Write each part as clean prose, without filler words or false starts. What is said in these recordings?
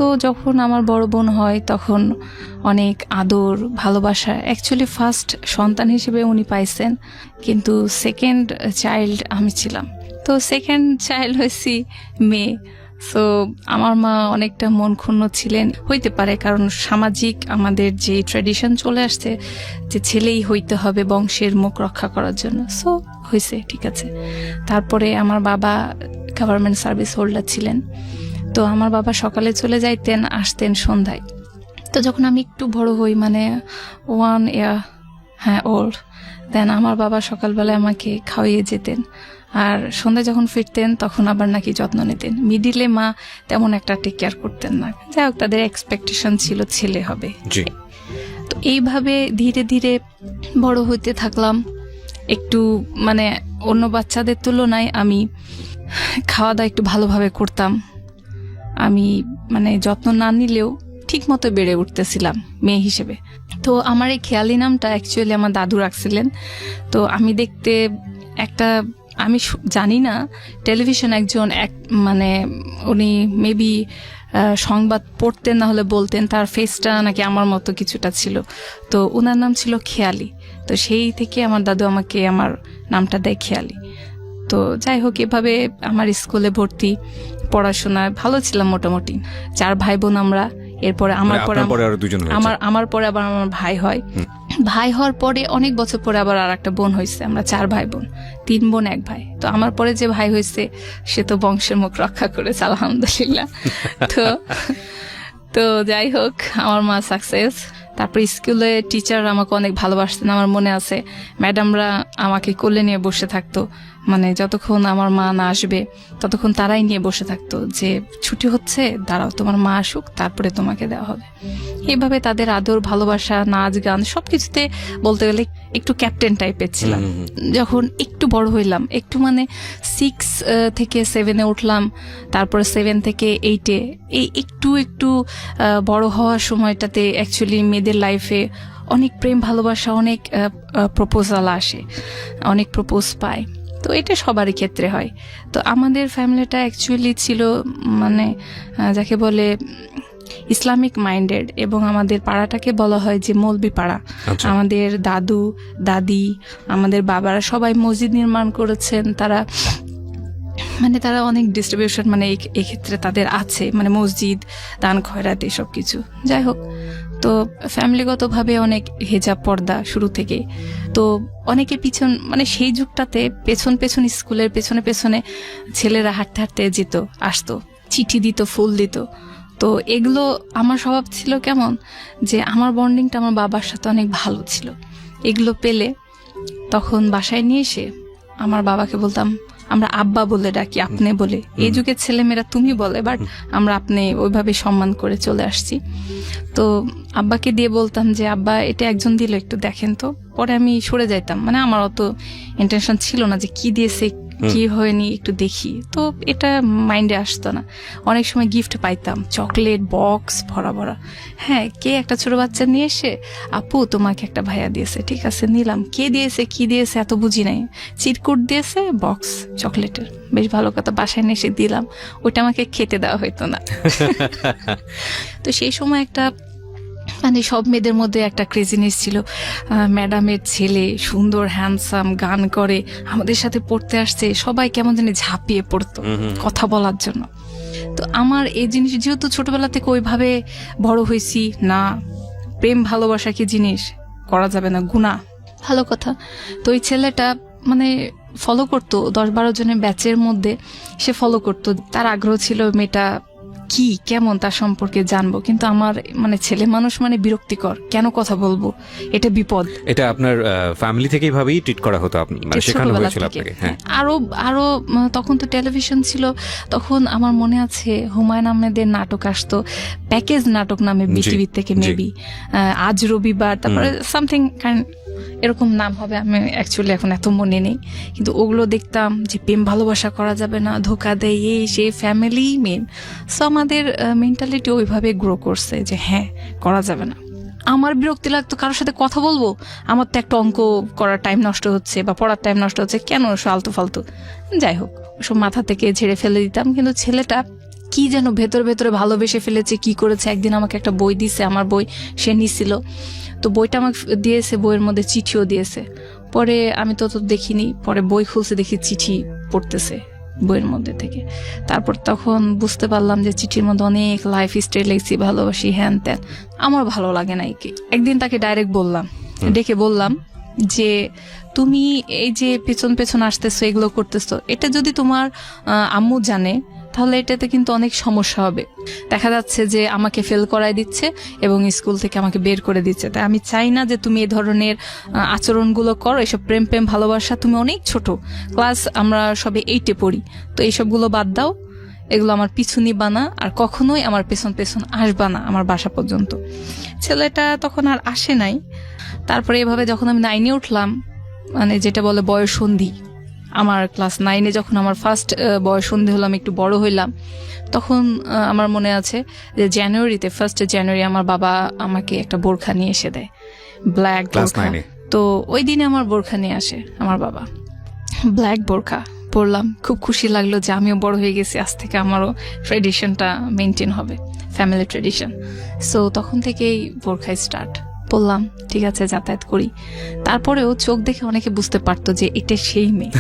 তো যখন আমার বড় বোন হয় তখন অনেক আদর ভালোবাসা, অ্যাকচুয়ালি ফার্স্ট সন্তান হিসেবে উনি পাইছেন, কিন্তু সেকেন্ড চাইল্ড আমি ছিলাম। তো সেকেন্ড চাইল্ড হয়েছি মেয়ে। সো আমার মা অনেকটা মন ক্ষুণ্ণ ছিলেন, হইতে পারে কারণ সামাজিক আমাদের যে ট্র্যাডিশন চলে আসছে যে ছেলেই হইতে হবে বংশের মুখ রক্ষা করার জন্য। সো হয়েছে, ঠিক আছে। তারপরে আমার বাবা গভর্নমেন্ট সার্ভিস হোল্ডার ছিলেন, তো আমার বাবা সকালে চলে যাইতেন, আসতেন সন্ধ্যায়। তো যখন আমি একটু বড় হই, মানে 1 year ওল্ড, দেন আমার বাবা সকালবেলায় আমাকে খাওয়িয়ে যেতেন, আর সন্ধ্যায় যখন ফিরতেন তখন আবার নাকি যত্ন নিতেন। মিডিলে মা তেমন একটা টেক কেয়ার করতেন না, যাই হোক তাদের এক্সপেকটেশন ছিল ছেলে হবে। তো এইভাবে ধীরে ধীরে বড় হইতে থাকলাম। একটু মানে অন্য বাচ্চাদের তুলনায় আমি খাওয়া দাওয়া একটু ভালোভাবে করতাম। আমি মানে যত্ন না নিলেও ঠিক মতো বেড়ে উঠতেছিলাম মেয়ে হিসেবে। তো আমার এই খেয়ালি নামটা অ্যাকচুয়ালি আমার দাদু রাখছিলেন। তো আমি দেখতে একটা, আমি জানি না টেলিভিশন একজন মানে উনি মেবি সংবাদ পড়তেন, না হলে বলতেন, তার ফেসটা নাকি আমার মতো কিছুটা ছিল। তো ওনার নাম ছিল খেয়ালি। তো সেই থেকে আমার দাদু আমাকে আমার নামটা দেয় খেয়ালি। তো যাই হোক, এভাবে আমার স্কুলে ভর্তি, পড়াশোনায় ভালো ছিলাম মোটামুটি। 4 ভাই বোন আমরা। এরপরে আমার পরে আবার আমার ভাই হয়। ভাই হওয়ার পরে অনেক বছর পরে আবার আর একটা বোন হয়েছে। আমরা 4 ভাই বোন, 3 বোন 1 ভাই। তো আমার পরে যে ভাই হয়েছে সে তো বংশের মুখ রক্ষা করেছে আলহামদুলিল্লাহ। তো যাই হোক, আমার মা সাকসেস। তারপর স্কুলে টিচার আমাকে অনেক ভালোবাসতেন। আমার মনে আছে ম্যাডামরা আমাকে কোলে নিয়ে বসে থাকতো, মানে যতক্ষণ আমার মা না আসবে ততক্ষণ তারাই নিয়ে বসে থাকতো যে ছুটি হচ্ছে, দাঁড়াও তোমার মা আসুক তারপরে তোমাকে দেওয়া হবে। এইভাবে তাদের আদর ভালোবাসা, নাচ গান সবকিছুতে বলতে গেলে একটু ক্যাপ্টেন টাইপের ছিলাম। যখন একটু বড় হইলাম, একটু মানে 6 থেকে 7-এ উঠলাম, তারপরে 7 থেকে 8-এ, এই একটু একটু বড় হওয়ার সময়টাতে অ্যাকচুয়ালি মেয়েদের লাইফে অনেক প্রেম ভালোবাসা, অনেক প্রপোজাল আসে, অনেক প্রপোজ পায়। তো এটা সবারই ক্ষেত্রে হয়। তো আমাদের ফ্যামিলিটা অ্যাকচুয়ালি ছিল মানে যাকে বলে ইসলামিক মাইন্ডেড, এবং আমাদের পাড়াটাকে বলা হয় যে মৌলবি পাড়া। আমাদের দাদু দাদি, আমাদের বাবারা সবাই মসজিদ নির্মাণ করেছেন। তারা অনেক ডিস্ট্রিবিউশন মানে এক্ষেত্রে তাদের আছে, মানে মসজিদ, দান খয়রাত এসব কিছু। যাই হোক, তো ফ্যামিলিগতভাবে অনেক হেজাব পর্দা শুরু থেকে। তো অনেকে পিছন মানে সেই যুগটাতে পেছন পেছন স্কুলের পেছনে পেছনে ছেলেরা হাঁটতে হাঁটতে যেত, আসতো, চিঠি দিত, ফুল দিত। তো এগুলো আমার স্বভাব ছিল কেমন, যে আমার বন্ডিংটা আমার বাবার সাথে অনেক ভালো ছিল। এগুলো পেলে তখন বাসায় নিয়ে এসে আমার বাবাকে বলতাম, আমরা আব্বা বলে ডাকি, আপনি বলে। এই যুগের ছেলেমেয়েরা তুমি বলে, বাট আমরা আপনি ওইভাবে সম্মান করে চলে আসছি। তো আব্বাকে দিয়ে বলতাম যে আব্বা এটা একজন দিল, একটু দেখেন তো। পরে আমি সরে যাইতাম, মানে আমার অত ইন্টেনশন ছিল না যে কি দিয়েছে কি হয়নি একটু দেখি, তো এটা মাইন্ডে আসতো না। অনেক সময় গিফট পাইতাম, চকলেট বক্স ভরা ভরা। হ্যাঁ, কে একটা ছোট বাচ্চা নিয়ে এসে, আপু তোমাকে একটা ভাইয়া দিয়েছে, ঠিক আছে নিলাম। কে দিয়েছে কি দিয়েছে এত বুঝি নাই, চিরকুট দিয়েছে, বক্স চকলেটের, বেশ ভালো কথা, বাসায় নিয়ে এসে দিলাম। ওইটা আমাকে খেতে দেওয়া হইতো না। তো সেই সময় একটা মানে সব মেয়েদের মধ্যে একটা ক্রেজিনেস ছিল, ম্যাডামের ছেলে সুন্দর হ্যান্ডসাম, গান করে, আমাদের সাথে পড়তে আসছে, সবাই কেমন জানি ঝাঁপিয়ে পড়তো কথা বলার জন্য। তো আমার এই জিনিস যেহেতু ছোটবেলা থেকে ওইভাবে বড় হয়েছি না, প্রেম ভালোবাসা কি জিনিস করা যাবে না, গুনাহ, ভালো কথা। তো ওই ছেলেটা মানে ফলো করতো, 10-12 জনের ব্যাচের মধ্যে সে ফলো করতো। তার আগ্রহ ছিল মেয়েটা কি কেমন তার সম্পর্কে জানবো, কিন্তু আমার মানে ছেলে মানুষ মানে বিরক্তিকর, কেন কথা বলবো, এটা বিপদ। এটা আপনার ফ্যামিলি থেকে এইভাবেই ট্রিট করা হতো, আপনি মানে শেখানো হয়েছিল আপনাকে? হ্যাঁ, আরো তখন তো টেলিভিশন ছিল, তখন আমার মনে আছে হুমায়ুন আহমেদের নাটক আসতো, প্যাকেজ নাটক নামে বিটিভি থেকে, মেবি আজ রবিবার, তারপরে সামথিং এরকম নাম হবে, আমি অ্যাকচুয়ালি এখন এত মনে নেই। কিন্তু ওগুলো দেখতাম যে প্রেম ভালোবাসা করা যাবে না, ধোকা দেয়, এই সেই, ফ্যামিলি মেন। সো আমাদের মেন্টালিটি ওইভাবে গ্রো করছে যে হ্যাঁ করা যাবে না। আমার বিরক্তি লাগতো কারোর সাথে কথা বলবো, আমার তো একটা অঙ্ক করার টাইম নষ্ট হচ্ছে বা পড়ার টাইম নষ্ট হচ্ছে, কেন ফালতু ফালতু। যাই হোক, ওসব মাথা থেকে ঝেড়ে ফেলে দিতাম। কিন্তু ছেলেটা কি যেন ভেতরে ভেতরে ভালোবেসে ফেলেছে, কি করেছে। একদিন আমাকে একটা বই দিছে, আমার বই সে নিছিল, তো বইটা আমাকে দিয়েছে, বইয়ের মধ্যে চিঠিও দিয়েছে। পরে আমি তো দেখিনি, পরে বই খুলছে দেখি চিঠি পড়তেছে বইয়ের মধ্যে থেকে। তারপর তখন বুঝতে পারলাম যে চিঠির মধ্যে অনেক লাইফ স্টাইল লিখছি, ভালোবাসি হ্যান ত্যান। আমার ভালো লাগে না। একদিন তাকে ডাইরেক্ট বললাম, ডেকে বললাম যে তুমি এই যে পেছন পেছন আসতেছো, এগুলো করতেছো, এটা যদি তোমার আম্মু জানে তাহলে এটাতে কিন্তু অনেক সমস্যা হবে। দেখা যাচ্ছে যে আমাকে ফেল করায় দিচ্ছে এবং স্কুল থেকে আমাকে বের করে দিচ্ছে। তাই আমি চাই না যে তুমি এই ধরনের আচরণগুলো করো, এসব প্রেম প্রেম ভালোবাসা, তুমি অনেক ছোট, ক্লাস আমরা সবে 8-এ পড়ি, তো এইসবগুলো বাদ দাও, এগুলো আমার পিছু নিবা না, আর কখনোই আমার পেছন পেছন আসবা না আমার বাসা পর্যন্ত। ছেলেটা তখন আর আসে নাই। তারপরে এভাবে যখন আমি 9-এ উঠলাম, মানে যেটা বলে বয়ঃসন্ধি, আমার ক্লাস 9-এ যখন আমার ফার্স্ট বয়ঃসন্ধি হলাম, একটু বড় হইলাম, তখন আমার মনে আছে যে জানুয়ারিতে, 1 জানুয়ারি আমার বাবা আমাকে একটা বোরখা নিয়ে এসে দেয়, ব্ল্যাক বোরখা। তো ওই দিনে আমার বোরখা নিয়ে আসে আমার বাবা, ব্ল্যাক বোরখা পরলাম, খুব খুশি লাগলো যে আমিও বড় হয়ে গেছি, আজ থেকে আমারও ট্রেডিশনটা মেনটেন হবে, ফ্যামিলি ট্রেডিশন। সো তখন থেকেই বোরখাই স্টার্ট বললাম, ঠিক আছে যাতায়াত করি। তারপরেও চোখ দেখে অনেকে বুঝতে পারতো যে এটা সেই মেয়ে।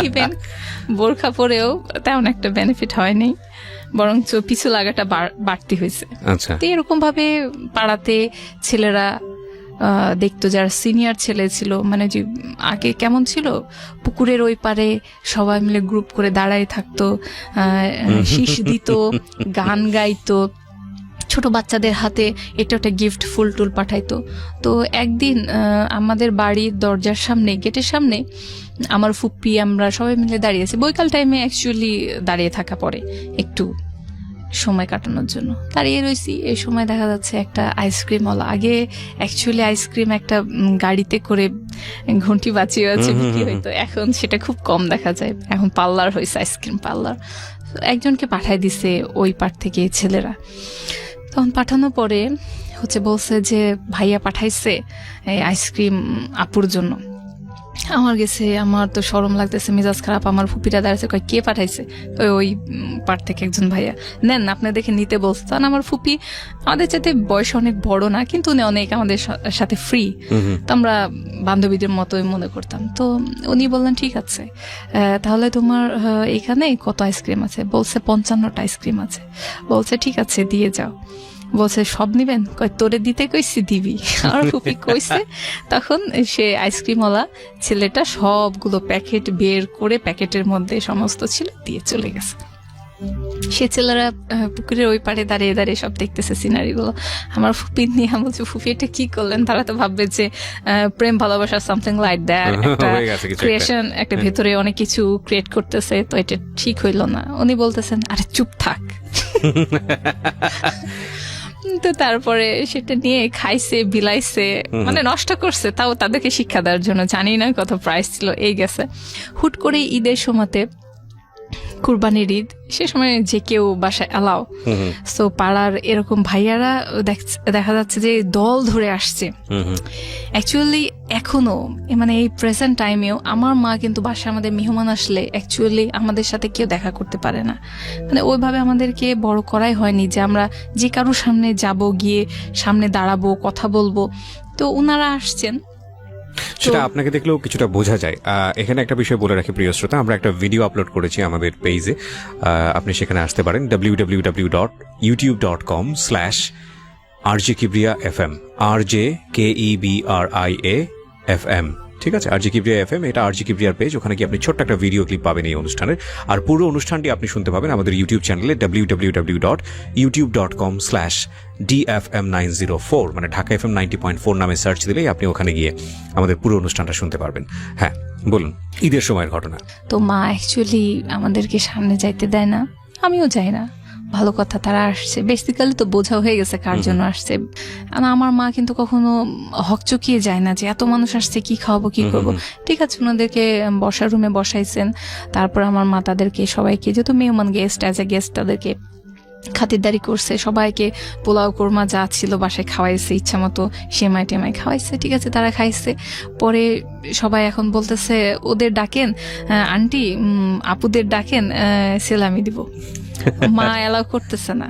ইভেন বোরখা পরেও তেমন একটা বেনিফিট হয়নি, বরং পিছু লাগাটা বাড়তি হয়েছে। তো এরকম ভাবে পাড়াতে ছেলেরা দেখতো, যারা সিনিয়র ছেলে ছিল, মানে যে আগে কেমন ছিল, পুকুরের ওই পারে সবাই মিলে গ্রুপ করে দাঁড়ায় থাকতো, শীষ দিত, গান গাইতো, ছোট বাচ্চাদের হাতে এটা ওটা গিফট ফুল টুল পাঠাইতো। তো একদিন আমাদের বাড়ির দরজার সামনে, গেটের সামনে আমার ফুপ্পি, আমরা সবাই মিলে দাঁড়িয়েছি, বৈকাল টাইমে অ্যাকচুয়ালি দাঁড়িয়ে থাকা পড়ে একটু সময় কাটানোর জন্য, দাঁড়িয়ে রয়েছি। এই সময় দেখা যাচ্ছে একটা আইসক্রিমওয়ালা, আগে অ্যাকচুয়ালি আইসক্রিম একটা গাড়িতে করে ঘন্টি বাঁচিয়ে বিক্রি হইতো, এখন সেটা খুব কম দেখা যায়, এখন পার্লার হয়েছে, আইসক্রিম পার্লার। একজনকে পাঠাই দিছে ওই পার থেকে ছেলেরা। তখন পাঠানোর পরে বলছে যে ভাইয়া পাঠাইছে এই আইসক্রিম আপুর জন্য। আমার গেছে, আমার তো শরম লাগতেছে, মেজাজ খারাপ। আমার ফুপিটা দাঁড়াচ্ছে, কয় কে পাঠাইছে? ওই পার থেকে একজন ভাইয়া, নেন আপনি দেখে নিতে বলছে। তখন আমার ফুপি আমাদের চাইতে বয়স অনেক বড় না, কিন্তু উনি অনেক আমাদের সাথে ফ্রি, তো আমরা বান্ধবীদের মতোই মনে করতাম। তো উনি বললেন ঠিক আছে, তাহলে তোমার এখানে কত আইসক্রিম আছে? বলছে 55টা আইসক্রিম আছে। বলছে ঠিক আছে দিয়ে যাও। বলছে সব নিবেন? কয় তোরে দিতে কইছি দিবি। আর ফুপি কইছে। তখন সে আইসক্রিমওয়ালা ছেলেটা সবগুলো প্যাকেট বের করে প্যাকেটের মধ্যে সমস্ত ছিল দিয়ে চলে গেছে। সে ছেলেরা পুকুরের ওই পারে দাঁড়িয়ে দাঁড়িয়ে সব দেখতেছে সিনারিগুলো। আমার ফুপি নিয়ে বলছে ফুপি এটা কি করলেন? তারা তো ভাববে যে প্রেম ভালোবাসা সামথিং লাইক দ্যাট, একটা ক্রিয়েশন, একটা ভেতরে অনেক কিছু ক্রিয়েট করতেছে, তো এটা ঠিক হইল না। উনি বলতেছেন আরে চুপ থাক। তো তারপরে সেটা নিয়ে খাইছে, বিলাইছে, মানে নষ্ট করছে, তাও তাদেরকে শিক্ষা দেওয়ার জন্য। জানি না কত প্রাইস ছিল। এই গেছে হুট করে ঈদের সময়তে, কুরবানির ঈদ, সে সময় যে কেউ বাসায় এলাও, সো পাড়ার এরকম ভাইয়ারা দেখা যাচ্ছে যে দল ধরে আসছে। অ্যাকচুয়ালি এখনো মানে এই প্রেজেন্ট টাইমেও আমার মা কিন্তু বাসায় আমাদের মেহমান আসলে অ্যাকচুয়ালি আমাদের সাথে কেউ দেখা করতে পারে না, মানে ওইভাবে আমাদেরকে বড় করাই হয়নি যে আমরা যে কারোর সামনে যাব, গিয়ে সামনে দাঁড়াবো, কথা বলবো। তো ওনারা আসছেন, সেটা আপনাকে দেখলেও কিছুটা বোঝা যায়। এখানে একটা বিষয় বলে রাখি প্রিয় শ্রোতা, আমরা একটা ভিডিও আপলোড করেছি আমাদের পেজে, আপনি সেখানে আসতে পারেন www.youtube.com/RJKibriya.fm, RJKEBRIA.FM, ঠিক আছে? RJ Kibriya FM, এটা RJ Kibriyaর পেজ। ওখানে কি আপনি ছোট্ট একটা ভিডিও ক্লিপ পাবেন এই অনুষ্ঠানের, আর পুরো অনুষ্ঠানটি আপনি শুনতে পাবেন আমাদের ইউটিউব চ্যানেলে www.youtube.com/DFM904, মানে ঢাকা FM 90.4 নামে সার্চ দিলেই আপনি ওখানে গিয়ে আমাদের পুরো অনুষ্ঠানটা শুনতে পারবেন। হ্যাঁ বলুন, ঈদের সময়ের ঘটনা। তো মা অ্যাকচুয়ালি আমাদেরকে সামনে যাইতে দেয় না, আমিও যাই না। ভালো কথা, তারা আসছে, বেসিক্যালি তো বোঝা হয়ে গেছে কার জন্য আসছে। আমার মা কিন্তু কখনো হকচকিয়ে যায় না যে এত মানুষ আসছে, কি খাওয়াবো, কি করবো। ঠিক আছে, ওনাদেরকে বসার রুমে বসাইছেন। তারপর আমার মা তাদেরকে সবাইকে, যেহেতু মেহমান গেস্ট, অ্যাজ এ গেস্ট, তাদেরকে খাতিরদারি করছে, সবাইকে পোলাও কোরমা যা ছিল বাসায় খাওয়াইছে, ইচ্ছা মতো সেমাই টেমাই খাওয়াইছে। ঠিক আছে, তারা খাইছে। পরে সবাই এখন বলতেছে ওদের ডাকেন আন্টি, আপুদের ডাকেন, সেলামি দিব। মা অ্যালাউ করতেছে না।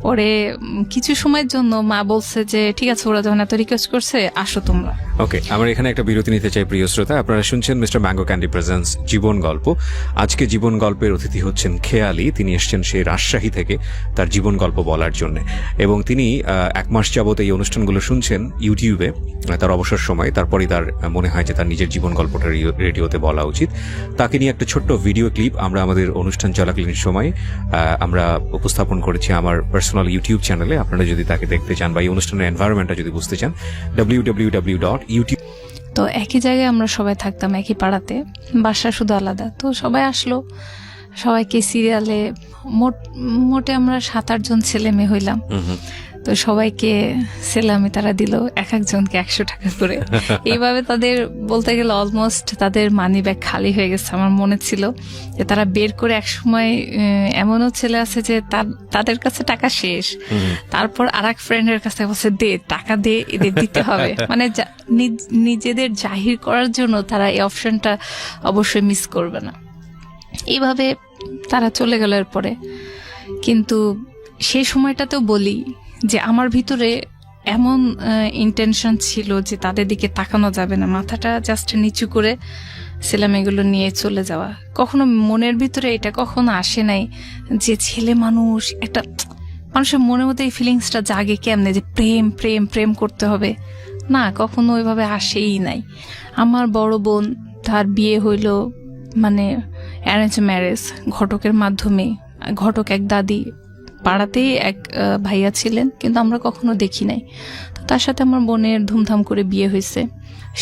পরে কিছু সময়ের জন্য মা বলছে যে ঠিক আছে, ওরা যখন এত রিকোয়েস্ট করছে আসো তোমরা। ওকে, আমরা এখানে একটা বিরতি নিতে চাই প্রিয় শ্রোতা। আপনারা শুনছেন মিস্টার ম্যাঙ্গো ক্যান্ডি প্রেজেন্টস জীবন গল্প। আজকে জীবন গল্পের অতিথি হচ্ছেন খেয়ালি। তিনি এসেছেন সেই রাজশাহী থেকে তার জীবন গল্প বলার জন্য, এবং তিনি 1 মাস যাবত এই অনুষ্ঠানগুলো শুনছেন ইউটিউবে তার অবসর সময়। তারপরেই তার মনে হয় যে তার নিজের জীবন গল্পটা রেডিওতে বলা উচিত। তাকে নিয়ে একটা ছোট্ট ভিডিও ক্লিপ আমরা আমাদের অনুষ্ঠান চলাকালীন সময় আমরা উপস্থাপন করেছি আমার পার্সোনাল ইউটিউব চ্যানেলে। আপনারা যদি তাকে দেখতে চান বা এই অনুষ্ঠানের এনভায়রনমেন্টটা যদি বুঝতে চান, www.youtube। তো একই জায়গায় আমরা সবাই থাকতাম, একই পাড়াতে, বাসা শুধু আলাদা। তো সবাই আসলো, সবাইকে সিরিয়ালে মোটে আমরা 7-8 জন ছেলে মেয়ে হইলাম। তো সবাইকে সেলামি তারা দিল, এক একজনকে 100 টাকা করে। এইভাবে তাদের বলতে গেলে অলমোস্ট তাদের মানি ব্যাগ খালি হয়ে গেছে। আমার মনে ছিল যে তারা বের করে, এক সময় এমনও ছেলে আছে যে তাদের কাছে টাকা শেষ, তারপর আরেক ফ্রেন্ডের কাছে বলছে দে টাকা দে, এদের দিতে হবে। মানে নিজেদের জাহির করার জন্য তারা এই অপশনটা অবশ্যই মিস করবে না। এইভাবে তারা চলে গেল এরপরে। কিন্তু সেই সময়টাতেও বলি যে আমার ভিতরে এমন ইন্টেনশন ছিল যে তাদের দিকে তাকানো যাবে না, মাথাটা জাস্ট নিচু করে সেলামেগুলো নিয়ে চলে যাওয়া। কখনো মনের ভিতরে এটা কখনো আসে নাই যে ছেলে মানুষ, একটা মানুষের মনের মধ্যে এই ফিলিংসটা জাগে কেমনে যে প্রেম প্রেম প্রেম করতে হবে, না, কখনো ওইভাবে আসেই নাই। আমার বড় বোন, তার বিয়ে হইল মানে অ্যারেঞ্জ ম্যারেজ, ঘটকের মাধ্যমে। ঘটক এক দাদি, পাড়াতেই এক ভাইয়া ছিলেন, কিন্তু আমরা কখনো দেখি নাই। তো তার সাথে আমার বোনের ধুমধাম করে বিয়ে হয়েছে।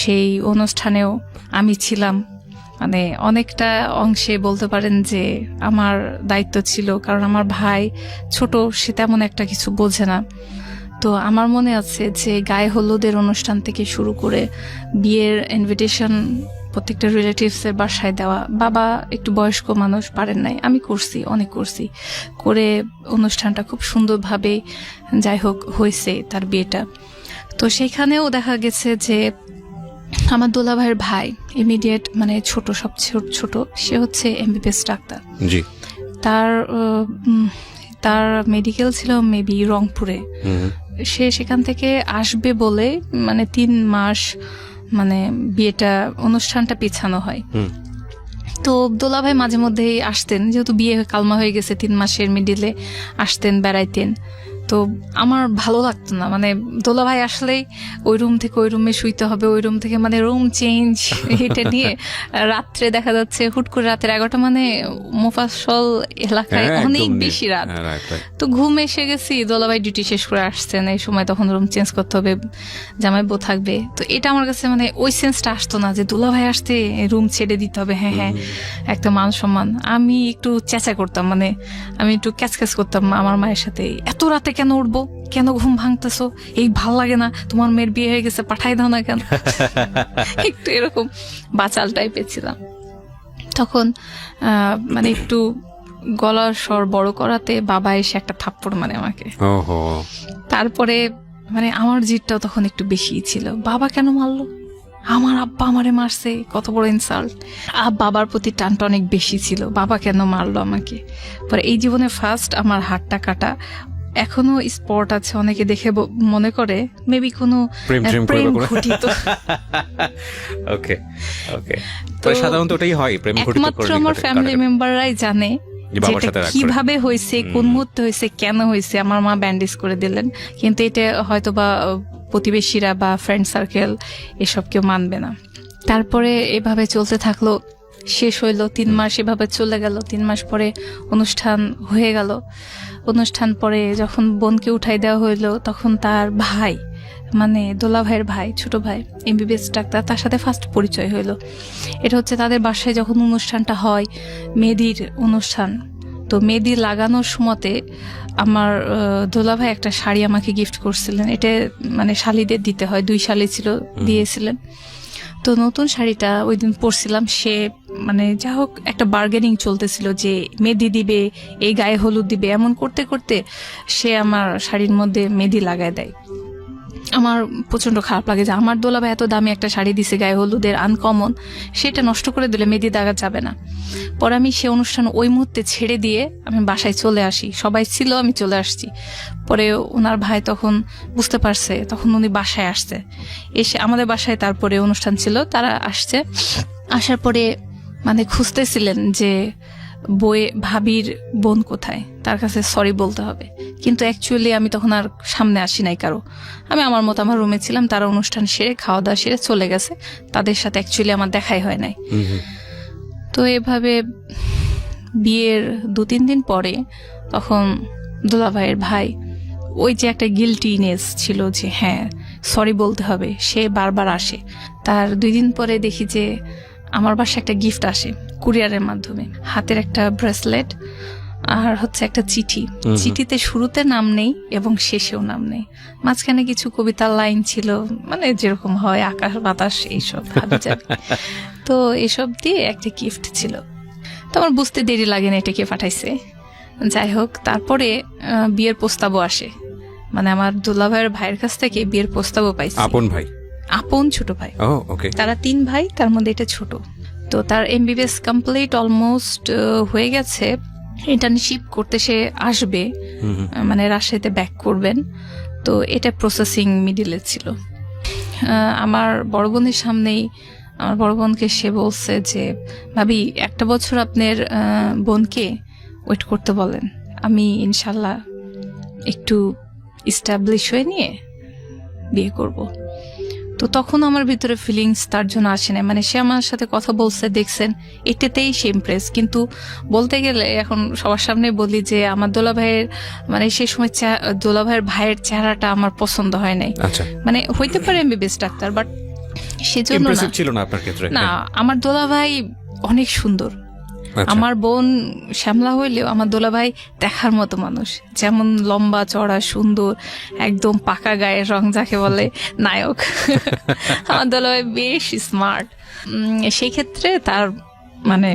সেই অনুষ্ঠানেও আমি ছিলাম, মানে অনেকটা অংশে বলতে পারেন যে আমার দায়িত্ব ছিল, কারণ আমার ভাই ছোট, সে তেমন একটা কিছু বোঝে না। তো আমার মনে আছে যে গায়ে হলুদের অনুষ্ঠান থেকে শুরু করে বিয়ের ইনভিটেশন প্রত্যেকটা রিলেটিভসের বাসায় দেওয়া। বাবা একটু বয়স্ক মানুষ, পারেন নাই, আমি করছি, অনেক করছি, করে অনুষ্ঠানটা খুব সুন্দরভাবে যাই হোক হয়েছে তার বিয়েটা। তো সেইখানেও দেখা গেছে যে আমার দোলা ভাইয়ের ভাই, ইমিডিয়েট মানে ছোট, সবচেয়ে ছোট, সে হচ্ছে MBBS ডাক্তার। জি। তার মেডিকেল ছিল মেবি রংপুরে। সে সেখান থেকে আসবে বলে মানে 3 মাস মানে বিয়েটা অনুষ্ঠানটা পেছানো হয়। তো দোলা ভাই মাঝে মধ্যেই আসতেন, যেহেতু বিয়ে কালমা হয়ে গেছে, 3 মাসের মিডিলে আসতেন, বেড়াইতেন। তো আমার ভালো লাগতো না, মানে দোলা ভাই আসলেই ওই রুম থেকে ওই রুমে শুইতে হবে, ওই রুম থেকে মানে রুম চেঞ্জ, এটা নিয়ে রাত্রে দেখা যাচ্ছে হুট করে রাতের 11টা, মানে মোফাসল এলাকায় অনেক বেশি রাত। তো ঘুম এসে গেছি, দোলা ভাই ডিউটি শেষ করে আসছেন, এই সময় তখন রুম চেঞ্জ করতে হবে, জামাই বউ থাকবে। তো এটা আমার কাছে মানে ওই সেন্সটা আসতো না যে দোলা ভাই আসতে রুম ছেড়ে দিতে হবে। হ্যাঁ হ্যাঁ, একটা মান সম্মান। আমি একটু চেঁচা করতাম, মানে আমি একটু ক্যাচ করতাম আমার মায়ের সাথে, এত রাতে কেন উঠবো, কেন ঘুম ভাঙতেছো, এই ভাল লাগে না, তোমার মেয়ের বিয়ে হয়ে গেছে, পাঠাই দাও না কেন। একটু এরকম বাচাল টাইপের ছিলাম তখন। মানে একটু গলার স্বর বড় করাতে বাবা এসে একটা থাপ্পড় মানে আমাকে। তারপরে মানে আমার জিদটাও তখন একটু বেশি ছিল, বাবা কেন মারলো, আমার আব্বা আমারে মারছে, কত বড় ইনসাল্ট। বাবার প্রতি টানটা অনেক বেশি ছিল, বাবা কেন মারলো আমাকে। পরে এই জীবনে ফার্স্ট আমার হাতটা কাটা, এখনো স্পট আছে, অনেকে দেখে মনে করে মেবি কোনো প্রেম ঘটিত। ওকে ওকে, তো সাধারণত ওটাই হয়, প্রেম ঘটিত। একমাত্র আমার ফ্যামিলি মেম্বাররাই জানে কিভাবে হয়েছে, কোন মুহূর্তে হয়েছে, কেন হয়েছে। আমার মা ব্যান্ডেজ করে দিলেন, কিন্তু এটা হয়তো বা প্রতিবেশীরা বা ফ্রেন্ড সার্কেল এসব কেউ মানবে না। তারপরে এভাবে চলতে থাকলো, শেষ হইলো 3 মাস এভাবে চলে গেল। 3 মাস পরে অনুষ্ঠান হয়ে গেল। অনুষ্ঠান পরে যখন বোনকে উঠাই দেওয়া হইলো, তখন তার ভাই, মানে দোলা ভাইয়ের ভাই, ছোট ভাই, MBBS ডাক্তার, তার সাথে ফার্স্ট পরিচয় হইলো। এটা হচ্ছে তাদের বাসায় যখন অনুষ্ঠানটা হয়, মেহেদির অনুষ্ঠান। তো মেহেদি লাগানোর সময়তে আমার দোলা ভাই একটা শাড়ি আমাকে গিফট করছিলেন। এটা মানে শালিদের দিতে হয়, 2 শালি ছিল, দিয়েছিলেন। তো নতুন শাড়িটা ওই দিন পরছিলাম। সে মানে যা হোক একটা বার্গেনিং চলতেছিল যে মেহেদি দিবে, এই গায়ে হলুদ দিবে, এমন করতে করতে সে আমার শাড়ির মধ্যে মেহেদি লাগায় দেয়। আমার প্রচন্ড খারাপ লাগে যে আমার দোলাভাই এত দামি একটা শাড়ি দিছে গায়ে হলুদের, আনকমন, সেটা নষ্ট করে দিলে মেহেদি দাগা যাবে না। পরে আমি সে অনুষ্ঠান ওই মুহূর্তে ছেড়ে দিয়ে আমি বাসায় চলে আসি, সবাই ছিল, আমি চলে আসছি। পরে ওনার ভাই তখন বুঝতে পারছে, তখন উনি বাসায় আসছে, এসে আমাদের বাসায় তারপরে অনুষ্ঠান ছিল, তারা আসছে, আসার পরে মানে খুঁজতেছিলেন যে ভাবির বোন কোথায়, তার কাছে সরি বলতে হবে। কিন্তু অ্যাকচুয়ালি আমি তখন আর সামনে আসি নাই কারো, আমি আমার মতো আমার রুমে ছিলাম। তারা অনুষ্ঠান সেরে খাওয়া দাওয়া সেরে চলে গেছে, তাদের সাথে অ্যাকচুয়ালি আমার দেখাই হয় নাই। তো এভাবে বিয়ের 2-3 দিন পরে তখন দুলাভাইয়ের ভাই, ওই যে একটা গিল্টিনেস ছিল যে হ্যাঁ সরি বলতে হবে, সে বারবার আসে। তার 2 দিন পরে দেখি যে আমার বাসায় একটা গিফট আসে কুরিয়ারের মাধ্যমে, হাতের একটা ব্রেসলেট আর হচ্ছে একটা চিঠি। চিঠিতে শুরুতে নাম নেই এবং শেষেও নাম নেই, মাঝখানে কিছু কবিতার লাইন ছিল, মানে যেরকম হয় আকাশ বাতাস এইসব হাবিজাবি। তো এসব দিয়ে একটা গিফট ছিল। তো আমার বুঝতে দেরি লাগে না এটা কে পাঠাইছে। যাই হোক, তারপরে বিয়ের প্রস্তাবও আসে, মানে আমার দুলাভাইয়ের ভাইয়ের কাছ থেকে বিয়ের প্রস্তাবও পাইছি। আপন ভাই? আপন ছোট ভাই। ওকে। তারা 3 ভাই, তার মধ্যে এটা ছোট। তো তার MBBS কমপ্লিট অলমোস্ট হয়ে গেছে, ইন্টার্নশিপ করতে সে আসবে, মানে রাজশাহীতে ব্যাক করবেন। তো এটা প্রসেসিং মিডিলে ছিল। আমার বড় বোনের সামনেই আমার বড় বোনকে সে বলছে যে ভাবি 1 বছর আপনার বোনকে ওয়েট করতে বলেন, আমি ইনশাল্লাহ একটু ইস্টাবলিশ হয়ে নিয়ে বিয়ে করব। তো তখন আমার ভিতরে ফিলিংস তার জন্য আসে না, মানে সে আমার সাথে কথা বলছে, দেখছেন, এটাতেই সে ইমপ্রেস। কিন্তু বলতে গেলে এখন সবার সামনে বলি যে আমার দোলাভাইয়ের, মানে সেই সময় দোলাভাইয়ের ভাইয়ের চেহারাটা আমার পছন্দ হয় নাই। মানে হইতে পারে MBBS ডাক্তার, বাট সেজন্য ছিল না আপনার ক্ষেত্রে। না, আমার দোলাভাই অনেক সুন্দর। আমার বোন শ্যামলা হইলেও আমার দোলাভাই দেখার মতো মানুষ, যেমন লম্বা চড়া সুন্দর, একদম পাকা গায়ের রং, যাকে বলে নায়ক। আমার দোলাভাই বেশ স্মার্ট। সেই ক্ষেত্রে তার মানে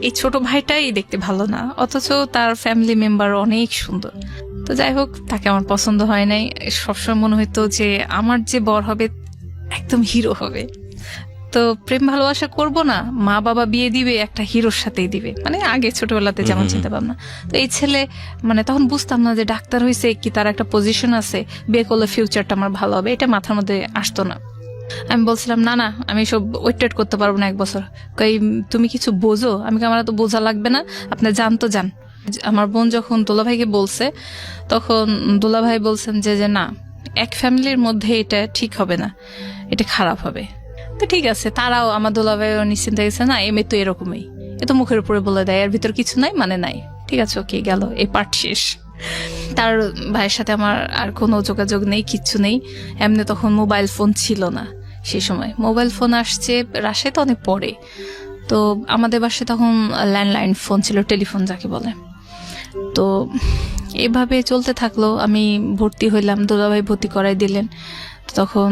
এই ছোট ভাইটাই দেখতে ভালো না, অথচ তার ফ্যামিলি মেম্বার অনেক সুন্দর। তো যাই হোক, তাকে আমার পছন্দ হয় নাই। সবসময় মনে হইতো যে আমার যে বর হবে একদম হিরো হবে। তো প্রেম ভালোবাসা করব না, মা বাবা বিয়ে দিবে একটা হিরোর সাথেই দিবে, মানে আগে ছোটবেলাতে যেমন চিন্তা ভাবনা। তো এই ছেলে, মানে তখন বুঝতাম না যে ডাক্তার হয়েছে কি, তার একটা পজিশন আছে, বিয়ে করলে ফিউচারটা আমার ভালো হবে, এটা মাথার মধ্যে আসতো না। আমি বলছিলাম না আমি সব ওয়েট করতে পারবো না 1 বছর। তুমি কিছু বোঝো? আমার তো বোঝা লাগবে না, আপনি জানতো যান। আমার বোন যখন দোলাভাইকে বলছে, তখন দোলাভাই বলছেন যে না, এক ফ্যামিলির মধ্যে এটা ঠিক হবে না, এটা খারাপ হবে। তো ঠিক আছে, তারাও আমার দোলাভাইও নিশ্চিন্তে গেছে, না এমএ তো এরকমই, এ তো মুখের উপরে বলে দেয়, এর ভিতর কিছু নাই, মানে নাই, ঠিক আছে ওকে, গেল, এই পার্ট শেষ। তার ভাইয়ের সাথে আমার আর কোনো যোগাযোগ নেই, কিচ্ছু নেই। এমনি তখন মোবাইল ফোন ছিল না, সেই সময় মোবাইল ফোন আসছে রাজশাহীতে অনেক পরে। তো আমাদের বাসায় তখন ল্যান্ডলাইন ফোন ছিল, টেলিফোন যাকে বলে। তো এভাবে চলতে থাকলো। আমি ভর্তি হইলাম, দোলাভাই ভর্তি করাই দিলেন। তখন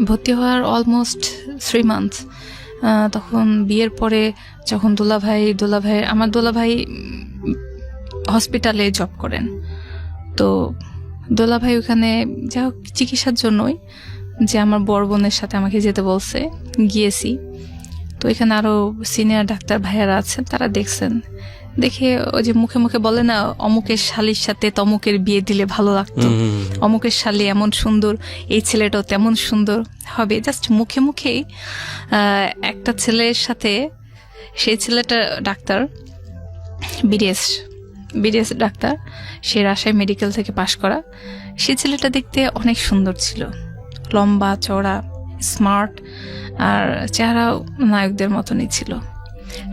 ভর্তি হওয়ার অলমোস্ট 3 মান্থ। তখন বিয়ের পরে যখন আমার দোলাভাই হসপিটালে জব করেন। তো দোলাভাই ওখানে যা হোক চিকিৎসার জন্যই, যে আমার বড় বোনের সাথে আমাকে যেতে বলছে, গিয়েছি। তো এখানে আরো সিনিয়র ডাক্তার ভাইয়ারা আছেন, তারা দেখছেন, দেখে ওই যে মুখে মুখে বলে না, অমুকের শালির সাথে তমুকের বিয়ে দিলে ভালো লাগতো, অমুকের শালি এমন সুন্দর, এই ছেলেটাও তেমন সুন্দর হবে। জাস্ট মুখে মুখেই একটা ছেলের সাথে, সেই ছেলেটা ডাক্তার, বিডিএস ডাক্তার, সে রাজশাহী মেডিকেল থেকে পাশ করা। সে ছেলেটা দেখতে অনেক সুন্দর ছিল, লম্বা চড়া, স্মার্ট, আর চেহারাও নায়কদের মতনই ছিল।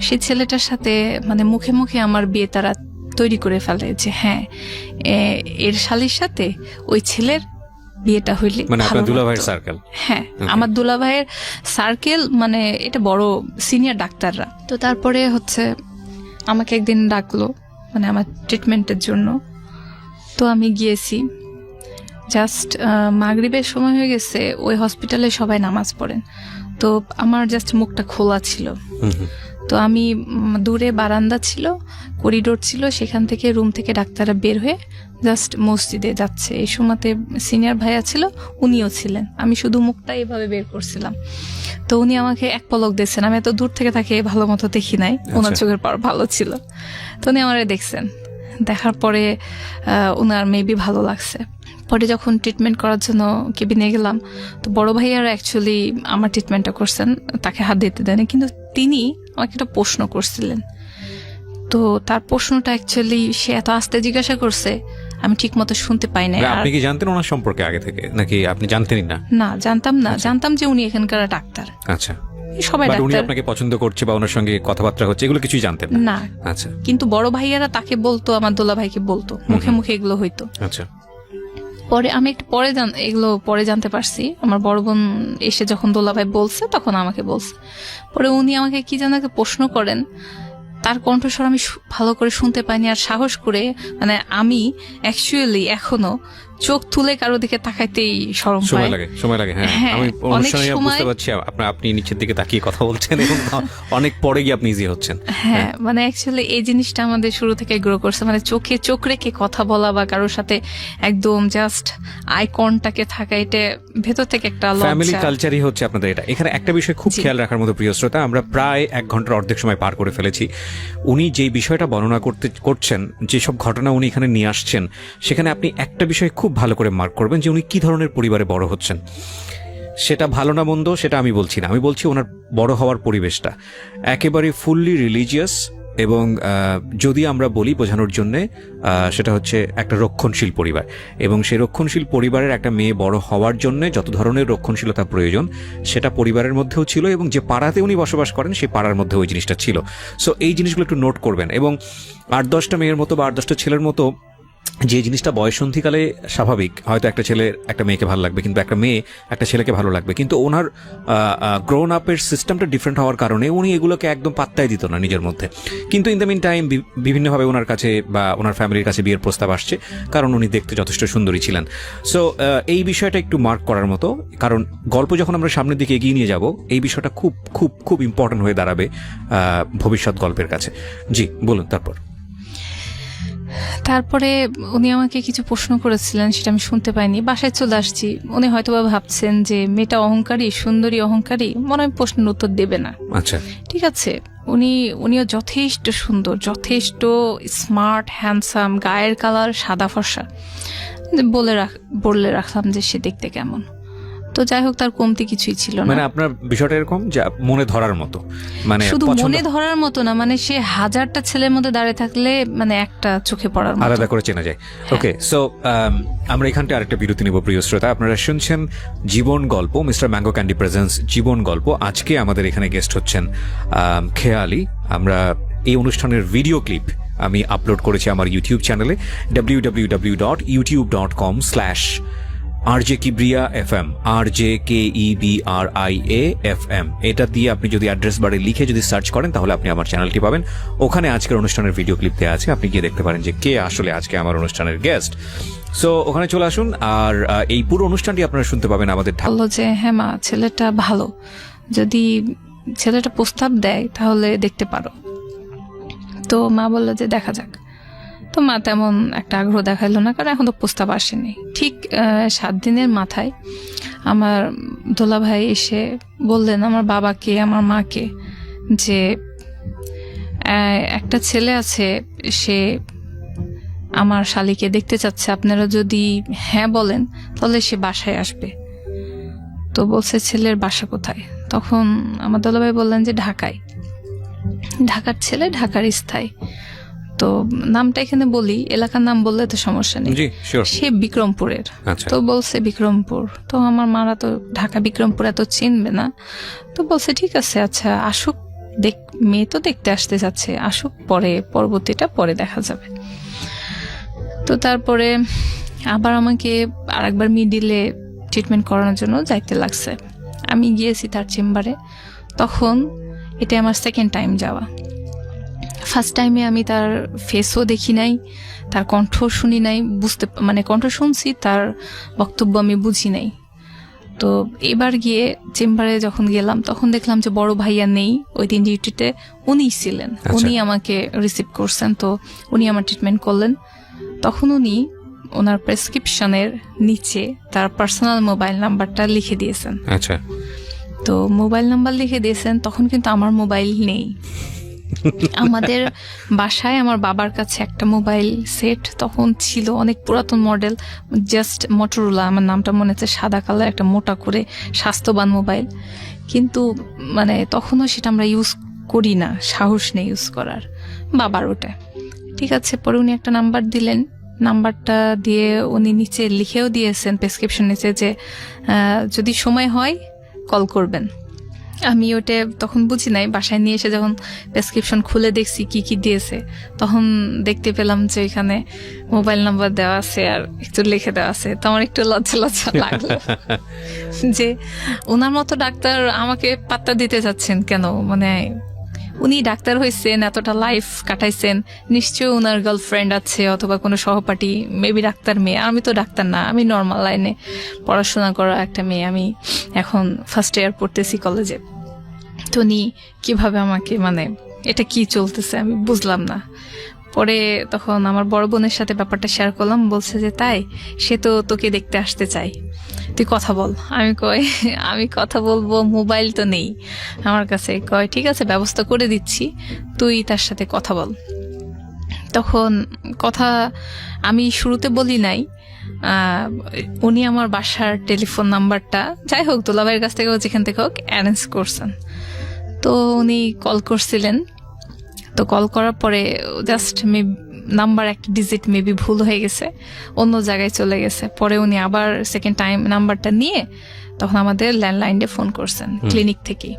সেই ছেলেটার সাথে মানে মুখে মুখে আমার বিয়ে তারা তৈরি করে ফেলে যে হ্যাঁ, এর শালির সাথে ওই ছেলের বিয়েটা হইলে, মানে আপনার দুলাভাইয়ের সার্কেল? হ্যাঁ, আমার দুলাভাইয়ের সার্কেল, মানে এটা বড় সিনিয়র ডাক্তাররা। তো তারপরে হচ্ছে আমাকে একদিন ডাকলো, মানে আমার ট্রিটমেন্টের জন্য। তো আমি গিয়েছি, জাস্ট মাগরিবের সময় হয়ে গেছে, ওই হসপিটালে সবাই নামাজ পড়েন। তো আমার জাস্ট মুখটা খোলা ছিল। তো আমি দূরে বারান্দা ছিল, করিডোর ছিল, সেখান থেকে রুম থেকে ডাক্তাররা বের হয়ে জাস্ট মসজিদে যাচ্ছে। এই সময়তে সিনিয়র ভাইয়া ছিল, উনিও ছিলেন। আমি শুধু মুখটা এভাবে বের করছিলাম, তো উনি আমাকে এক পলক দেখছেন। আমি এত দূর থেকে তাকে ভালো মতো দেখি নাই, ওনার চোখের পাওয়ার ভালো ছিল। তো উনি আমারে দেখছেন, দেখার পরে ওনার মেবি ভালো লাগছে। পরে যখন ট্রিটমেন্ট করার জন্য কেবিনে গেলাম, তো বড় ভাইয়ারা অ্যাকচুয়ালি আমার ট্রিটমেন্টটা করছেন, তাকে হাত দিতে দেয়নি, কিন্তু তিনি আমাকে একটা প্রশ্ন করছিলেন। তো তার প্রশ্নটা অ্যাকচুয়ালি সে এত আস্তে জিজ্ঞাসা করছে, আমি ঠিক মতো শুনতে পাই না। আপনি কি জানতেন ওনার সম্পর্কে আগে থেকে, নাকি আপনি জানতেনই না? না, জানতাম না। জানতাম যে উনি এখানকার ডাক্তার। আচ্ছা, সবাই উনি ডাক্তার। আপনাকে পছন্দ করছে বা ওনার সঙ্গে কথাবার্তা হচ্ছে, এগুলো কিছুই জানতেন না? না। আচ্ছা। কিন্তু বড় ভাইয়ারা তাকে বলতো, আমার দোলা ভাইকে বলতো, মুখে মুখে এগুলো হইতো। আচ্ছা। পরে আমি একটু এগুলো পরে জানতে পারছি। আমার বড় বোন এসে যখন দোলা ভাই বলছে, তখন আমাকে বলছে। পরে উনি আমাকে কি যেন একটা প্রশ্ন করেন, তার কণ্ঠস্বর আমি ভালো করে শুনতে পাইনি। আর সাহস করে, মানে আমি অ্যাকচুয়ালি এখনো চোখ তুলে কারো দিকে তাকাইতেই শরম পাই। সময় লাগে। হ্যাঁ, আমি অনুষ্ঠানে বুঝতে পারছি আপনি নিচের দিকে তাকিয়ে কথা বলছেন এবং অনেক পরে গিয়ে আপনি ইজি হচ্ছেন। হ্যাঁ, মানে অ্যাকচুয়ালি এই জিনিসটা আমাদের শুরু থেকে গ্রো করছে, মানে চোখে চোখ রেখে কথা বলা বা কারোর সাথে একদম জাস্ট আই কন্টাক্টে থাকা, এটা ভেতর থেকে একটা ফ্যামিলি কালচারই হচ্ছে আপনাদের এটা। এখানে একটা বিষয় খুব খেয়াল রাখার মতো, প্রিয় শ্রোতা, আমরা প্রায় 1 ঘন্টার অর্ধেক সময় পার করে ফেলেছি। উনি যেই বিষয়টা বর্ণনা করছেন, যেসব ঘটনা উনি এখানে নিয়ে আসছেন, সেখানে আপনি একটা বিষয় খুব ভালো করে মার্ক করবেন যে উনি কি ধরনের পরিবারে বড় হচ্ছেন। সেটা ভালো না মন্দ সেটা আমি বলছি না, আমি বলছি ওনার বড় হওয়ার পরিবেশটা একেবারে ফুললি রিলিজিয়াস। এবং যদি আমরা বলি বোঝানোর জন্যে, সেটা হচ্ছে একটা রক্ষণশীল পরিবার। এবং সেই রক্ষণশীল পরিবারের একটা মেয়ে বড় হওয়ার জন্য যত ধরনের রক্ষণশীলতা প্রয়োজন, সেটা পরিবারের মধ্যেও ছিল, এবং যে পাড়াতে উনি বসবাস করেন সেই পাড়ার মধ্যে ওই জিনিসটা ছিল। সো এই জিনিসগুলো একটু নোট করবেন। এবং 8-10টা মেয়ের মতো বা 8-10টা ছেলের মতো যে জিনিসটা বয়সন্ধিকালে স্বাভাবিক, হয়তো একটা ছেলে একটা মেয়েকে ভালো লাগবে, কিন্তু একটা মেয়ে একটা ছেলেকে ভালো লাগবে, কিন্তু ওনার গ্রোন আপের সিস্টেমটা ডিফারেন্ট হওয়ার কারণে উনি এগুলোকে একদম পাত্তাই দিত না নিজের মধ্যে। কিন্তু ইন দ্য মিন টাইম বিভিন্নভাবে ওনার কাছে বা ওনার ফ্যামিলির কাছে বিয়ের প্রস্তাব আসছে, কারণ উনি দেখতে যথেষ্ট সুন্দরী ছিলেন। সো এই বিষয়টা একটু মার্ক করার মতো, কারণ গল্প যখন আমরা সামনের দিকে এগিয়ে নিয়ে যাব, এই বিষয়টা খুব খুব খুব ইম্পর্টেন্ট হয়ে দাঁড়াবে ভবিষ্যৎ গল্পের কাছে। জি বলুন। তারপরে উনি আমাকে কিছু প্রশ্ন করেছিলেন, সেটা আমি শুনতে পাইনি। বাসায় চলে আসছি, উনি হয়তোবা ভাবছেন যে মেয়েটা অহংকারী, সুন্দরী অহংকারী, মনে হয় প্রশ্নের উত্তর দেবে না। আচ্ছা, ঠিক আছে। উনিও যথেষ্ট সুন্দর, যথেষ্ট স্মার্ট, হ্যান্ডসাম, গায়ের কালার সাদা ফর্সা। বলে রাখলাম যে সে দেখতে কেমন। তো যাই হোক, তার কমতি কিছুই ছিল না। মানে আপনার বিষয়টা এরকম যে মনে ধরার মতো, মানে শুধু মনে ধরার মতো না, মানে সে 1000টা ছেলের মধ্যে দাঁড়িয়ে থাকলে মানে একটা চোখে পড়ার মতো, আলাদা করে চেনা যায়। ওকে, সো আমরা এখানটা আরেকটা বিরতি নিব, প্রিয় শ্রোতা। আপনারা শুনছেন জীবন গল্প, মিস্টার ম্যাঙ্গো ক্যান্ডি প্রেজেন্স জীবন গল্প। আজকে আমাদের এখানে গেস্ট হচ্ছেন খেয়ালি। আমরা এই অনুষ্ঠানের ভিডিও ক্লিপ আমি আপলোড করেছি আমার ইউটিউব চ্যানেলে www.youtube.com/RJ Kibriya FM, RJKEBRIA FM। এটা দিয়ে আপনি যদি অ্যাড্রেস বারে লিখে যদি সার্চ করেন, তাহলে আপনি আমার চ্যানেলটি পাবেন। ওখানে আজকের অনুষ্ঠানের ভিডিও ক্লিপ দেওয়া আছে, আপনি গিয়ে দেখতে পারেন যে কে আসলে আজকে আমার অনুষ্ঠানের গেস্ট। সো ওখানে চলে আসুন, আর এই পুরো অনুষ্ঠানটি আপনারা শুনতে পাবেন আমাদের। বললো যে হ্যাঁ মা, ছেলেটা ভালো, যদি ছেলেটা প্রস্তাব দেয় তাহলে দেখতে পারো। তো মা বললো যে দেখা যাক। তো মা তেমন একটা আগ্রহ দেখাইলো না, কারণ এখন তো প্রস্তাব আসেনি। ঠিক 7 দিনের মাথায় আমার দোলা ভাই এসে বললেন আমার বাবাকে, আমার মাকে, যে একটা ছেলে আছে, সে আমার শালিকে দেখতে চাচ্ছে, আপনারা যদি হ্যাঁ বলেন তাহলে সে বাসায় আসবে। তো বলছে ছেলের বাসা কোথায়? তখন আমার দোলা ভাই বললেন যে ঢাকায়। ঢাকার ছেলে, ঢাকার স্থায়ী। তো নামটা এখানে বলি, এলাকার নাম বললে তো সমস্যা নেই। সে বিক্রমপুরের। তো বলছে বিক্রমপুর। তো আমার মারা তো ঢাকা বিক্রমপুর এত চিনবে না। তো বলছে ঠিক আছে, আচ্ছা আসুক, মেয়ে তো দেখতে আসতে যাচ্ছে, আসুক, পরবর্তীটা পরে দেখা যাবে। তো তারপরে আবার আমাকে আরেকবার মিডিলে ট্রিটমেন্ট করানোর জন্য যাইতে লাগছে। আমি গিয়েছি তার চেম্বারে। তখন এটা আমার সেকেন্ড টাইম যাওয়া। ফার্স্ট টাইমে আমি তার ফেসও দেখি নাই, তার কণ্ঠ শুনি নাই, মানে কণ্ঠ শুনছি, তার বক্তব্য আমি বুঝি নাই। তো এবার গিয়ে চেম্বারে যখন গেলাম তখন দেখলাম যে বড় ভাইয়া নেই, ওই দিন ডিউটিতে উনিই ছিলেন। উনি আমাকে রিসিভ করছেন, তো উনি আমার ট্রিটমেন্ট করলেন। তখন উনি ওনার প্রেসক্রিপশনের নিচে তার পার্সোনাল মোবাইল নাম্বারটা লিখে দিয়েছেন। আচ্ছা, তো মোবাইল নাম্বার লিখে দিয়েছেন, তখন কিন্তু আমার মোবাইল নেই। আমাদের বাসায় আমার বাবার কাছে একটা মোবাইল সেট তখন ছিল, অনেক পুরাতন মডেল, জাস্ট মোটরোলা, আমার নামটা মনে হচ্ছে, সাদা কালার, একটা মোটা করে স্বাস্থ্যবান মোবাইল। কিন্তু মানে তখনও সেটা আমরা ইউজ করি না, সাহস নেই ইউজ করার, বাবার ওটা। ঠিক আছে, পরে উনি একটা নাম্বার দিলেন, নাম্বারটা দিয়ে উনি নিচে লিখেও দিয়েছেন প্রেসক্রিপশন নিচে যে যদি সময় হয় কল করবেন। আমি ওটা তখন বুঝি নাই, বাসায় নিয়ে এসে যখন প্রেসক্রিপশন খুলে দেখছি কি কি দিয়েছে, তখন দেখতে পেলাম যে এখানে মোবাইল নাম্বার দেওয়া আছে আর একটু লিখে দেওয়া আছে। তো আমার একটু লজ্জা লজ্জা লাগলো যে ওনার মতো ডাক্তার আমাকে পাত্তা দিতে যাচ্ছেন কেন, মানে উনি ডাক্তার হয়েছেন, এতটা লাইফ কাটাইছেন, নিশ্চয়ই ওনার গার্লফ্রেন্ড আছে অথবা কোনো সহপাঠী, মেবি ডাক্তার মেয়ে। আমি তো ডাক্তার না, আমি নর্মাল লাইনে পড়াশোনা করা একটা মেয়ে, আমি এখন ফার্স্ট ইয়ার পড়তেছি কলেজে। তো উনি কিভাবে আমাকে, মানে এটা কি চলতেছে আমি বুঝলাম না। পরে তখন আমার বড় বোনের সাথে ব্যাপারটা শেয়ার করলাম, বলছে যে তাই, সে তো তোকে দেখতে আসতে চাই, তুই কথা বল। আমি কই আমি কথা বলবো, মোবাইল তো নেই আমার কাছে। কয় ঠিক আছে, ব্যবস্থা করে দিচ্ছি, তুই তার সাথে কথা বল। তখন কথা আমি শুরুতে বলি নাই, উনি আমার বাসার টেলিফোন নাম্বারটা, যাই হোক দুলাভাইয়ের কাছ থেকে যেখান থেকে হোক অ্যারেঞ্জ করছেন। তো উনি কল করছিলেন, তো কল করার পরে জাস্ট নাম্বার একটা ডিজিট মেবি ভুল হয়ে গেছে, অন্য জায়গায় চলে গেছে। পরে উনি আবার সেকেন্ড টাইম নাম্বারটা নিয়ে তখন আমাদের ল্যান্ডলাইনে ফোন করছেন ক্লিনিক থেকে।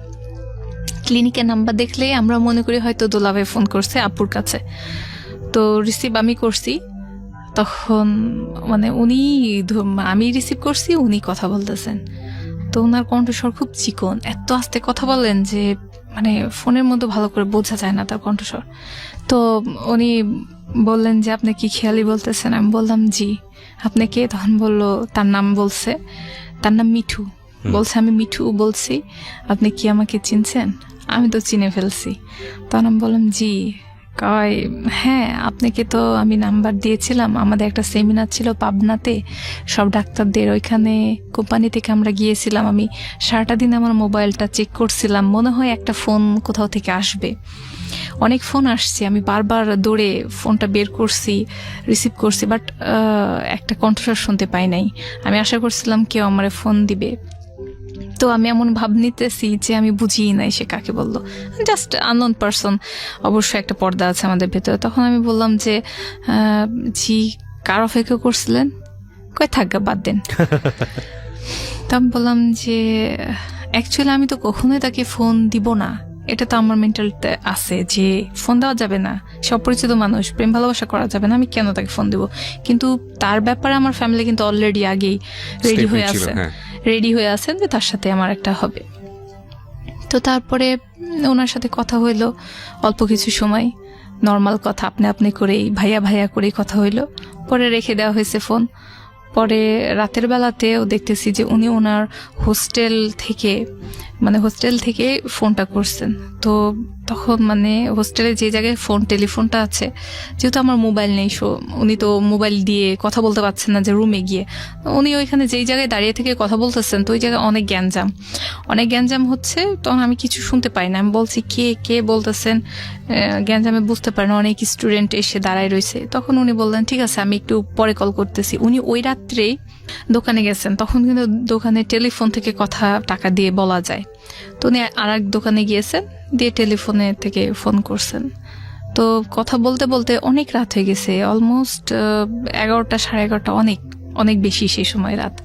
ক্লিনিকের নাম্বার দেখলেই আমরা মনে করি হয়তো দোলাভাই ফোন করছে আপুর কাছে। তো রিসিভ আমি করছি, তখন মানে উনি, আমি রিসিভ করছি, উনি কথা বলতেছেন। তো ওনার কণ্ঠস্বর খুব চিকন, এত আস্তে কথা বলেন যে মানে ফোনের মধ্যে ভালো করে বোঝা যায় না তার কণ্ঠস্বর। তো উনি বললেন যে আপনি কি খেয়ালি বলতেছেন? আমি বললাম জি। আপনি কে? তখন বললো তার নাম বলছে, তার নাম মিঠু। বলছে আমি মিঠু বলছি, আপনি কি আমাকে চিনছেন? আমি তো চিনে ফেলছি। তখন আমি বললাম জি। কয় হ্যাঁ, আপনাকে তো আমি নাম্বার দিয়েছিলাম, আমাদের একটা সেমিনার ছিল পাবনাতে সব ডাক্তারদের, ওইখানে কোম্পানি থেকে আমরা গিয়েছিলাম। আমি সারাটা দিন আমার মোবাইলটা চেক করছিলাম, মনে হয় একটা ফোন কোথাও থেকে আসবে। অনেক ফোন আসছে, আমি বারবার দৌড়ে ফোনটা বের করছি, রিসিভ করছি, বাট একটা কণ্ঠস্বর শুনতে পাই নাই। আমি আশা করছিলাম কেউ আমার ফোন দিবে। তো আমি এমন ভাব নিতেছি যে আমি বুঝিই নাই সে কাকে বললো, জাস্ট আননোন পারসন। অবশ্যই একটা পর্দা আছে আমাদের ভেতরে। তখন আমি বললাম যে জি, কার অপেক্ষা করছিলেন? কয় থাকবে, বাদ দেন। তো আমি বললাম যে অ্যাকচুয়ালি আমি তো কখনোই তাকে ফোন দিব না, এটা তো আমার মেন্টালিতে আছে যে ফোন দেওয়া যাবে না, সে অপরিচিত মানুষ, প্রেম ভালোবাসা করা যাবে না, আমি কেন তাকে ফোন দিব? কিন্তু তার ব্যাপারে আমার ফ্যামিলি কিন্তু অলরেডি আগেই রেডি হয়ে আছেন যে তার সাথে আমার একটা হবে। তো তারপরে ওনার সাথে কথা হইলো অল্প কিছু সময়, নর্মাল কথা, আপনি করেই, ভাইয়া ভাইয়া করেই কথা হইলো। পরে রেখে দেওয়া হয়েছে ফোন। পরে রাতের বেলাতেও দেখতেছি যে উনি ওনার হোস্টেল থেকে ফোনটা করছেন। তো তখন মানে হোস্টেলে যে জায়গায় টেলিফোনটা আছে, যেহেতু আমার মোবাইল নেই, উনি তো মোবাইল দিয়ে কথা বলতে পারছেন না যে রুমে গিয়ে, উনি ওইখানে যেই জায়গায় দাঁড়িয়ে থেকে কথা বলতেছেন, তো ওই জায়গায় অনেক গ্যাঞ্জাম হচ্ছে। তখন আমি কিছু শুনতে পাই না। আমি বলছি কে বলতেছেন? গ্যাঞ্জামে বুঝতে পারেন অনেক স্টুডেন্ট এসে দাঁড়ায় রয়েছে। তখন উনি বললেন ঠিক আছে, আমি একটু পরে কল করতেছি। উনি ওই রাত্রেই দোকানে গেছেন, তখন কিন্তু দোকানে টেলিফোন থেকে কথা টাকা দিয়ে বলা যায়। তো উনি আর এক দোকানে গিয়েছেন, দিয়ে টেলিফোনে থেকে ফোন করছেন। তো কথা বলতে বলতে অনেক রাত হয়ে গেছে, অলমোস্ট 11টা 11:30, অনেক বেশি সেই সময় রাত।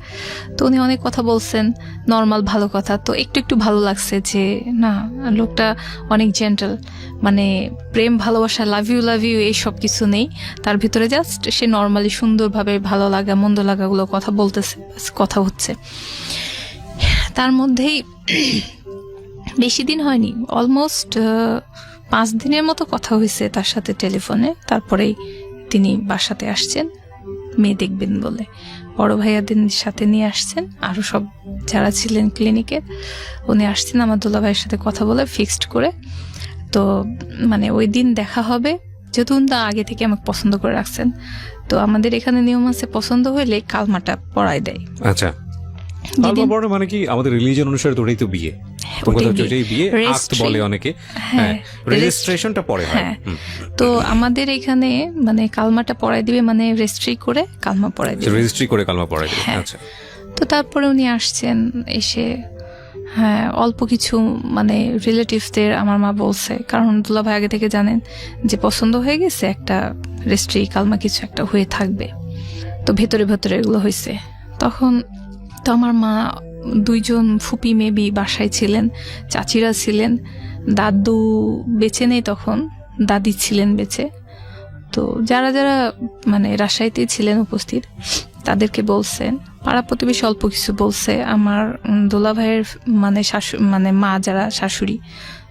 তো উনি অনেক কথা বলছেন, নর্মাল ভালো কথা। তো একটু ভালো লাগছে যে না, লোকটা অনেক জেন্টাল, মানে প্রেম ভালোবাসা লাভ ইউ এই সব কিছু নেই তার ভিতরে, জাস্ট সে নর্মালি সুন্দরভাবে ভালো লাগা মন্দ লাগাগুলো কথা বলতেছে, কথা হচ্ছে। তার মধ্যেই বেশি দিন হয়নি, অলমোস্ট 5 দিনের মতো কথা হয়েছে তার সাথে টেলিফোনে। তারপরেই তিনি বাসাতে আসছেন, মেয়ে দেখবেন বলে বড় ভাইয়াদের সাথে নিয়ে আসছেন, আরো সব যারা ছিলেন ক্লিনিকের উনি আসছেন আমার দুলা ভাইয়ের সাথে কথা বলে ফিক্সড করে। তো মানে ওই দিন দেখা হবে, যেহেতু উনি আগে থেকে আমাকে পছন্দ করে রাখছেন। তো আমাদের এখানে নিয়ম আছে পছন্দ হইলে কালমাটা পড়ায় দেয়। আচ্ছা, কালমা পড়ানো মানে কি? আমাদের রিলিজিয়ন অনুসারে তো ওটাই তো বিয়ে, ওটাই বিয়ে, আক্ত বলে অনেকে, হ্যাঁ, রেজিস্ট্রেশনটা পরে হয়। তো আমাদের এখানে মানে কালমাটা পড়ায় দিবে, মানে রেজিস্ট্রি করে কালমা পড়ায় দিবে, রেজিস্ট্রি করে কালমা পড়ায় দিবে। আচ্ছা, তো তারপরে উনি আসছেন, এসে হ্যাঁ অল্প কিছু মানে রিলেটিভসদের আমার মা বলছে, কারণ দুলা ভাই আগে থেকে জানেন যে পছন্দ হয়ে গেছে, একটা রেজিস্ট্রি কালমা কিছু একটা হয়ে থাকবে। তো ভেতরে ভেতরে এগুলো হয়েছে। তখন তো আমার মা, দুইজন ফুপি মেবি বাসায় ছিলেন, চাচিরা ছিলেন, দাদু বেঁচে নেই তখন, দাদি ছিলেন বেঁচে। তো যারা যারা মানে রাজশাহীতে ছিলেন উপস্থিত তাদেরকে বলছেন, পাড়া প্রতিবেশী অল্প কিছু বলছে, আমার দোলা ভাইয়ের মানে মানে মা যারা শাশুড়ি,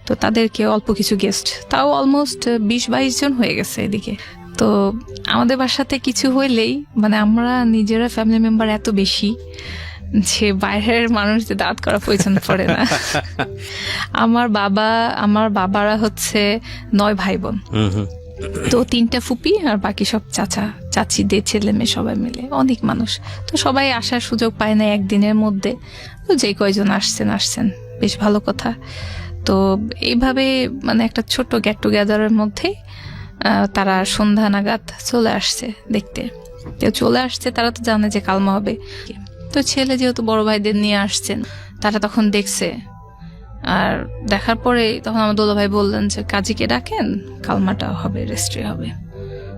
তো তাদেরকে অল্প কিছু গেস্ট, তাও অলমোস্ট 20-22 জন হয়ে গেছে এদিকে। তো আমাদের বাসাতে কিছু হইলেই মানে আমরা নিজেরা ফ্যামিলি মেম্বার এত বেশি যে বাইরের মানুষদের দাঁত করা প্রয়োজন পড়ে না। আমার বাবারা হচ্ছে 9 ভাই বোন, তো 3টা ফুপি আর বাকি সব চাচা চাচিদের ছেলে মেয়ে সবাই মিলে অনেক মানুষ। তো সবাই আসার সুযোগ পায় না একদিনের মধ্যে, তো যে কয়জন আসছেন বেশ ভালো কথা। তো এইভাবে মানে একটা ছোট্ট গেট টুগেদারের মধ্যে তারা সন্ধ্যা নাগাদ চলে আসছে দেখতে। চলে আসছে, তারা তো জানে যে কালমা হবে। তো ছেলে যেহেতু বড় ভাইদের নিয়ে আসছেন, তারা তখন দেখছে, আর দেখার পরে তখন আমার দোলা ভাই বললেন যে কাজীকে ডাকেন, কালমাটা হবে, রেজিস্ট্রি হবে।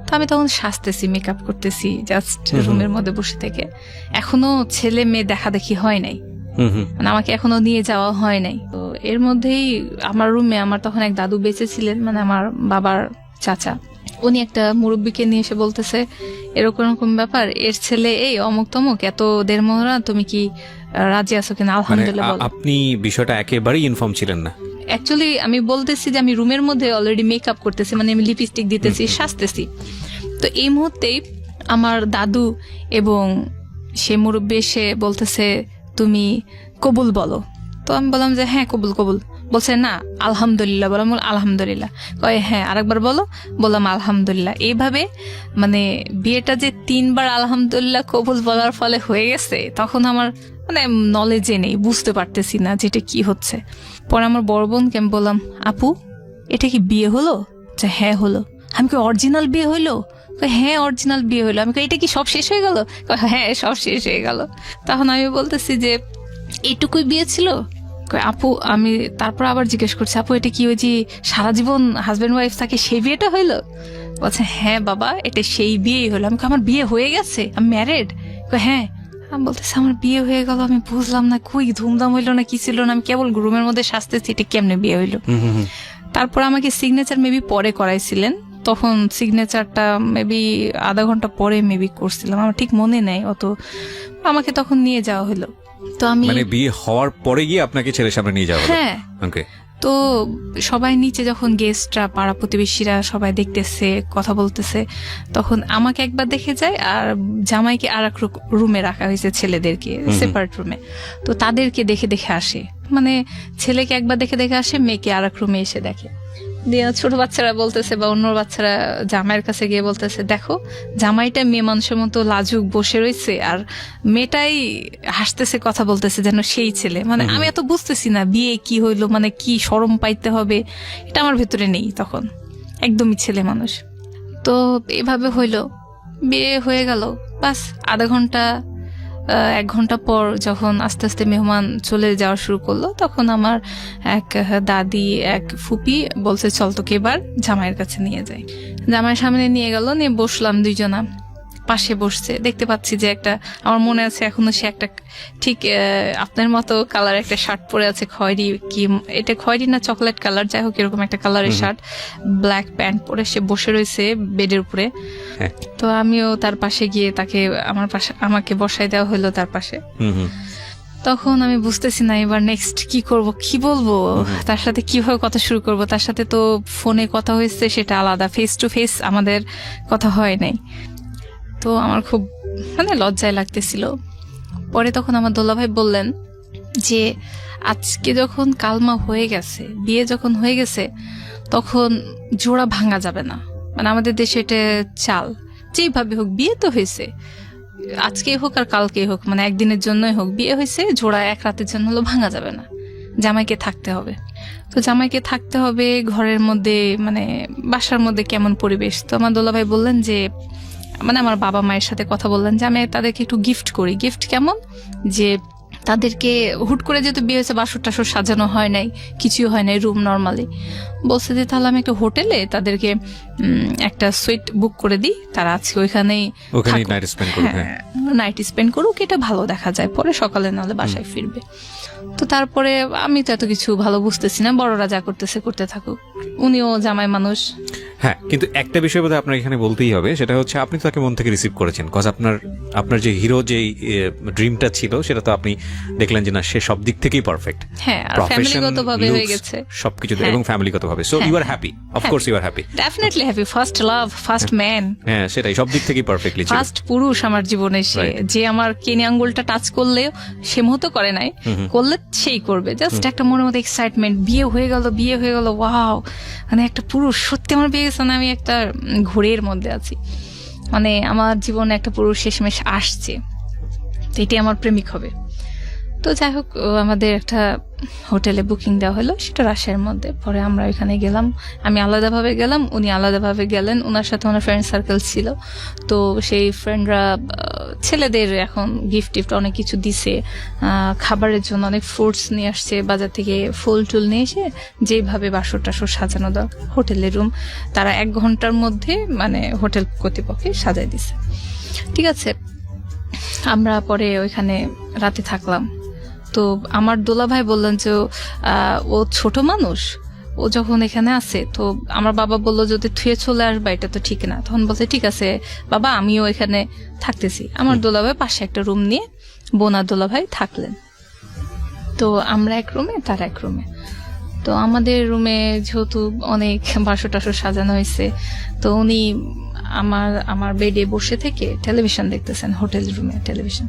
তো আমি তখন সাজতেছি, মেকআপ করতেছি জাস্ট রুমের মধ্যে বসে থেকে। এখনো ছেলে মেয়ে দেখা দেখি হয় নাই, মানে আমাকে এখনো নিয়ে যাওয়া হয় নাই। তো এর মধ্যেই আমার রুমে আমার তখন এক দাদু বেঁচে ছিলেন, মানে আমার বাবার চাচা, উনি একটা মুরব্বীকে নিয়ে এসে বলতেছে এরকম এরকম ব্যাপার, এর ছেলে এই অমুক তমুক, এত দেড়মোহরা, তুমি কি রাজি আছো কিনা? আলহামদুলিল্লাহ। আপনি বিষয়টা একেবারেই ইনফর্ম ছিলেন না? অ্যাকচুয়ালি আমি বলতেছি যে আমি রুমের মধ্যে অলরেডি মেকআপ করতেছি, মানে আমি লিপস্টিক দিতেছি, সাজতেছি। তো এই মুহূর্তেই আমার দাদু এবং সে মুরব্বী এসে বলতেছে তুমি কবুল বলো। তো আমি বললাম যে হ্যাঁ কবুল কবুল। বলছে না আলহামদুলিল্লাহ। বললাম আলহামদুলিল্লাহ। কয় হ্যাঁ আরেকবার বলো। বললাম আলহামদুলিল্লাহ। এইভাবে মানে বিয়েটা যে 3বার আলহামদুলিল্লাহ কবুল বলার ফলে হয়ে গেছে, তখন আমার মানে নলেজে নেই, বুঝতে পারতেছি না যেটা কি হচ্ছে। পরে আমার বড় বোনকে আমি বললাম আপু এটা কি বিয়ে হলো? যে হ্যাঁ হলো। আমি কি অরিজিনাল বিয়ে হইলো? হ্যাঁ অরিজিনাল বিয়ে হইলো। আমি এটা কি সব শেষ হয়ে গেল? হ্যাঁ সব শেষ হয়ে গেল। তখন আমি বলতেছি যে এইটুকুই বিয়ে ছিল? আপু আমি তারপর আবার জিজ্ঞেস করছি আপু এটা কি ওই যে সারা জীবন হাজবেন্ড ওয়াইফ থাকে সেই বিয়েটা হইলো? বলছে হ্যাঁ বাবা এটা সেই বিয়েই হলো। আমি আমার বিয়ে হয়ে গেছে, আমি ম্যারেড। হ্যাঁ। আমি বলতেছি আমার বিয়ে হয়ে গেল, আমি বুঝলাম না কই ধুমধাম হইলো না কি ছিল না, আমি কেবল রুমের মধ্যে সাজতেছি, এটা কেমনে বিয়ে হইলো? তারপর আমাকে সিগনেচার মেবি পরে করাইছিলেন, তখন সিগনেচারটা মেবি আধা ঘন্টা পরে মেবি করছিলাম, আমার ঠিক মনে নেই অত। আমাকে তখন নিয়ে যাওয়া হলো। তো আমি মানে বিয়ে হওয়ার পরে গিয়ে আপনাকে ছেলের সামনে নিয়ে যাওয়া হলো? হ্যাঁ। ওকে। তো সবাই নিচে যখন গেস্টরা পাড়া প্রতিবেশীরা সবাই দেখতেছে কথা বলতেছে, তখন আমাকে একবার দেখে যায় আর জামাইকে আর এক রুমে রাখা হয়েছে, ছেলেদেরকে সেপারেট রুমে। তো তাদেরকে দেখে দেখে আসে, মানে ছেলেকে একবার দেখে দেখে আসে, মেয়েকে আর এক রুমে এসে দেখে। দিয়ে ছোট বাচ্চারা বলতেছে বা অন্য বাচ্চারা জামাইয়ের কাছে গিয়ে বলতেছে দেখো জামাইটা মেয়ে মানুষের মতো লাজুক বসে রয়েছে আর মেয়েটাই হাসতেছে কথা বলতেছে যেন সেই ছেলে। মানে আমি এত বুঝতেছি না বিয়ে কি হইলো, মানে কি শরম পাইতে হবে এটা আমার ভেতরে নেই তখন, একদমই ছেলে মানুষ। তো এভাবে হইলো, বিয়ে হয়ে গেল। বাস আধা ঘন্টা 1 ঘন্টা পর যখন আস্তে আস্তে মেহমান চলে যাওয়া শুরু করলো, তখন আমার এক দাদি এক ফুপি বলছে চল তোকে এবার জামাইয়ের কাছে নিয়ে যাই। জামাইয়ের সামনে নিয়ে গেল, নিয়ে বসলাম, দুইজনা পাশে বসছে। দেখতে পাচ্ছি যে একটা, আমার মনে আছে এখনো, সে একটা ঠিক আপনার মতো কালার একটা শার্ট পরে আছে, খয়েরি কি এটা খয়েরি না চকলেট কালার, যাই হোক এরকম একটা কালারের শার্ট, ব্ল্যাক প্যান্ট পরে সে বসে রয়েছে বেডের উপরে। তো আমিও তার পাশে গিয়ে তাকে আমাকে বসাই দেওয়া হলো তার পাশে। তখন আমি বুঝতেছি না এবার নেক্সট কি করব, কি বলবো, তার সাথে কিভাবে কথা শুরু করব। তার সাথে তো ফোনে কথা হয়েছে, সেটা আলাদা, ফেস টু ফেস আমাদের কথা হয় নাই। তো আমার খুব মানে লজ্জায় লাগতেছিল। পরে তখন আমার দোলাভাই বললেন যে আজকে যখন কালমা হয়ে গেছে, বিয়ে যখন হয়ে গেছে, তখন জোড়া ভাঙা যাবে না। মানে আমাদের দেশে এটা চাল, যেভাবে হোক বিয়ে তো হয়েছে, আজকেই হোক আর কালকেই হোক, মানে একদিনের জন্যই হোক বিয়ে হয়েছে, জোড়া এক রাতের জন্য হলো ভাঙা যাবে না, জামাইকে থাকতে হবে। তো জামাইকে থাকতে হবে ঘরের মধ্যে, মানে বাসার মধ্যে কেমন পরিবেশ। তো আমার দোলাভাই বললেন যে, মানে আমার বাবা মায়ের সাথে কথা বললেন যে আমি তাদেরকে একটু গিফট করি। গিফট কেমন, যে তাদেরকে হুট করে যেহেতু বিয়ে হয়েছে, বাসর টাসর সাজানো হয় নাই, কিছুই হয় নাই, রুম নর্মালি, বলছে যে তাহলে আমি একটা হোটেলে তাদেরকে একটা সুইট বুক করে দিই, তারা আজকে ওইখানেই নাইট স্পেন্ড করুক, এটা ভালো দেখা যায়, পরে সকালে নাহলে বাসায় ফিরবে। তো তারপরে আমি তো এত কিছু ভালো বুঝতেছি না, বড়রা যা করতেছে করতে থাকুক, উনিও জামাই মানুষ। হ্যাঁ, কিন্তু একটা বিষয় বোধহয় আপনার এখানে বলতেই হবে, সেটা হচ্ছে আপনি তো তাকে মন থেকে রিসিভ করেছেন, কজ আপনার যে হিরো যে ড্রিমটা ছিল সেটা তো আপনি দেখলেন যে না, সে সব দিক থেকেই পারফেক্ট। হ্যাঁ, আর ফ্যামিলিগতভাবে হয়ে গেছে সবকিছু, এবং ফ্যামিলিগতভাবে, so you are happy, of course you are happy, definitely happy, first love, first man. হ্যাঁ, সেটাই, সব দিক থেকেই পারফেক্টলি ছিল, ফার্স্ট পুরুষ আমার জীবনে, সে যে আমার কেনি আঙ্গুলটা টাচ করলেও সে মুহূর্ত করে নাই, করলে সেই করবে, জাস্ট একটা মনের মধ্যে এক্সাইটমেন্ট, বিয়ে হয়ে গেল, ওয়াও, মানে একটা পুরুষ, সত্যি আমার বিয়ে গেছে না, আমি একটা ঘোরের মধ্যে আছি, মানে আমার জীবনে একটা পুরুষ শেষমেশ আসছে, তো এটাই আমার প্রেমিক হবে। তো যাই হোক, আমাদের একটা হোটেলে বুকিং দেওয়া হলো, সেটা রাজশাহীর মধ্যে। পরে আমরা ওইখানে গেলাম, আমি আলাদাভাবে গেলাম, উনি আলাদাভাবে গেলেন, ওনার সাথে ওনার ফ্রেন্ড সার্কেল ছিল। তো সেই ফ্রেন্ডরা ছেলেদের এখন গিফট অনেক কিছু দিছে, খাবারের জন্য অনেক ফ্রুটস নিয়ে আসছে বাজার থেকে, ফুল টুল নিয়ে এসে যেভাবে বাসর টাসর সাজানো দাও হোটেলের রুম, তারা 1 ঘন্টার মধ্যে মানে হোটেল কর্তৃপক্ষে সাজাই দিছে। ঠিক আছে, আমরা পরে ওইখানে রাতে থাকলাম। তো আমার দোলাভাই বললেন যে ও ছোট মানুষ, ও যখন এখানে আছে, তো আমার বাবা বললো যদি থুয়ে চলে আসবা, এটা তো ঠিক না। তখন বলছে ঠিক আছে বাবা, আমিও এখানে থাকতেছি। আমার দোলাভাই পাশে একটা রুম নিয়ে বোনা দোলাভাই থাকলেন। তো আমরা এক রুমে, তার এক রুমে। তো আমাদের রুমে যেহেতু অনেক বাসর টাসর সাজানো হয়েছে, তো উনি আমার বেডে বসে থেকে টেলিভিশন দেখতেছেন, হোটেল রুমে টেলিভিশন,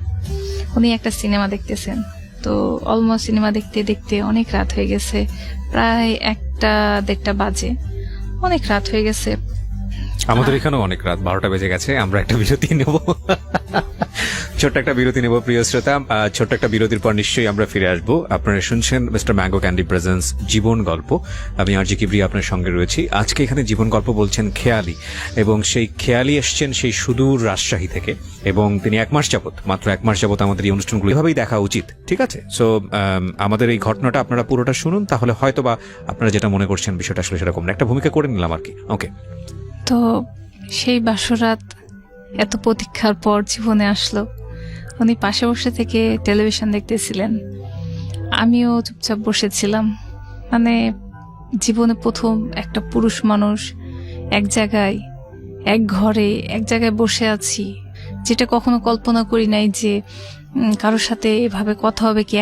উনি একটা সিনেমা দেখতেছেন। তো অলমোস্ট সিনেমা দেখতে দেখতে অনেক রাত হয়ে গেছে, প্রায় 1-1:30 বাজে, অনেক রাত হয়ে গেছে। আমাদের এখানেও অনেক রাত, 12টা বেজে গেছে। আমরা একটা বিরতি নেব, ছোট্ট একটা বিরতি নেব প্রিয় শ্রোতা। ছোট্ট একটা বিরতির পর নিশ্চয়ই আমরা ফিরে আসবো। আপনারা শুনছেন মিস্টার ম্যাঙ্গো ক্যান্ডি প্রেজেন্স জীবন গল্প। আমি আরজি কিবরিয়া আপনার সঙ্গে রয়েছি। আজকে এখানে জীবন গল্প বলছেন খেয়ালি, এবং সেই খেয়ালি এসছেন সেই সুদূর রাজশাহী থেকে, এবং তিনি 1 মাস যাবত, মাত্র 1 মাস যাবত আমাদের এই অনুষ্ঠানগুলো এভাবেই দেখা উচিত। ঠিক আছে, সো আমাদের এই ঘটনাটা আপনারা পুরোটা শুনুন, তাহলে হয়তো বা আপনারা যেটা মনে করছেন বিষয়টা আসলে সেরকম না। একটা ভূমিকা করে নিলাম আর কি। ওকে, তো সেই বাসরাত এত প্রতীক্ষার পর জীবনে আসলো। উনি পাশে বসে থেকে টেলিভিশন দেখতেছিলেন, আমিও চুপচাপ বসেছিলাম। মানে জীবনে প্রথম একটা পুরুষ মানুষ এক জায়গায়, এক ঘরে, এক জায়গায় বসে আছি, যেটা কখনো কল্পনা করি নাই যে কারোর সাথে এভাবে কথা হবে, কি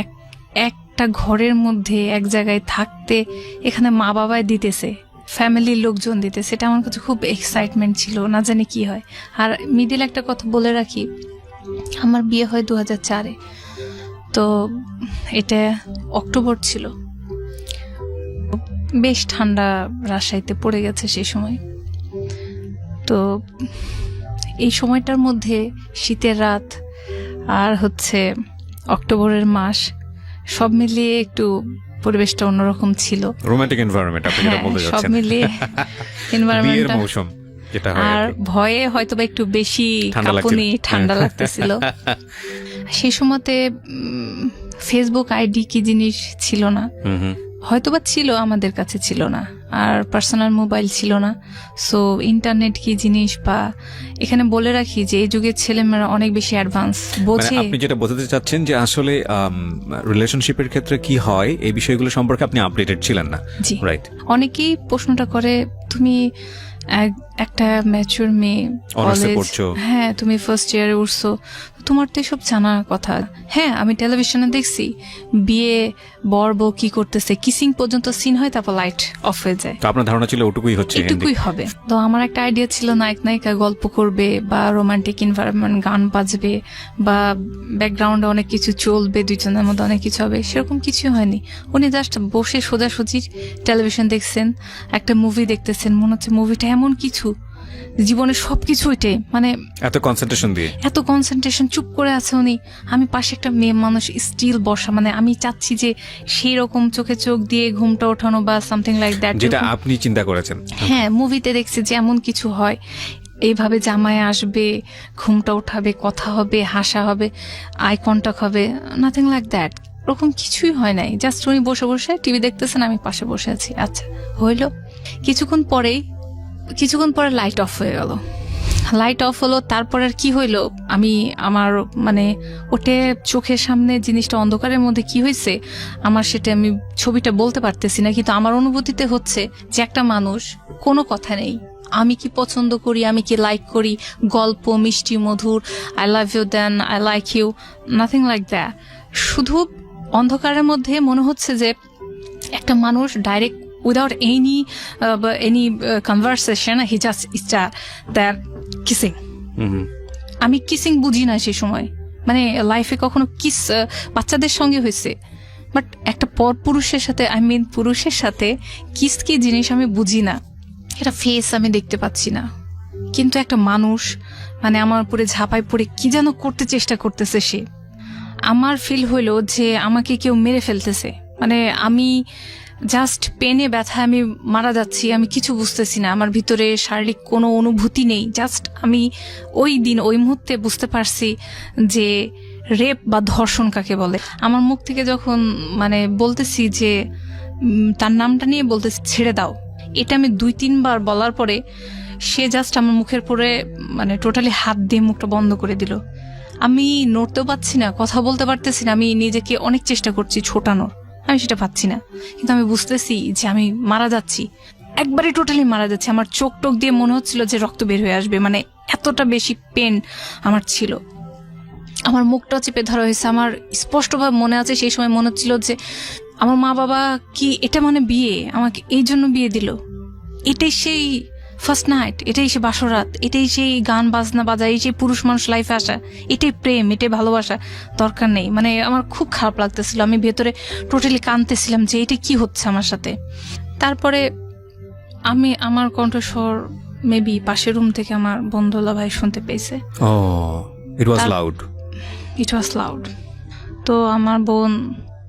একটা ঘরের মধ্যে এক জায়গায় থাকতে, এখানে মা বাবাই দিতেছে, ফ্যামিলির লোকজন দিতে, সেটা আমার কাছে খুব এক্সাইটমেন্ট ছিল, না জানি কি হয়। আর মিডিল একটা কথা বলে রাখি, আমার বিয়ে হয় 2004-এ, তো এটা অক্টোবর ছিল, বেশ ঠান্ডা রাজশাহীতে পড়ে গেছে সেই সময়। তো এই সময়টার মধ্যে শীতের রাত আর হচ্ছে অক্টোবরের মাস, সব মিলিয়ে একটু পরিবেশটা অন্যরকম ছিল, রোমান্টিক এনভায়রনমেন্ট আপনি যেটা বলতে যাচ্ছেন, সব মিলিয়ে এনভায়রনমেন্টটা, মৌসুম যেটা হয় আর ভয়ে হয়তো বা একটু বেশি কাঁপুনি, ঠান্ডা লাগতেছিল। সেই সময়তে ফেসবুক আইডি কি জিনিস ছিল না, হয়তোবা ছিল, আমাদের কাছে ছিল না, আর পার্সোনাল মোবাইল ছিল না। সো ইন্টারনেট কি জিনিস, বা এখানে বলে রাখি যে এই যুগের ছেলেমেয়েরা অনেক বেশি অ্যাডভান্স বোঝে। আপনি যেটা বলতে চাচ্ছেন যে আসলে রিলেশনশিপের ক্ষেত্রে কি হয় এই বিষয়গুলো সম্পর্কে আপনি আপডেটেড ছিলেন না, রাইট? অনেকেই প্রশ্নটা করে, তুমি একটা ম্যাচুর মেয়ে, অনার্সে পড়ছো, হ্যাঁ তুমি ফার্স্ট ইয়ারে উঠছো, তোমার তো এসব জানার কথা। হ্যাঁ, আমি টেলিভিশনে দেখছি বিয়ে বর বউ কি করতেছে, কিসিং পর্যন্ত সিন হয়, তারপর লাইট অফ হয়ে যায়। তো আপনার ধারণা ছিল ওটুকুই হচ্ছে এটুকুই হবে। তো আমার একটা আইডিয়া ছিল নায়ক নায়িকা গল্প করবে বা রোমান্টিক এনভায়রনমেন্ট, গান বাজবে বা ব্যাকগ্রাউন্ডে অনেক কিছু চলবে, দুইজনের মধ্যে অনেক কিছু হবে। সেরকম কিছু হয়নি। উনি জাস্ট বসে সোজাসুজি টেলিভিশন দেখছেন, একটা মুভি দেখতেছেন, মনে হচ্ছে মুভিটা এমন কিছু জীবনের সবকিছু ওইটাই, মানে এত কনসেন্ট্রেশন চুপ করে আছে উনি। আমি পাশে একটা মেয়ে মানুষ স্টিল বসা, মানে আমি চাচ্ছি যে সেই রকম চোখে চোখ দিয়ে ঘুমটা ওঠানো বা সামথিং লাইক দ্যাট, যেটা আপনি চিন্তা করেছেন। হ্যাঁ, মুভিতে দেখছি যে এমন কিছু হয়, এইভাবে জামাই আসবে, ঘুমটা উঠাবে, কথা হবে, হাসা হবে, আই কন্টাক্ট হবে, নাথিং লাইক দ্যাট। ওরকম কিছুই হয় নাই। জাস্ট উনি বসে বসে টিভি দেখতেছেন, আমি পাশে বসে আছি। আচ্ছা, হইলো। কিছুক্ষণ পরে লাইট অফ হয়ে গেল। লাইট অফ হলো, তারপর আর কি হইলো আমি আমার মানে ওটে চোখের সামনে জিনিসটা অন্ধকারের মধ্যে কি হয়েছে আমার, সেটা আমি ছবিটা বলতে পারতেছি না, কিন্তু আমার অনুভূতিতে হচ্ছে যে একটা মানুষ, কোনো কথা নেই, আমি কি পছন্দ করি, আমি কি লাইক করি, গল্প মিষ্টি মধুর, I love you then I like you, nothing like that. শুধু অন্ধকারের মধ্যে মনে হচ্ছে যে একটা মানুষ direct without any conversation, he just that kissing. আমি কিসিং বুঝি না সেই সময়, মানে লাইফে কখনো কিস বাচ্চাদের সঙ্গে হয়েছে, বাট একটা পুরুষের সাথে, পুরুষের সাথে কিস কি জিনিস আমি বুঝি না। এটা ফেস আমি দেখতে পাচ্ছি না, কিন্তু একটা মানুষ মানে আমার উপরে ঝাঁপাই পড়ে কি যেন করতে চেষ্টা করতেছে সে। আমার ফিল হইলো যে আমাকে কেউ মেরে ফেলতেছে, মানে আমি জাস্ট পেনে ব্যথা আমি মারা যাচ্ছি, আমি কিছু বুঝতেছি না, আমার ভিতরে শারীরিক কোনো অনুভূতি নেই। জাস্ট আমি ওই দিন ওই মুহূর্তে বুঝতে পারছি যে রেপ বা ধর্ষণ কাকে বলে। আমার মুখ থেকে যখন মানে বলতেছি যে তার নামটা নিয়ে বলতেছি ছেড়ে দাও, এটা আমি 2-3 বার বলার পরে সে জাস্ট আমার মুখের পরে মানে টোটালি হাত দিয়ে মুখটা বন্ধ করে দিল। আমি নড়তেও পারছি না, কথা বলতে পারতেছি না, আমি নিজেকে অনেক চেষ্টা করছি ছোটানোর, আমি সেটা পাচ্ছি না, কিন্তু আমি বুঝতেছি যে আমি মারা যাচ্ছি, একবারে টোটালি মারা যাচ্ছি। আমার চোখ টোক দিয়ে মনে হচ্ছিল যে রক্ত বের হয়ে আসবে, মানে এতটা বেশি পেন আমার ছিল। আমার মুখটা চেপে ধরা হয়েছে। আমার স্পষ্টভাবে মনে আছে সেই সময় মনে হচ্ছিল যে আমার মা বাবা কি এটা মানে বিয়ে, আমাকে এই জন্য বিয়ে দিল, এটাই সেই ফার্স্ট নাইট, এটাই সে বাসরাত, এটাই সেই গান বাজনা বাজা, এই সেই পুরুষ মানুষ লাইফে আসা, এটাই প্রেম, এটাই ভালোবাসা, দরকার নেই। মানে আমার খুব খারাপ লাগতেছিল, আমি ভেতরে টোটালি কাঁদতেছিলাম যে এটা কি হচ্ছে আমার সাথে। তারপরে আমি আমার কণ্ঠস্বর মেবি পাশের রুম থেকে আমার বন্ধুলা ভাই শুনতে পেয়েছে। ইট ওয়াজ লাউড। তো আমার বোন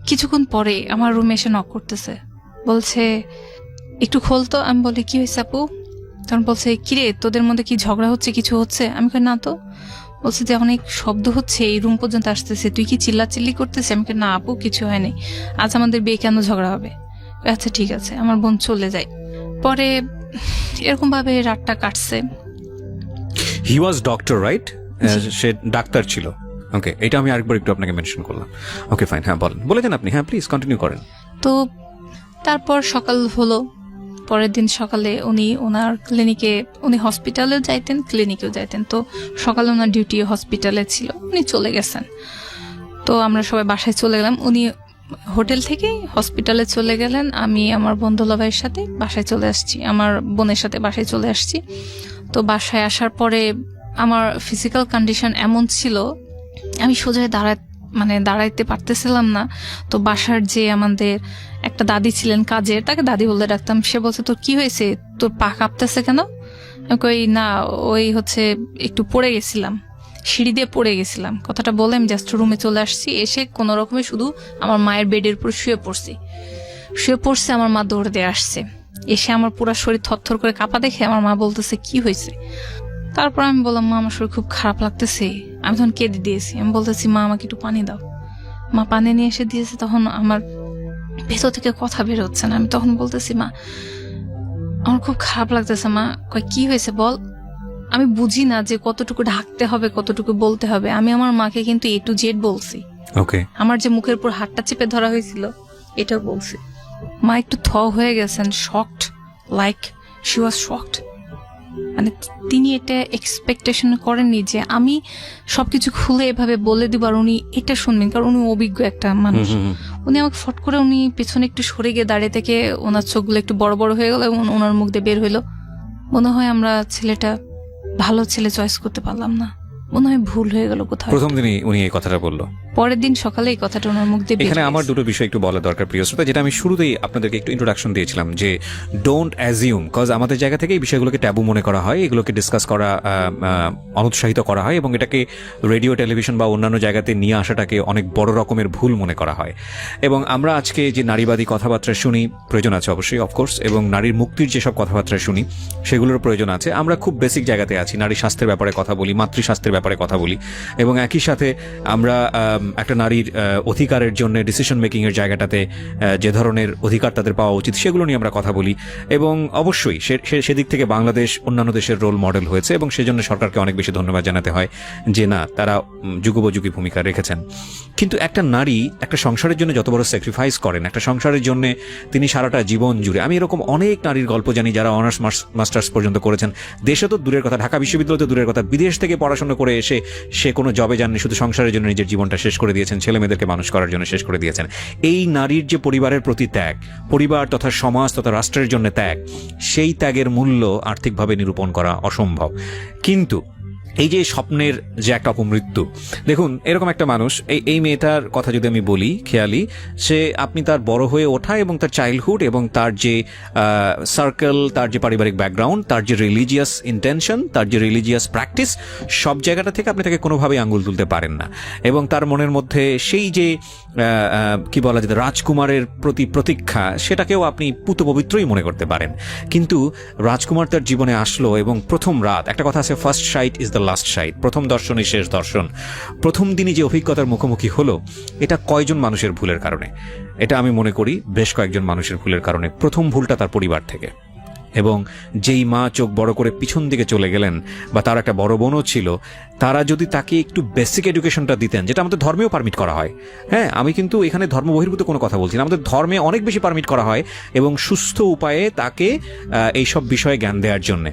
কিছুক্ষণ পরে আমার রুমে এসে নক করতেছে, বলছে একটু খোলতো। আমি বলি কি হয়েছে আপু? তখন বলছে কিরে তোদের মধ্যে কি ঝগড়া হচ্ছে, কিছু হচ্ছে? আমি কই না তো। বলছে যে অনেক শব্দ হচ্ছে, এই রুম পর্যন্ত আসতেছে, তুই কি চিল্লাচিল্লি করতেছে? আমি কই না আপু কিছু হয়নি, আজ আমাদের বিয়ে কেন ঝগড়া হবে? আচ্ছা ঠিক আছে। আমার বোন চলে যায়। পরে এরকম ভাবে রাতটা কাটছে। হি ওয়াজ ডক্টর রাইট? সে ডাক্তার ছিল। ওকে, এটা আমি আরেকবার একটু আপনাকে মেনশন করলাম। ওকে ফাইন, হ্যাঁ বলে দেন আপনি, হ্যাঁ প্লিজ কন্টিনিউ করেন। তো তারপর সকাল হলো, পরের দিন সকালে উনি ওনার ক্লিনিকে, উনি হসপিটালেও যাইতেন ক্লিনিকেও যাইতেন, তো সকালে ওনার ডিউটি হসপিটালে ছিল, উনি চলে গেছেন। তো আমরা সবাই বাসায় চলে গেলাম, উনি হোটেল থেকে হসপিটালে চলে গেলেন, আমি আমার বন্ধুলা ভাইয়ের সাথে বাসায় চলে আসছি, আমার বোনের সাথে বাসায় চলে আসছি। তো বাসায় আসার পরে আমার ফিজিক্যাল কন্ডিশন এমন ছিল আমি সোজায় দাঁড়াইতে পারতেছিলাম না। তো বাসার যে আমাদের একটা দাদি ছিলেন কাজের, তাকে দাদি বলে ডাকতাম, সে বলছে তোর কি হয়েছে, তোর পা কাঁপতেছে কেন? কই না ওই হচ্ছে একটু পড়ে গেছিলাম, সিঁড়ি দিয়ে পড়ে গেছিলাম। কথাটা বলে আমি জাস্ট রুমে চলে আসছি। এসে কোনো রকমে শুধু আমার মায়ের বেডের উপর শুয়ে পড়ছে। আমার মা দৌড় দিয়ে আসছে, এসে আমার পুরো শরীর থরথর করে কাঁপা দেখে আমার মা বলতেছে কি হয়েছে? তারপর আমি বললাম মা আমার শরীর খুব খারাপ লাগতেছে। আমি তখন কেঁদে দিয়েছি, আমি বলতেছি মা আমাকে একটু পানি দাও। মা পানি নিয়ে এসে দিয়েছে। তখন আমার ভেতর থেকে কথা বের হচ্ছে না। আমি তখন বলতেছি মা আমার খুব খারাপ লাগতেছে। মা কয় কি হয়েছে বল। আমি বুঝি না যে কতটুকু ঢাকতে হবে, কতটুকু বলতে হবে। আমি আমার মাকে কিন্তু A to Z বলছি। ওকে, আমার যে মুখের উপর হাতটা চেপে ধরা হয়েছিল এটাও বলছি। মা একটু হয়ে গেছেন, shocked, like she was shocked. মানে তিনি এটা এক্সপেকটেশন করেননি যে আমি সবকিছু খুলে এভাবে বলে দিব আর উনি এটা শুনবেন, কারণ উনি অভিজ্ঞ একটা মানুষ। উনি আমাকে ফট করে উনি পেছনে একটু সরে গিয়ে দাঁড়িয়ে থেকে ওনার চোখগুলো একটু বড় বড় হয়ে গেল এবং ওনার মুখ দিয়ে বের হইলো, মনে হয় আমরা ছেলেটা ভালো ছেলে চয়েস করতে পারলাম না, মনে হয় ভুল হয়ে গেল কোথাও। প্রথম দিনই উনি এই কথাটা বললো। পরের দিন সকালে এই কথাটা ওনার মুখ দিয়ে বের এখানে হয়ে আমার গেছে। দুটো বিষয় একটু বলা দরকার প্রিয় শ্রোতা, যেটা আমি শুরুতেই আপনাদেরকে একটু ইন্ট্রোডাকশন দিয়েছিলাম যে ডোন্ট অ্যাজিউম, কজ আমাদের জায়গা থেকে এই বিষয়গুলোকে ট্যাবু মনে করা হয়, এগুলোকে ডিসকাস করা অনুৎসাহিত করা হয় এবং এটাকে রেডিও টেলিভিশন বা অন্যান্য জায়গাতে নিয়ে আসাটাকে অনেক বড় রকমের ভুল মনে করা হয়। এবং আমরা আজকে যে নারীবাদী কথাবার্তা শুনি, প্রয়োজন আছে অবশ্যই অফকোর্স, এবং নারীর মুক্তির যেসব কথাবার্তা শুনি সেগুলোর প্রয়োজন আছে। আমরা খুব বেসিক জায়গাতে আছি, নারী স্বাস্থ্যের ব্যাপারে কথা বলি, মাতৃস্বাস্থ্যের ব্যাপারে কথা বলি, এবং একই সাথে আমরা একটা নারীর অধিকারের জন্য ডিসিশন মেকিং এর জায়গাটাতে যে ধরনের অধিকার তাদের পাওয়া উচিত সেগুলো নিয়ে আমরা কথা বলি। এবং অবশ্যই সেদিক থেকে বাংলাদেশ অন্যান্য দেশের রোল মডেল হয়েছে এবং সেজন্য সরকারকে অনেক বেশি ধন্যবাদ জানাতে হয় যে না, তারা যুগোপযোগী ভূমিকা রেখেছেন। কিন্তু একটা নারী একটা সংসারের জন্য যত বড় স্যাক্রিফাইস করেন, একটা সংসারের জন্য তিনি সারাটা জীবন জুড়ে, আমি এরকম অনেক নারীর গল্প জানি যারা অনার্স মাস্টার্স পর্যন্ত করেছেন, দেশে তো দূরের কথা, ঢাকা বিশ্ববিদ্যালয় তো দূরের কথা, বিদেশ থেকে পড়াশোনা করে এসে সে কোনো জবে যাননি, শুধু সংসারের জন্য নিজের জীবনটা শেষ করে দিয়েছেন, ছেলে মেয়েদেরকে মানুষ করার জন্য শেষ করে দিয়েছেন। এই নারীর যে পরিবারের প্রতি ত্যাগ, পরিবার তথা সমাজ তথা রাষ্ট্রের জন্য ত্যাগ, সেই ত্যাগের মূল্য আর্থিকভাবে নিরূপণ করা অসম্ভব। কিন্তু এই যে স্বপ্নের যে একটা অপমৃত্যু, দেখুন এরকম একটা মানুষ, এই মেয়েটার কথা যদি আমি বলি, খেয়ালি, সে আপনি তার বড় হয়ে ওঠা এবং তার চাইল্ডহুড এবং তার যে সার্কেল, তার যে পারিবারিক ব্যাকগ্রাউন্ড, তার যে রিলিজিয়াস ইন্টেনশন, তার যে রিলিজিয়াস প্র্যাকটিস, সব জায়গাটা থেকে আপনি তাকে কোনোভাবেই আঙ্গুল তুলতে পারেন না। এবং তার মনের মধ্যে সেই যে কি বলা যেত রাজকুমারের প্রতি প্রতীক্ষা, সেটাকেও আপনি পুত পবিত্রই মনে করতে পারেন। কিন্তু রাজকুমার তার জীবনে আসলো এবং প্রথম রাত, একটা কথা আছে, first sight is the last sight, প্রথম দর্শনই শেষ দর্শন। প্রথম দিনই যে অভিজ্ঞতার মুখোমুখি হলো, এটা কয়জন মানুষের ভুলের কারণে? এটা আমি মনে করি বেশ কয়েকজন মানুষের ভুলের কারণে। প্রথম ভুলটা তার পরিবার থেকে, এবং যেই মা চোখ বড় করে পিছন দিকে চলে গেলেন, বা তার একটা বড় বোনও ছিল, তারা যদি তাকে একটু বেসিক এডুকেশনটা দিতেন, যেটা আমাদের ধর্মেও পারমিট করা হয়। হ্যাঁ, আমি কিন্তু এখানে ধর্ম বহির্ভূত কোনো কথা বলছি না, আমাদের ধর্মে অনেক বেশি পারমিট করা হয় এবং সুস্থ উপায়ে তাকে এইসব বিষয়ে জ্ঞান দেওয়ার জন্যে,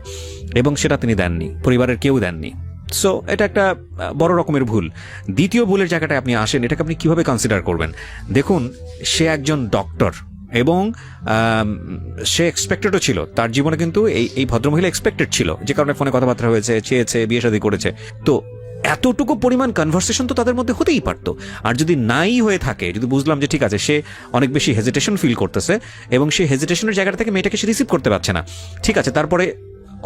এবং সেটা তিনি দেননি, পরিবারের কেউ দেননি। সো এটা একটা বড় রকমের ভুল। দ্বিতীয় ভুলের জায়গাটায় আপনি আসেন, এটাকে আপনি কিভাবে কনসিডার করবেন? দেখুন, সে একজন ডক্টর এবং সে এক্সপেক্টেডও ছিল, তার জীবনে কিন্তু এই ভদ্রমহিলা এক্সপেক্টেড ছিল, যে কারণে ফোনে কথাবার্তা হয়েছে, চেয়েছে, বিয়ে শাদী করেছে। তো এতটুকু পরিমাণ কনভারসেশন তো তাদের মধ্যে হতেই পারতো। আর যদি নাই হয়ে থাকে, যদি বুঝলাম যে ঠিক আছে সে অনেক বেশি হেজিটেশন ফিল করতেছে এবং সেই হেজিটেশনের জায়গাটা থেকে মেয়েটাকে সে রিসিভ করতে পারছে না, ঠিক আছে, তারপরে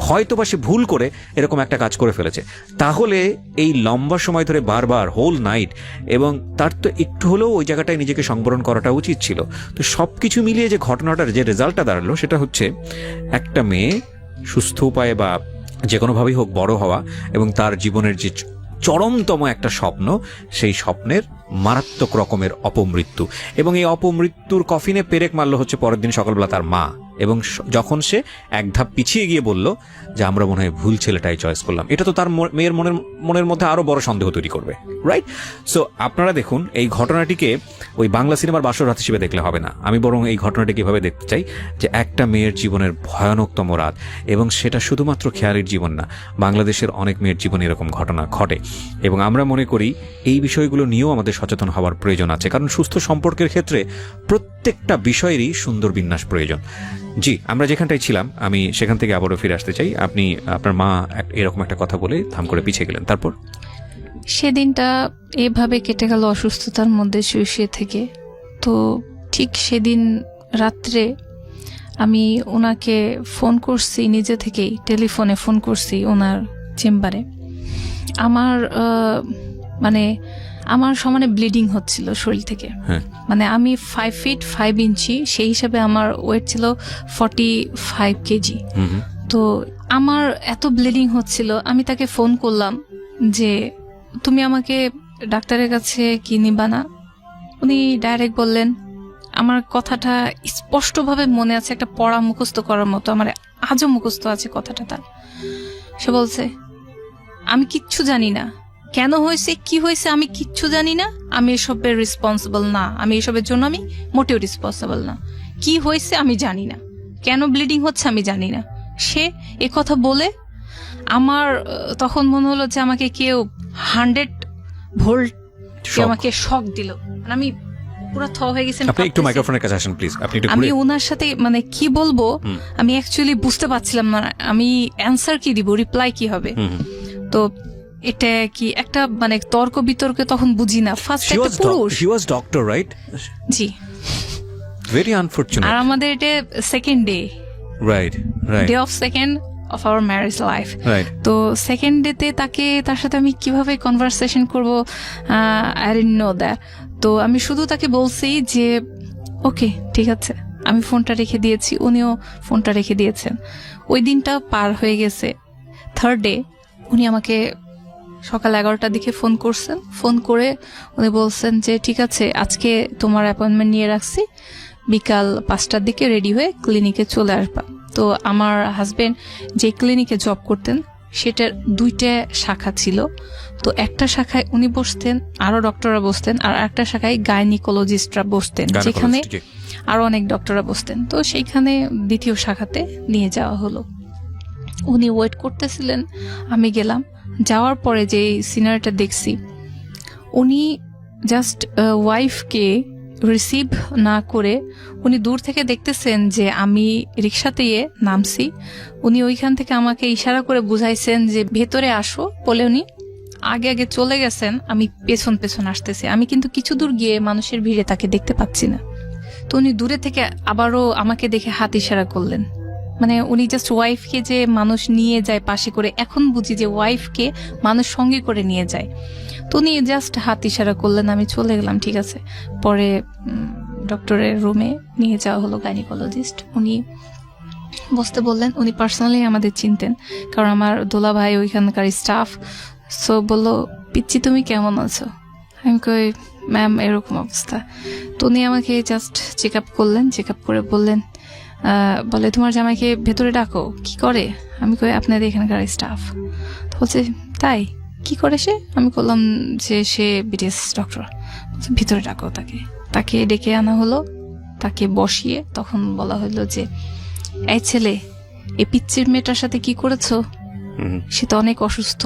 হয়তো বা সে ভুল করে এরকম একটা কাজ করে ফেলেছে, তাহলে এই লম্বা সময় ধরে বারবার হোল নাইট, এবং তার তো একটু হলেও ওই জায়গাটায় নিজেকে সংবরণ করাটা উচিত ছিল। তো সব কিছু মিলিয়ে যে ঘটনাটার যে রেজাল্টটা দাঁড়ালো, সেটা হচ্ছে একটা মেয়ে সুস্থ উপায়ে বা যে কোনোভাবেই হোক বড় হওয়া, এবং তার জীবনের যে চরমতম একটা স্বপ্ন, সেই স্বপ্নের মারাত্মক রকমের অপমৃত্যু। এবং এই অপমৃত্যুর কফিনে পেরেক মারলো হচ্ছে পরের দিন সকালবেলা তার মা, এবং যখন সে এক ধাপ পিছিয়ে গিয়ে বলল যে আমরা মনে হয় ভুল ছেলেটাই চয়েস করলাম, এটা তো তার মেয়ের মনের মধ্যে আরো বড় সন্দেহ তৈরি করবে, রাইট? সো আপনারা দেখুন, এই ঘটনাটিকে ওই বাংলা সিনেমার বাসর রাত হিসেবে দেখলে হবে না, আমি বরং এই ঘটনাটিকে এভাবে দেখতে চাই যে একটা মেয়ের জীবনের ভয়ানকতম রাত, এবং সেটা শুধুমাত্র খেয়ালির জীবন না, বাংলাদেশের অনেক মেয়ের জীবনে এরকম ঘটনা ঘটে। এবং আমরা মনে করি এই বিষয়গুলো নিয়েও আমাদের সচেতন হওয়ার প্রয়োজন আছে, কারণ সুস্থ সম্পর্কের ক্ষেত্রে প্রত্যেকটা বিষয়েরই সুন্দর বিন্যাস প্রয়োজন। জি, আমরা যেখানটায় ছিলাম আমি সেখান থেকে আবারও ফিরে আসতে চাই। আপনি আপনার মা এরকম একটা কথা বলে থাম করে পিছিয়ে গেলেন, তারপর? সেদিনটা এভাবে কেটে গেল অসুস্থতার মধ্যে শুয়ে থেকে। তো ঠিক সেদিন রাত্রে আমি ওনাকে ফোন করছি, নিজে থেকেই টেলিফোনে ফোন করছি ওনার চেম্বারে। আমার সমানে ব্লিডিং হচ্ছিল শরীর থেকে। মানে আমি 5 feet 5 inches, সেই হিসাবে আমার ওয়েট ছিল 45 kg। তো আমার এত ব্লিডিং হচ্ছিল, আমি তাকে ফোন করলাম যে তুমি আমাকে ডাক্তারের কাছে কি নিবা না? উনি ডাইরেক্ট বললেন, আমার কথাটা স্পষ্টভাবে মনে আছে, একটা পড়া মুখস্থ করার মতো, আমার আজও মুখস্থ আছে কথাটা তার। সে বলছে, আমি কিচ্ছু জানি না, কেন হয়েছে কি হয়েছে আমি কিচ্ছু জানি না, আমি এসবের রেসপন্সিবল না, আমি এসবের জন্য আমি মোটেও রেসপন্সিবল না, কি হয়েছে আমি জানি না, কেন ব্লিডিং হচ্ছে আমি জানি না। সে কথা বলে আমার তখন মনে হলো যে আমাকে কেউ 100 ভোল্ট Shock. আমাকে শক দিল, মানে আমি পুরো থ হয়ে গেছি। আপনি একটু মাইক্রোফোনের কাছে আসেন প্লিজ, আপনি একটু আমি ঘুরে। ওনার সাথে মানে কি বলবো আমি অ্যাকচুয়ালি বুঝতে পারছিলাম না, আমি অ্যান্সার কি দিব, রিপ্লাই কি হবে। তো এটা কি একটা মানে তর্ক বিতর্কে তখন বুঝি না, ফার্স্ট একটা পুরুষ। She was doctor, right? G, Very unfortunate. আর আমাদের এটা second day, Right. Day of second of our marriage life. Right. তো সেকেন্ড ডেতে তার সাথে আমি কিভাবে কনভারসেশন করব, আই ডিডন্ট নো দ্যাট। তো আমি শুধু তাকে বলছি যে ওকে ঠিক আছে, আমি ফোনটা রেখে দিয়েছি, উনিও ফোনটা রেখে দিয়েছেন। ওই দিনটা পার হয়ে গেছে। থার্ড ডে উনি আমাকে সকাল 11টার দিকে ফোন করছেন। ফোন করে উনি বলছেন যে ঠিক আছে, আজকে তোমার অ্যাপয়েন্টমেন্ট নিয়ে রাখছি, বিকাল 5টার দিকে রেডি হয়ে ক্লিনিকে চলে আসবা। তো আমার হাজবেন্ড যে ক্লিনিকে জব করতেন সেটার 2টা শাখা ছিল। তো একটা শাখায় উনি বসতেন, আরো ডক্টররা বসতেন, আর একটা শাখায় গাইনিকোলজিস্টরা বসতেন, যেখানে আরো অনেক ডক্টররা বসতেন। তো সেইখানে দ্বিতীয় শাখাতে নিয়ে যাওয়া হলো। উনি ওয়েট করতেছিলেন, আমি গেলাম। যাওয়ার পরে যে সিনারিটা দেখছি, উনি জাস্ট ওয়াইফকে রিসিভ না করে উনি দূর থেকে দেখতেছেন যে আমি রিক্সাতে নামছি। উনি ওইখান থেকে আমাকে ইশারা করে বুঝাইছেন যে ভেতরে আসো বলে উনি আগে আগে চলে গেছেন, আমি পেছন পেছন আসতেছি। আমি কিন্তু কিছু দূর গিয়ে মানুষের ভিড়ে তাকে দেখতে পাচ্ছি না। তো উনি দূরে থেকে আবারও আমাকে দেখে হাত ইশারা করলেন, মানে উনি জাস্ট ওয়াইফকে যে মানুষ নিয়ে যায় পাশে করে, এখন বুঝি যে ওয়াইফকে মানুষ সঙ্গে করে নিয়ে যায়। তো উনি জাস্ট হাত ইশারা করলেন, আমি চলে গেলাম। ঠিক আছে, পরে ডক্টরের রুমে নিয়ে যাওয়া হলো গাইনিকোলজিস্ট। উনি বসতে বললেন। উনি পার্সোনালি আমাদের চিনতেন, কারণ আমার দোলা ভাই ওইখানকার স্টাফ। সো বললো, পিচ্ছি তুমি কেমন আছো? আমি কই ম্যাম এরকম অবস্থা। তো উনি আমাকে জাস্ট চেক আপ করলেন, চেক আপ করে বললেন, বলে তোমার জামাইকে ভেতরে ডাকো। কি করে? আমি কই আপনাদের এখানকার স্টাফ। তো বলছে তাই, কি করে সে? আমি বললাম যে সে বিডিএস ডক্টর। ভিতরে ডাকো তাকে। তাকে ডেকে আনা হলো, তাকে বসিয়ে তখন বলা হলো যে এই ছেলে, এই পিচ্চির মেয়েটার সাথে কি করেছো? সে তো অনেক অসুস্থ,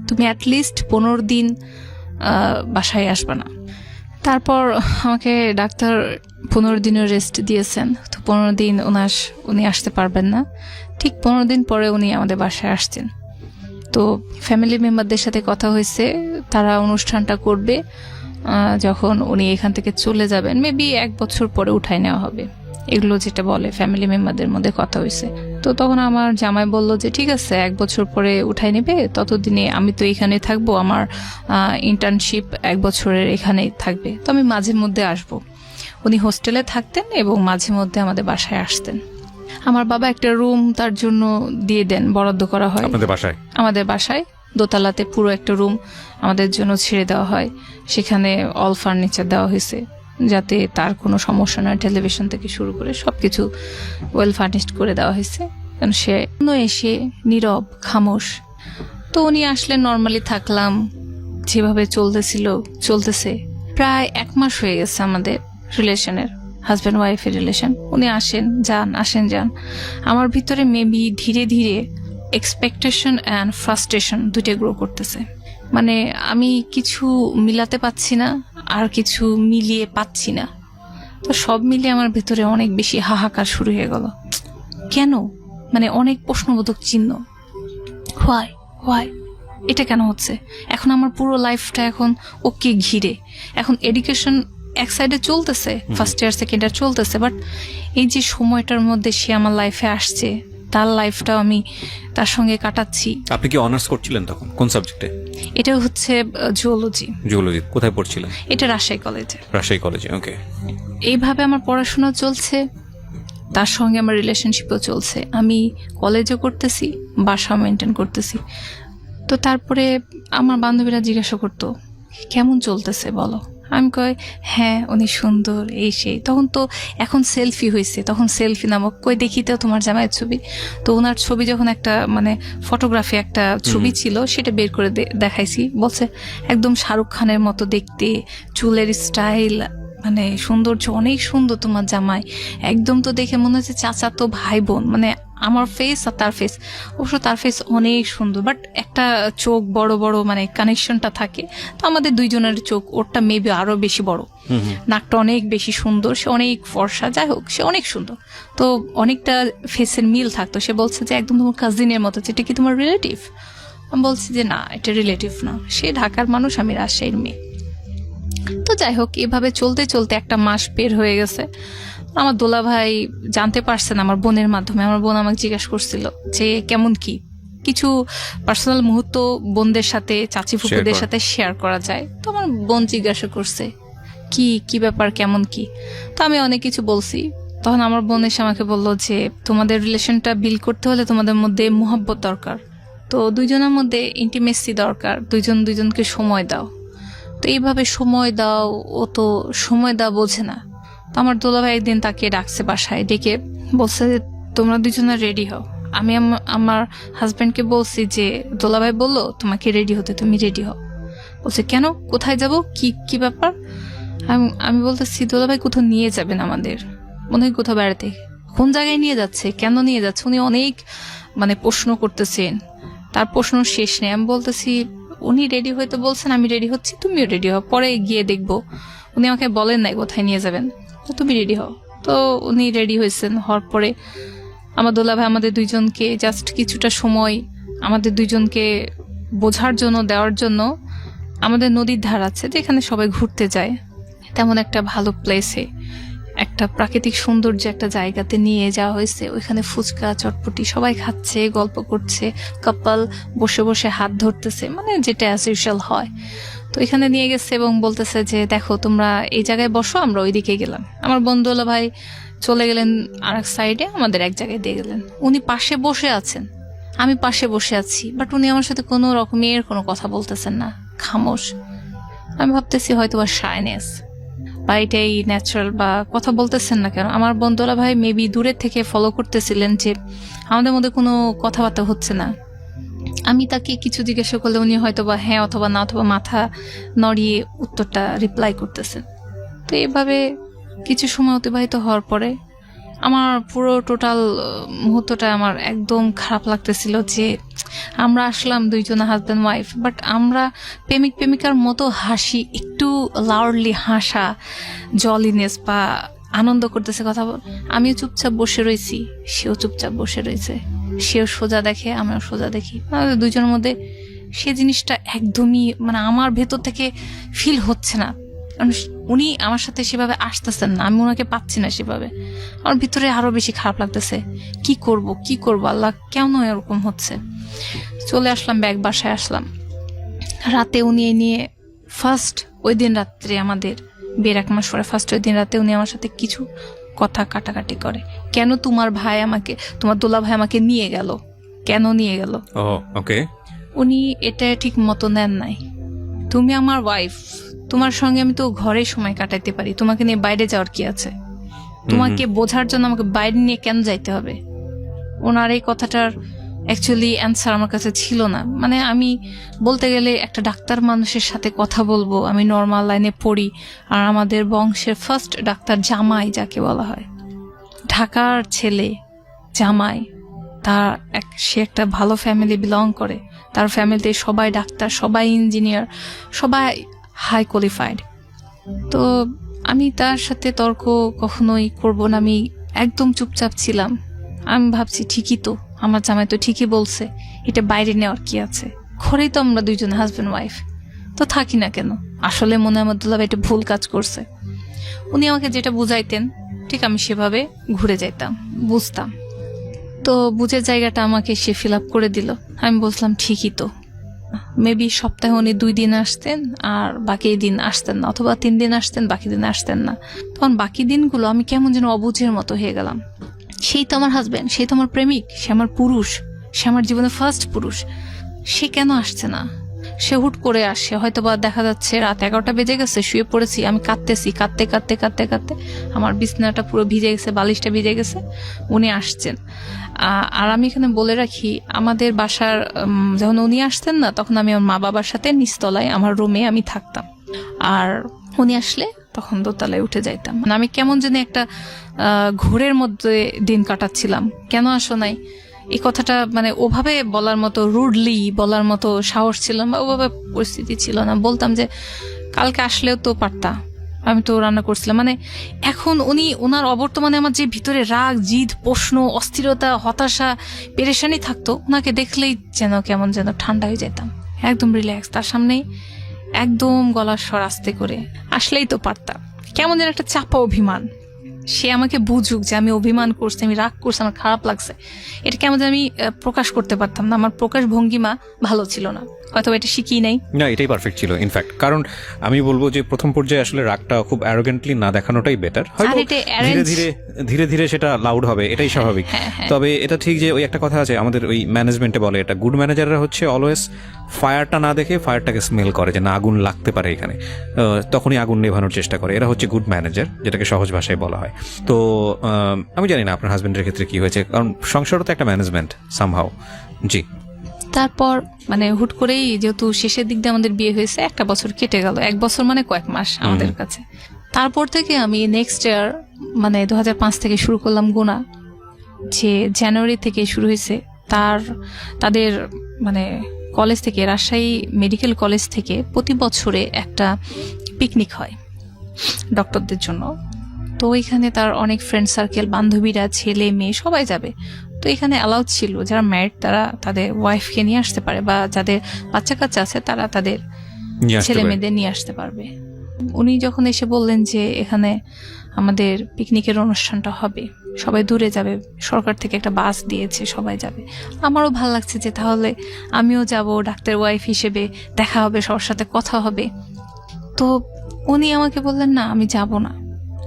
তুমি অ্যাটলিস্ট 15 দিন বাসায় আসবে না। তারপর আমাকে ডাক্তার 15 দিনের রেস্ট দিয়েছেন। তো 15 দিন উনি আসতে পারবেন না। ঠিক 15 দিন পরে উনি আমাদের বাসায় আসছেন। তো ফ্যামিলি মেম্বারদের সাথে কথা হয়েছে, তারা অনুষ্ঠানটা করবে যখন উনি এখান থেকে চলে যাবেন, মেবি 1 বছর পরে উঠাই নেওয়া হবে, এগুলো যেটা বলে ফ্যামিলি মেম্বারদের মধ্যে কথা হয়েছে। তো তখন আমার জামাই বলল যে ঠিক আছে 1 বছর পরে উঠাই নেবে, ততদিনে আমি তো এখানে থাকবো, আমার ইন্টার্নশিপ 1 বছরের এখানেই থাকবে, তো আমি মাঝে মধ্যে আসবো। উনি হোস্টেলে থাকতেন এবং মাঝে মধ্যে আমাদের বাসায় আসতেন। আমার বাবা একটা রুম তার জন্য দিয়ে দেন, বরাদ্দ করা হয় আমাদের বাসায় দোতলাতে পুরো একটা রুম আমাদের জন্য ছেড়ে দেওয়া হয়। সেখানে অল ফার্নিচার দেওয়া হয়েছে যাতে তার কোনো সমস্যা নয়, টেলিভিশন থেকে শুরু করে সবকিছু ওয়েল ফার্নিশড করে দেওয়া হয়েছে, কারণ সে এসে নীরব খামোশ। তো উনি আসলে নর্মালি থাকলাম, যেভাবে চলতেছে। প্রায় 1 মাস হয়ে গেছে আমাদের রিলেশনের, হাজব্যান্ড ওয়াইফের রিলেশন। উনি আসেন যান। আমার ভিতরে মেবি ধীরে ধীরে এক্সপেকটেশন অ্যান্ড ফ্রাস্ট্রেশন দুইটা গ্রো করতেছে। মানে আমি কিছু মিলাতে পাচ্ছি না, আর কিছু মিলিয়ে পাচ্ছি না। তো সব মিলিয়ে আমার ভেতরে অনেক বেশি হাহাকার শুরু হয়ে গেল। কেন? মানে অনেক প্রশ্নবোধক চিহ্ন। হোয়াই এটা কেন হচ্ছে? এখন আমার পুরো লাইফটা এখন ওকে ঘিরে। এখন এডুকেশন এক সাইডে চলতেছে, ফার্স্ট ইয়ার সেকেন্ড ইয়ার চলতেছে, বাট এই যে সময়টার মধ্যে সে আমার লাইফে আসছে, তার লাইফটাও আমি তার সঙ্গে কাটাচ্ছি। আপনি কি অনার্স করছিলেন তখন? কোন সাবজেক্টে? এটা হচ্ছে জুওলজি। কোথায় পড়ছিলেন? এটা রাজশাহী কলেজে। ওকে। এইভাবে আমার পড়াশোনা চলছে, তার সঙ্গে আমার রিলেশনশিপও চলছে। আমি কলেজও করতেছি, বাসাও মেনটেন করতেছি। তো তারপরে আমার বান্ধবীরা জিজ্ঞাসা করতো কেমন চলতেছে বলো। আমি কই হ্যাঁ উনি সুন্দর, এই সেই। তখন তো এখন সেলফি হয়েছে, তখন সেলফি নামক কই দেখি তো তোমার জামাইয়ের ছবি। তো ওনার ছবি যখন একটা মানে ফটোগ্রাফি একটা ছবি ছিল, সেটা বের করে দেখাইছি। বলছে একদম শাহরুখ খানের মতো দেখতে, চুলের স্টাইল, মানে সৌন্দর্য অনেক সুন্দর তোমার জামাই, একদম তো দেখে মনে হচ্ছে চাচা তো ভাই বোন। মানে আমার ফেস আর তার ফেস, অবশ্য তার ফেস অনেক সুন্দর, বাট একটা চোখ বড় বড়, মানে কানেকশনটা থাকে। তো আমাদের দুইজনের চোখ, ওরটা মেবি আরো বেশি বড়, নাকটা অনেক বেশি সুন্দর, সে অনেক ফর্সা, যাই হোক সে অনেক সুন্দর। তো অনেকটা ফেসের মিল থাকতো। সে বলছে যে একদম তোমার কাজিনের মতো, যেটা কি তোমার রিলেটিভ? আমি বলছি যে না, এটা রিলেটিভ না, সে ঢাকার মানুষ, আমি রাজশাহীর মেয়ে। তো যাই হোক, এভাবে চলতে চলতে একটা মাস বের হয়ে গেছে। আমার দোলা ভাই জানতে পারছেন আমার বোনের মাধ্যমে। আমার বোন আমাকে জিজ্ঞাসা করছিল যে কেমন কি, কিছু পার্সোনাল মুহূর্ত বোনদের সাথে, চাচি ফুপুদের সাথে শেয়ার করা যায়। তো আমার বোন জিজ্ঞাসা করছে কি কি ব্যাপার, কেমন কি। তো আমি অনেক কিছু বলছি। তখন আমার বোন এসে আমাকে বললো যে তোমাদের রিলেশনটা বিল্ড করতে হলে তোমাদের মধ্যে মোহাব্বত দরকার, তো দুইজনের মধ্যে ইন্টিমেসি দরকার, দুইজন দুইজনকে সময় দাও। তো এইভাবে সময় দাও, ও তো সময় দাও বোঝে না। তো আমার দোলাভাই একদিন তাকে ডাকছে বাসায়, ডেকে বলছে যে তোমরা দুজনে রেডি হও। আমি আমার হাজব্যান্ডকে বলছি যে দোলাভাই বললো তোমাকে রেডি হতে, তুমি রেডি হও। বলছে কেন, কোথায় যাব, কি কি ব্যাপার? আমি বলতেছি দোলাভাই কোথাও নিয়ে যাবেন আমাদের, মনে হয় কোথাও বেড়াতে। কোন জায়গায় নিয়ে যাচ্ছে, কেন নিয়ে যাচ্ছে? উনি অনেক মানে প্রশ্ন করতেছেন, তার প্রশ্ন শেষ নেই। আমি বলতেছি উনি রেডি হইতে বলছেন, আমি রেডি হচ্ছি, তুমিও রেডি হও, পরে গিয়ে দেখবো। উনি আমাকে বলেন নাই কোথায় নিয়ে যাবেন, তো তুমি রেডি হও। তো উনি রেডি হয়েছেন, হওয়ার পরে আমার দোলা ভাই আমাদের দুইজনকে জাস্ট কিছুটা সময় আমাদের দুইজনকে বোঝার জন্য, দেওয়ার জন্য, আমাদের নদীর ধার আছে যেখানে সবাই ঘুরতে যায়, তেমন একটা ভালো প্লেসে, একটা প্রাকৃতিক সৌন্দর্য একটা জায়গাতে নিয়ে যাওয়া হয়েছে। ওইখানে ফুচকা চটপটি সবাই খাচ্ছে, গল্প করছে, কাপল বসে বসে হাত ধরতেছে, মানে যেটা অ্যাজ ইউজুয়াল হয়। তো এখানে নিয়ে গেছে এবং বলতেছে যে দেখো তোমরা এই জায়গায় বসো, আমরা ওইদিকে গেলাম। আমার বন্ধুলা ভাই চলে গেলেন আর এক সাইডে, আমাদের এক জায়গায় দিয়ে গেলেন। উনি পাশে বসে আছেন, আমি পাশে বসে আছি, বাট উনি আমার সাথে কোনো রকমের কোনো কথা বলতেছেন না, খামোশ। আমি ভাবতেছি হয়তো বা শাইনেস বা এটাই ন্যাচারাল, বা কথা বলতেছেন না কেন। আমার বন্ধুরা ভাই মেবি দূরের থেকে ফলো করতেছিলেন যে আমাদের মধ্যে কোনো কথাবার্তা হচ্ছে না। আমি তাকে কিছু জিজ্ঞাসা করলে উনি হয়তো বা হ্যাঁ অথবা না, অথবা মাথা নড়িয়ে উত্তরটা রিপ্লাই করতেছেন। তো এভাবে কিছু সময় অতিবাহিত হওয়ার পরে আমার পুরো টোটাল মুহূর্তটা আমার একদম খারাপ লাগতেছিল যে আমরা আসলাম দুইজন হাজব্যান্ড ওয়াইফ, বাট আমরা প্রেমিক প্রেমিকার মতো হাসি, একটু লাউডলি হাসা, জলিনেস বা আনন্দ করতেছে, কথা বল। আমিও চুপচাপ বসে রয়েছি, সেও চুপচাপ বসে রয়েছে, সেও সোজা দেখে, আমিও সোজা দেখি। আমাদের দুইজনের মধ্যে সে জিনিসটা একদমই মানে আমার ভেতর থেকে ফিল হচ্ছে না। উনি আমার সাথে সেভাবে আসতেছেন না, আমি ওনাকে পাচ্ছি না সেভাবে। আমার ভিতরে আরো বেশি খারাপ লাগতেছে, কি করব আল্লাহ, কেন এরকম হচ্ছে। চলে আসলাম, ব্যাগ বাসায় আসলাম। রাতে উনি এ নিয়ে ফার্স্ট ওই দিন রাত্রে, আমাদের বের 1 মাস পরে ফার্স্ট ওই দিন রাতে উনি আমার সাথে কিছু কথা কাটাকাটি করে। কেন তোমার ভাই আমাকে, তোমার দোলা ভাই আমাকে নিয়ে গেল, কেন নিয়ে গেল? ওকে, উনি এটা ঠিক মতো নেন নাই। তুমি আমার ওয়াইফ, তোমার সঙ্গে আমি তো ঘরে সময় কাটাইতে পারি, তোমাকে নিয়ে বাইরে যাওয়ার কি আছে? তোমাকে বোঝার জন্য আমাকে বাইরে নিয়ে কেন যাইতে হবে? ওনার এই কথাটার অ্যাকচুয়ালি অ্যান্সার আমার কাছে ছিল না। মানে আমি বলতে গেলে একটা ডাক্তার মানুষের সাথে কথা বলবো, আমি নর্মাল লাইনে পড়ি, আর আমাদের বংশের ফার্স্ট ডাক্তার জামাই যাকে বলা হয়, ঢাকার ছেলে জামাই, সে একটা ভালো ফ্যামিলি বিলং করে, তার ফ্যামিলিতে সবাই ডাক্তার, সবাই ইঞ্জিনিয়ার, সবাই হাই কোয়ালিফাইড। তো আমি তার সাথে তর্ক কখনোই করব না, আমি একদম চুপচাপ ছিলাম। আমি ভাবছি ঠিকই তো, আমার জামাই তো ঠিকই বলছে, এটা বাইরে নেওয়ার কি আছে, ঘরেই তো আমরা দুইজন হাজব্যান্ড ওয়াইফ, তো থাকি না কেন। আসলে মনে হয় দুলাভাই এটা ভুল কাজ করছে। উনি আমাকে যেটা বুঝাইতেন ঠিক আমি সেভাবে ঘুরে যাইতাম, বুঝতাম। তো বুঝের জায়গাটা আমাকে সে ফিল আপ করে দিল। আমি বললাম ঠিকই তো। মেবি সপ্তাহে উনি 2 দিন আসতেন আর বাকি দিন আসতেন না, অথবা 3 দিন আসতেন বাকি দিন আসতেন না। তখন বাকি দিনগুলো আমি কেমন যেন অবুঝের মতো হয়ে গেলাম। সেই তো আমার হাজবেন্ড, সেই তো আমার প্রেমিক, সে আমার পুরুষ, সে আমার জীবনের ফার্স্ট পুরুষ, সে কেন আসছে না? সে হুট করে আসে, হয়তো বা দেখা যাচ্ছে রাত 11টা বেজে গেছে, শুয়ে পড়েছি, আমি কাঁদতেছি, কাঁদতে আমার বিছানাটা পুরো ভিজে গেছে, বালিশটা ভিজে গেছে, উনি আসছেন। আর আমি এখানে বলে রাখি, আমাদের বাসার যখন উনি আসতেন না, তখন আমি আমার মা বাবার সাথে নিচতলায় আমার রুমে আমি থাকতাম। আর উনি আসলে তখন দোতলায় উঠে যাইতাম। মানে আমি কেমন জানি একটা ঘোরের মধ্যে দিন কাটাচ্ছিলাম। কেন আসো নাই এই কথাটা মানে ওভাবে বলার মতো, রুডলি বলার মতো সাহস ছিল না, ওভাবে পরিস্থিতি ছিল না। বলতাম যে কালকে আসলেও তো পারতা, আমি তো রান্না করছিলাম। মানে এখন ওনার অবর্তমানে আমার যে ভিতরে রাগ, জিদ, প্রশ্ন, অস্থিরতা, হতাশা, পেরেশানি থাকতো, ওনাকে দেখলেই যেন কেমন যেন ঠান্ডা হয়ে যেতাম, একদম রিল্যাক্স। তার সামনেই একদম গলার স্বর আস্তে করে, আসলেই তো পারতাম। কেমন যেন একটা চাপা অভিমান, সে আমাকে বুঝুক যে আমি অভিমান করছি, আমি রাগ করছি, আমার খারাপ লাগছে। এটা কেমন যেন আমি প্রকাশ করতে পারতাম না, আমার প্রকাশ ভঙ্গিমা ভালো ছিল না, হয়তো এটা শিখি নাই। না, এটাই পারফেক্ট ছিল ইনফ্যাক্ট। কারণ আমি বলবো যে প্রথম পর্যায়ে আসলে রাগটা খুব অ্যারোগেন্টলি না দেখানোটাই বেটার। হয়তো ধীরে ধীরে সেটা লাউড হবে, এটাই স্বাভাবিক। তবে এটা ঠিক যে ওই একটা কথা আছে আমাদের ওই ম্যানেজমেন্টে বলে, এটা গুড ম্যানেজাররা হচ্ছে অলওয়েজ ফায়ারটা না দেখে ফায়ারটাকে স্মেল করে, যে না আগুন লাগতে পারে এখানে, তখনই আগুন নেভানোর চেষ্টা করে। এরা হচ্ছে গুড ম্যানেজার, যেটাকে সহজ ভাষায় বলা হয়। তো আমি জানি না আপনার হাজবেন্ডের ক্ষেত্রে কি হয়েছে, কারণ সংসারও তো একটা ম্যানেজমেন্ট সামহাও। জি। তারপর মানে হুট করেই যেহেতু শেষের দিক দিয়ে আমাদের বিয়ে হয়েছে, 1 বছর কেটে গেল। 1 বছর মানে কয়েক মাস আমাদের কাছে। তারপর থেকে আমি নেক্সট ইয়ার মানে 2005 থেকে শুরু করলাম গোনা, যে জানুয়ারি থেকে শুরু হয়েছে। তাদের মানে কলেজ থেকে, রাজশাহী মেডিকেল কলেজ থেকে প্রতি বছরে একটা পিকনিক হয় ডক্টরদের জন্য। তো এখানে তার অনেক ফ্রেন্ড সার্কেল, বান্ধবীরা, ছেলে মেয়ে সবাই যাবে। তো এখানে অ্যালাউড ছিল যারা ম্যারিড তারা তাদের ওয়াইফকে নিয়ে আসতে পারে, বা যাদের বাচ্চা কাচ্চা আছে তারা তাদের ছেলে মেয়েদের নিয়ে আসতে পারবে। উনি যখন এসে বললেন যে এখানে আমাদের পিকনিকের অনুষ্ঠানটা হবে, সবাই দূরে যাবে, সরকার থেকে একটা বাস দিয়েছে, সবাই যাবে। আমারও ভালো লাগছে যে তাহলে আমিও যাব, ডাক্তার ওয়াইফ হিসেবে দেখা হবে, সবার সাথে কথা হবে। তো উনি আমাকে বললেন না আমি যাব না।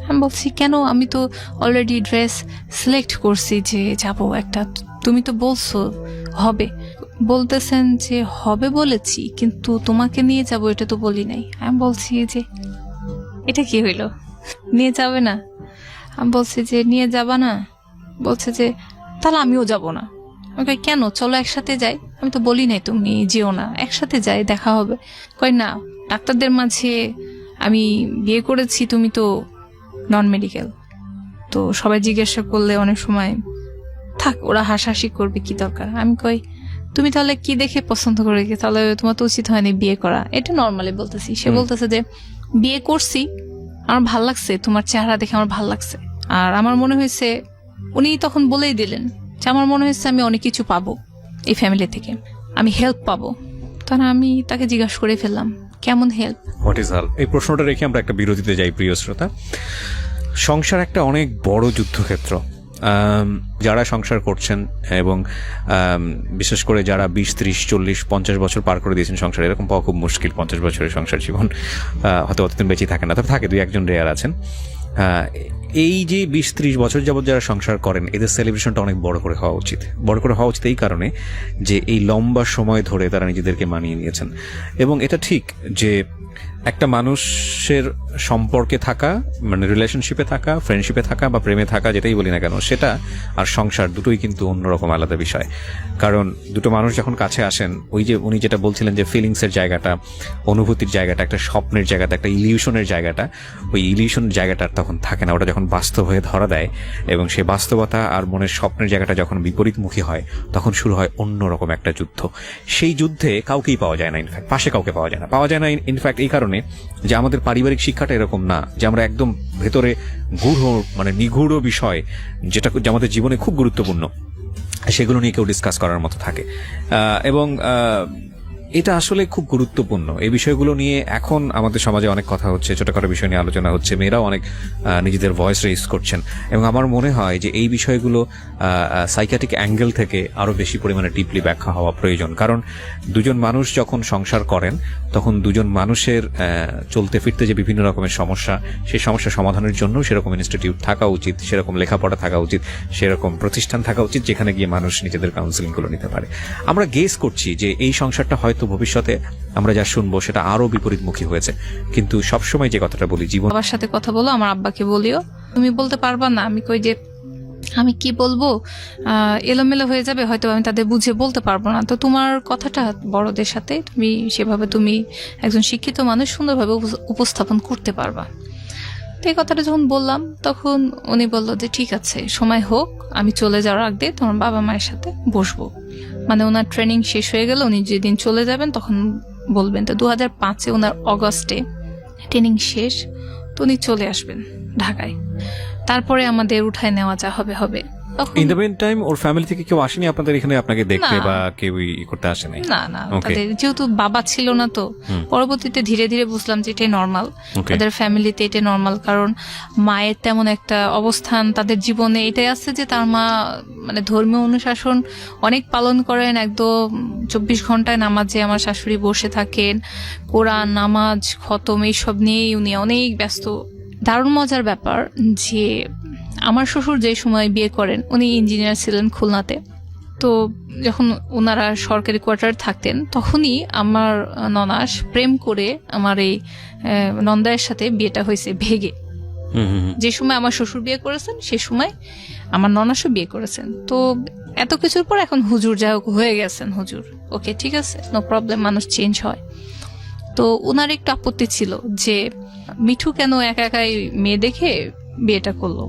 আমি বলছি কেন, আমি তো অলরেডি ড্রেস সিলেক্ট করছি যে যাব একটা, তুমি তো বলছো হবে। বলতেছেন যে হবে বলেছি, কিন্তু তোমাকে নিয়ে যাব এটা তো বলি নাই। আমি বলছি যে এটা কি হইল, নিয়ে যাবে না? আমি বলছি যে নিয়ে যাবা না? বলছে যে তাহলে আমিও যাব না। আমি কই কেন, চলো একসাথে যাই। আমি তো বলি নাই তুমি যেও না, একসাথে যাই, দেখা হবে। কই না, ডাক্তারদের মাঝে আমি বিয়ে করেছি, তুমি তো নন মেডিকেল, তো সবাই জিজ্ঞাসা করলে অনেক সময় থাক, ওরা হাসাহাসি করবে, কি দরকার। আমি কই তুমি তাহলে কি দেখে পছন্দ করে, তাহলে তোমার তো উচিত হয়নি বিয়ে করা। এটা নর্মালি বলতেছি। সে বলতেছে যে বিয়ে করছি, আমার ভাল লাগছে, তোমার চেহারা দেখে আমার ভাল লাগছে। আর আমার মনে হয়েছে, উনি তখন বলেই দিলেন যে আমার মনে হয়েছে আমি অনেক কিছু পাবো এই ফ্যামিলি থেকে, আমি হেল্প পাবো। তখন আমি তাকে জিজ্ঞাসা করে ফেললাম কেমন হেল্প, হোয়াট ইজ হেল্প। এই প্রশ্নটা রেখে আমরা একটা বিরতিতে যাই। প্রিয় শ্রোতা, সংসার একটা অনেক বড় যুদ্ধক্ষেত্র। যারা সংসার করছেন এবং বিশেষ করে যারা 20, 30, 40, 50 বছর পার করে দিয়েছেন সংসার, এরকম পাওয়া খুব মুশকিল। 50 বছরের সংসার জীবন হয়তো অতদিন বেঁচে থাকে না, তবে থাকে 2-1 রেয়ার আছেন। এই যে 20-30 বছর যাবত যারা সংসার করেন, এদের সেলিব্রেশনটা অনেক বড় করে হওয়া উচিত। বড় করে হওয়া উচিত এই কারণে যে এই লম্বা সময় ধরে তারা নিজেদেরকে মানিয়ে নিয়েছেন। এবং এটা ঠিক যে একটা মানুষের সম্পর্কে থাকা, মানে রিলেশনশিপে থাকা, ফ্রেন্ডশিপে থাকা বা প্রেমে থাকা, যেটাই বলি না কেন, সেটা আর সংসার দুটোই কিন্তু অন্যরকম আলাদা বিষয়। কারণ দুটো মানুষ যখন কাছে আসেন, ওই যে উনি যেটা বলছিলেন যে ফিলিংসের জায়গাটা, অনুভূতির জায়গাটা, একটা স্বপ্নের জায়গাটা, একটা ইলিউশনের জায়গাটা, ওই ইলিউশনের জায়গাটা তখন থাকে না। ওটা যখন বাস্তব হয়ে ধরা দেয় এবং সেই বাস্তবতা আর মনের স্বপ্নের জায়গাটা যখন বিপরীতমুখী হয়, তখন শুরু হয় অন্যরকম একটা যুদ্ধ। সেই যুদ্ধে কাউকেই পাওয়া যায় না, ইনফ্যাক্ট পাশে কাউকে পাওয়া যায় না। পাওয়া যায় না ইনফ্যাক্ট এই কারণে যে আমাদের পারিবারিক শিক্ষাটা এরকম না যে আমরা একদম ভেতরে গূঢ়, মানে নিগূঢ় বিষয় যেটা আমাদের জীবনে খুব গুরুত্বপূর্ণ, সেগুলো নিয়ে কেউ ডিসকাস করার মতো থাকে। এবং এটা আসলে খুব গুরুত্বপূর্ণ। এই বিষয়গুলো নিয়ে এখন আমাদের সমাজে অনেক কথা হচ্ছে, ছোটখাটো বিষয় নিয়ে আলোচনা হচ্ছে, মেয়েরাও অনেক নিজেদের ভয়েস রেইজ করছেন। এবং আমার মনে হয় যে এই বিষয়গুলো সাইকিয়াট্রিক অ্যাঙ্গেল থেকে আরো বেশি পরিমাণে ডিপলি ব্যাখ্যা হওয়া প্রয়োজন। কারণ দুজন মানুষ যখন সংসার করেন, তখন দুজন মানুষের চলতে ফিরতে যে বিভিন্ন রকমের সমস্যা, সেই সমস্যা সমাধানের জন্য সেরকম ইনস্টিটিউট থাকা উচিত, সেরকম লেখাপড়া থাকা উচিত, সেরকম প্রতিষ্ঠান থাকা উচিত যেখানে গিয়ে মানুষ নিজেদের কাউন্সিলিংগুলো নিতে পারে। আমরা গেস করছি যে এই সংসারটা হয়তো ভবিষ্যতে আমরা যা শুনবো সেটা আরো বিপরীতমুখী হয়েছে, কিন্তু সবসময় যে কথাটা বলি, জীবন বাবার সাথে কথা বলো, আমার আব্বাকে বলিও, তুমি বলতে পারবা না। আমি কই যে আমি কি বলবো, এলোমেলো হয়ে যাবে, হয়তো আমি তাদের বুঝে বলতে পারবো না। তো তোমার কথাটা বড়দের সাথে তুমি সেভাবে, তুমি একজন শিক্ষিত মানুষ, সুন্দরভাবে উপস্থাপন করতে পারবা। তো এই কথাটা যখন বললাম তখন উনি বলল যে ঠিক আছে, সময় হোক, আমি চলে যাওয়ার আগে তোমার বাবা মায়ের সাথে বসবো। মানে ওনার ট্রেনিং শেষ হয়ে গেল, উনি যেদিন চলে যাবেন তখন বলবেন। তো 2005-এ ওনার অগস্টে ট্রেনিং শেষ, তো উনি চলে আসবেন ঢাকায়। তারপরে আমাদের উঠায় নেওয়া যা হবে হবে। তখন ইন দ্য মিন টাইম ওর ফ্যামিলি থেকে কেউ আসেনি আপনাদের এখানে আপনাকে দেখতে না। বা কেউ করতে আসেনি? না না, Okay. তাদের যেহেতু বাবা ছিল না, তো পরবর্তীতে ধীরে ধীরে বুঝলাম যে এটাই নর্মাল, Okay. তাদের ফ্যামিলিতে এটা নর্মাল। কারণ মায়ের তেমন একটা অবস্থান তাদের জীবনে এটাই আছে যে তার মা মানে ধর্মীয় অনুশাসন অনেক পালন করেন, একদম 24 ঘন্টায় নামাজে আমার শাশুড়ি বসে থাকেন, কোরআন, নামাজ, খতম এইসব নিয়েই উনি অনেক ব্যস্ত। দারুণ মজার ব্যাপার যে আমার শ্বশুর যে সময় বিয়ে করেন উনি ইঞ্জিনিয়ার ছিলেন খুলনাতে। তো যখন ওনারা সরকারি কোয়ার্টার থাকতেন তখনই আমার ননাস প্রেম করে আমার এই নন্দায়ের সাথে বিয়েটা হয়েছে ভেগে। যে সময় আমার শ্বশুর বিয়ে করেছেন সেই সময় আমার ননাসও বিয়ে করেছেন। তো এত কিছুর পর এখন হুজুর যা হোক হয়ে গেছেন হুজুর, ওকে ঠিক আছে, নো প্রবলেম, মানুষ চেঞ্জ হয়। তো ওনার একটু আপত্তি ছিল যে মিঠু কেন একা একাই মেয়ে দেখে বিয়েটা করলো,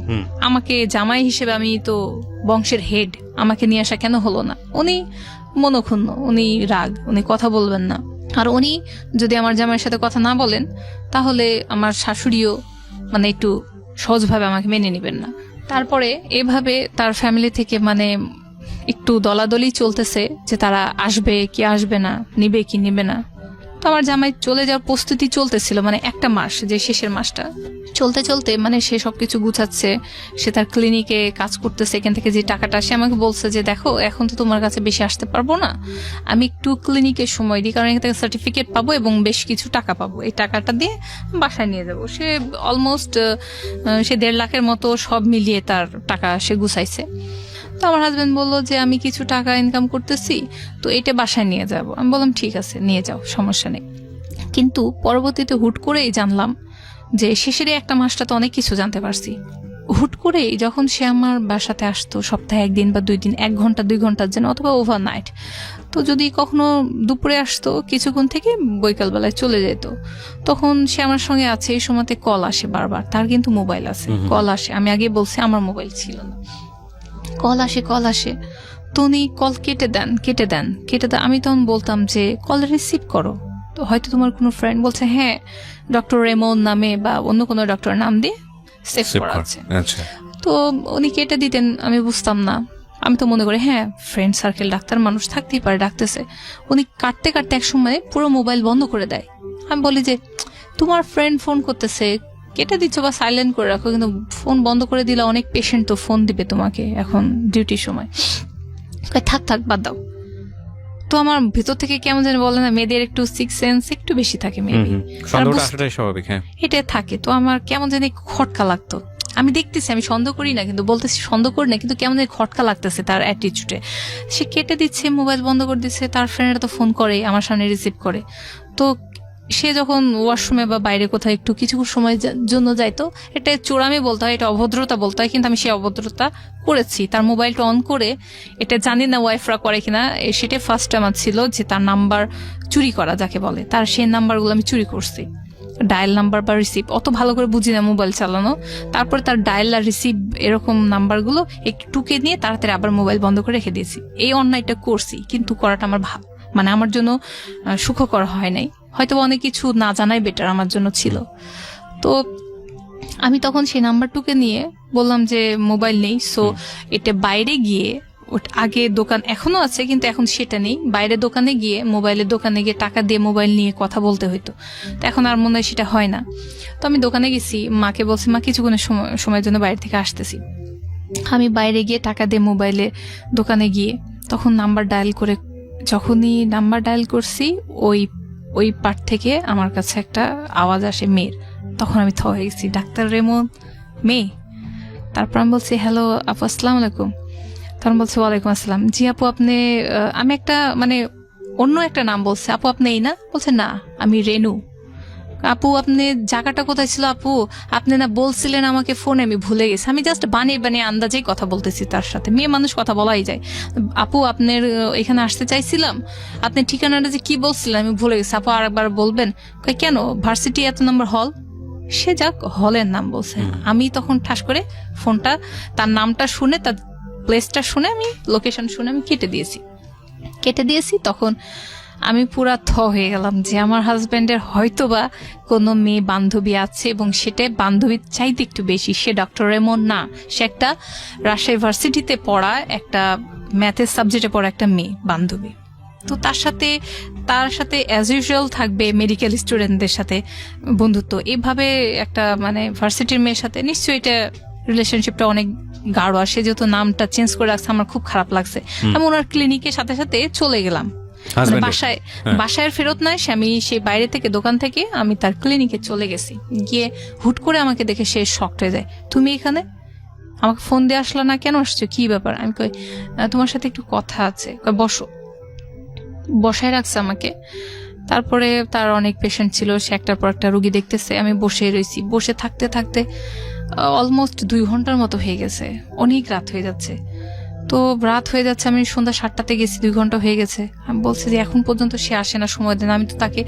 আমাকে জামাই হিসেবে, আমি তো বংশের হেড, আমাকে নিয়ে আসা কেন হলো না। উনি মনক্ষুণ্ণ, উনি রাগ, উনি কথা বলবেন না। আর উনি যদি আমার জামাইয়ের সাথে কথা না বলেন তাহলে আমার শাশুড়িও মানে একটু সহজভাবে আমাকে মেনে নেবেন না। তারপরে এভাবে তার ফ্যামিলি থেকে মানে একটু দলাদলি চলতেছে যে তারা আসবে কি আসবে না, নিবে কি নিবে না। তো আমার জামাই চলে যাওয়ার প্রস্তুতি চলতেছিল, মানে একটা মাস, যে শেষের মাসটা চলতে চলতে মানে সে সবকিছু গুছাচ্ছে, সে তার ক্লিনিকে কাজ করতেছে, এখান থেকে যে টাকাটা, সে আমাকে বলছে যে দেখো এখন তো তোমার কাছে বেশি আসতে পারবো না, আমি একটু ক্লিনিকে সময় দিই, কারণ এখান থেকে সার্টিফিকেট পাবো এবং বেশ কিছু টাকা পাবো, এই টাকাটা দিয়ে বাসায় নিয়ে যাবো। সে অলমোস্ট সে 1.5 লাখের মতো সব মিলিয়ে তার টাকা সে গুছাইছে। তো আমার হাজবেন্ড বললো যে আমি কিছু টাকা ইনকাম করতেছি, তো এটা বাসায় নিয়ে যাব। আমি বললাম ঠিক আছে নিয়ে যাও, সমস্যা নেই। কিন্তু পরবর্তীতে হুট করেই জানলাম যে শেষের একটা মাসটা তো অনেক কিছু জানতে পারছি। হুট করেই যখন সে আমার বাসাতে আসতো সপ্তাহে 1 দিন বা 2 দিন, 1 ঘন্টা 2 ঘন্টার জন্য, অথবা ওভারনাইট, তো যদি কখনো দুপুরে আসতো কিছুক্ষণ থেকে বৈকাল বেলায় চলে যেত, তখন সে আমার সঙ্গে আছে। এই সময়তে কল আসে বারবার, তার কিন্তু মোবাইল আছে, কল আসে। আমি আগে বলছি আমার মোবাইল ছিল না, কল আসে। তো উনি কল কেটে দেন। আমি তখন বলতাম যে কল রিসিভ করো, তো হয়তো তোমার কোনো ফ্রেন্ড। বলছে হ্যাঁ, ডক্টর রেমন নামে বা অন্য কোনো ডক্টরের নাম দিয়ে সেভ করা আছে। আচ্ছা। তো উনি কেটে দিতেন, আমি বুঝতাম না। আমি তো মনে করি হ্যাঁ ফ্রেন্ড সার্কেল, ডাক্তার মানুষ থাকতেই পারে, ডাকতেছে। উনি কাটতে এক সময় পুরো মোবাইল বন্ধ করে দেয়। আমি বলি যে তোমার ফ্রেন্ড ফোন করতেছে, কেটে দিচ্ছ বা সাইলেন্ট করে রাখো, কিন্তু ফোন বন্ধ করে দিলে অনেক পেশেন্ট তো ফোন দিবে তোমাকে এখন ডিউটির সময়, থাক বাদ দাও। তো আমার ভিতর থেকে কেমন যেন বলে না, মেয়েদের একটু সিক্স সেন্স একটু বেশি থাকে, মেবি সন্দেহটা আসাটাই স্বাভাবিক। হ্যাঁ, এটা থাকে। তো আমার কেমন জানি খটকা লাগতো। আমি দেখতেছি, আমি সন্দেহ করি না, কিন্তু বলতেছি সন্দেহ করি না, কিন্তু কেমন জানি খটকা লাগতেছে তার অ্যাটিটিউডে। সে কেটে দিচ্ছে, মোবাইল বন্ধ করে দিচ্ছে, তার ফ্রেন্ডরা তো ফোন করে, আমার সামনে রিসিভ করে। তো সে যখন ওয়াশরুমে বা বাইরে কোথাও একটু কিছু সময় জন্য যাইতো, এটা চোরামি বলতে হয়, এটা অভদ্রতা বলতে হয়, কিন্তু আমি সেই অভদ্রতা করেছি। তার মোবাইলটা অন করে, এটা জানি না ওয়াইফরা করে কিনা, সেটা ফার্স্ট আমার ছিল যে তার নাম্বার চুরি করা যাকে বলে, তার সেই নাম্বারগুলো আমি চুরি করছি। ডায়াল নাম্বার বা রিসিভ অত ভালো করে বুঝি না মোবাইল চালানো। তারপরে তার ডায়াল আর রিসিভ এরকম নাম্বারগুলো একটু টুকে নিয়ে তাড়াতাড়ি আবার মোবাইল বন্ধ করে রেখে দিয়েছি। এই অন্যায়টা করছি, কিন্তু করাটা আমার মানে আমার জন্য সুখকর হয় নাই। হয়তো অনেক কিছু না জানাই বেটার আমার জন্য ছিল। তো আমি তখন সেই নাম্বারটুকে নিয়ে বললাম যে মোবাইল নেই, সো এটা বাইরে গিয়ে, আগে দোকান এখনো আছে কিন্তু এখন সেটা নেই, বাইরে দোকানে গিয়ে, মোবাইলের দোকানে গিয়ে টাকা দিয়ে মোবাইল নিয়ে কথা বলতে হইতো। তো এখন আর মনে হয় সেটা হয় না। তো আমি দোকানে গেছি, মাকে বলছি মা কিছুক্ষণের সময়ের জন্য বাইরে থেকে আসতেছি। আমি বাইরে গিয়ে টাকা দিয়ে মোবাইলে দোকানে গিয়ে তখন নাম্বার ডায়াল করে, যখনই নাম্বার ডায়াল করছি ওই পার্ট থেকে আমার কাছে একটা আওয়াজ আসে মেয়ের। তখন আমি থ হয়ে গেছি, ডাক্তার রেমন মেয়ে। তারপর আমি বলছি হ্যালো আপু, আসসালামু আলাইকুম। তখন বলছে ওয়ালাইকুম আসসালাম। জি আপু আপনি, আমি একটা মানে অন্য একটা নাম বলছে, আপু আপনি এই না? বলছে না আমি রেনু। আপু আপনি জায়গাটা কোথায় ছিল আপু? আপনি না বলছিলেন আমাকে ফোনে, আমি ভুলে গেছি। আমি জাস্ট বানিয়ে আন্দাজেই কথা বলতেছি তার সাথে, মেয়ে মানুষ কথা বলাই যায়। আপু আপনার এখানে আসতে চাইছিলাম, আপনি ঠিকানাটা যে কি বলছিলেন আমি ভুলে গেছি, আপু আর একবার বলবেন? কেন ভার্সিটি এত নম্বর হল? সে যাক হলের নাম বলছে। আমি তখন ঠাস করে ফোনটা, তার নামটা শুনে, তার প্লেসটা শুনে, আমি লোকেশন শুনে আমি কেটে দিয়েছি। তখন আমি পুরা হয়ে গেলাম যে আমার হাজবেন্ডের হয়তোবা কোনো মেয়ে বান্ধবী আছে, এবং সেটা বান্ধবীর চাইতে একটু বেশি। সে ডক্টর রেমন না, সে একটা রাজশাহী ভার্সিটিতে পড়া, একটা ম্যাথের সাবজেক্টে পড়া একটা মেয়ে বান্ধবী। তো তার সাথে অ্যাজ ইউজুয়াল থাকবে মেডিকেল স্টুডেন্টদের সাথে বন্ধুত্ব, এভাবে একটা মানে ভার্সিটির মেয়ের সাথে নিশ্চয়ই এটা রিলেশনশিপটা অনেক গাঢ়। আর সে যেহেতু নামটা চেঞ্জ করে রাখছে, আমার খুব খারাপ লাগছে। আমি ওনার ক্লিনিকের সাথে চলে গেলাম, মানে বাসায় ফেরত নয়, আমি সেই বাইরে থেকে দোকান থেকে আমি তার ক্লিনিকে চলে গেছি। গিয়ে হুট করে আমাকে দেখে সে শকড হয়ে যায়, তুমি এখানে, আমাকে ফোন দিয়ে আসলো না, কেন আসছো, কি ব্যাপার? আমি কই তোমার সাথে একটু কথা আছে। বসো, বসায় রাখছে আমাকে। তারপরে তার অনেক পেশেন্ট ছিল, সে একটার পর একটা রুগী দেখতেছে, আমি বসে রয়েছি। বসে থাকতে থাকতে অলমোস্ট 2 ঘন্টার মতো হয়ে গেছে, অনেক রাত হয়ে যাচ্ছে। আমি সন্ধ্যা 7টাতে গেছি, 2 ঘন্টা হয়ে গেছে। আমি বলছি যে এখন পর্যন্ত সে আসে না, সময় দেন। আমি তো তাকে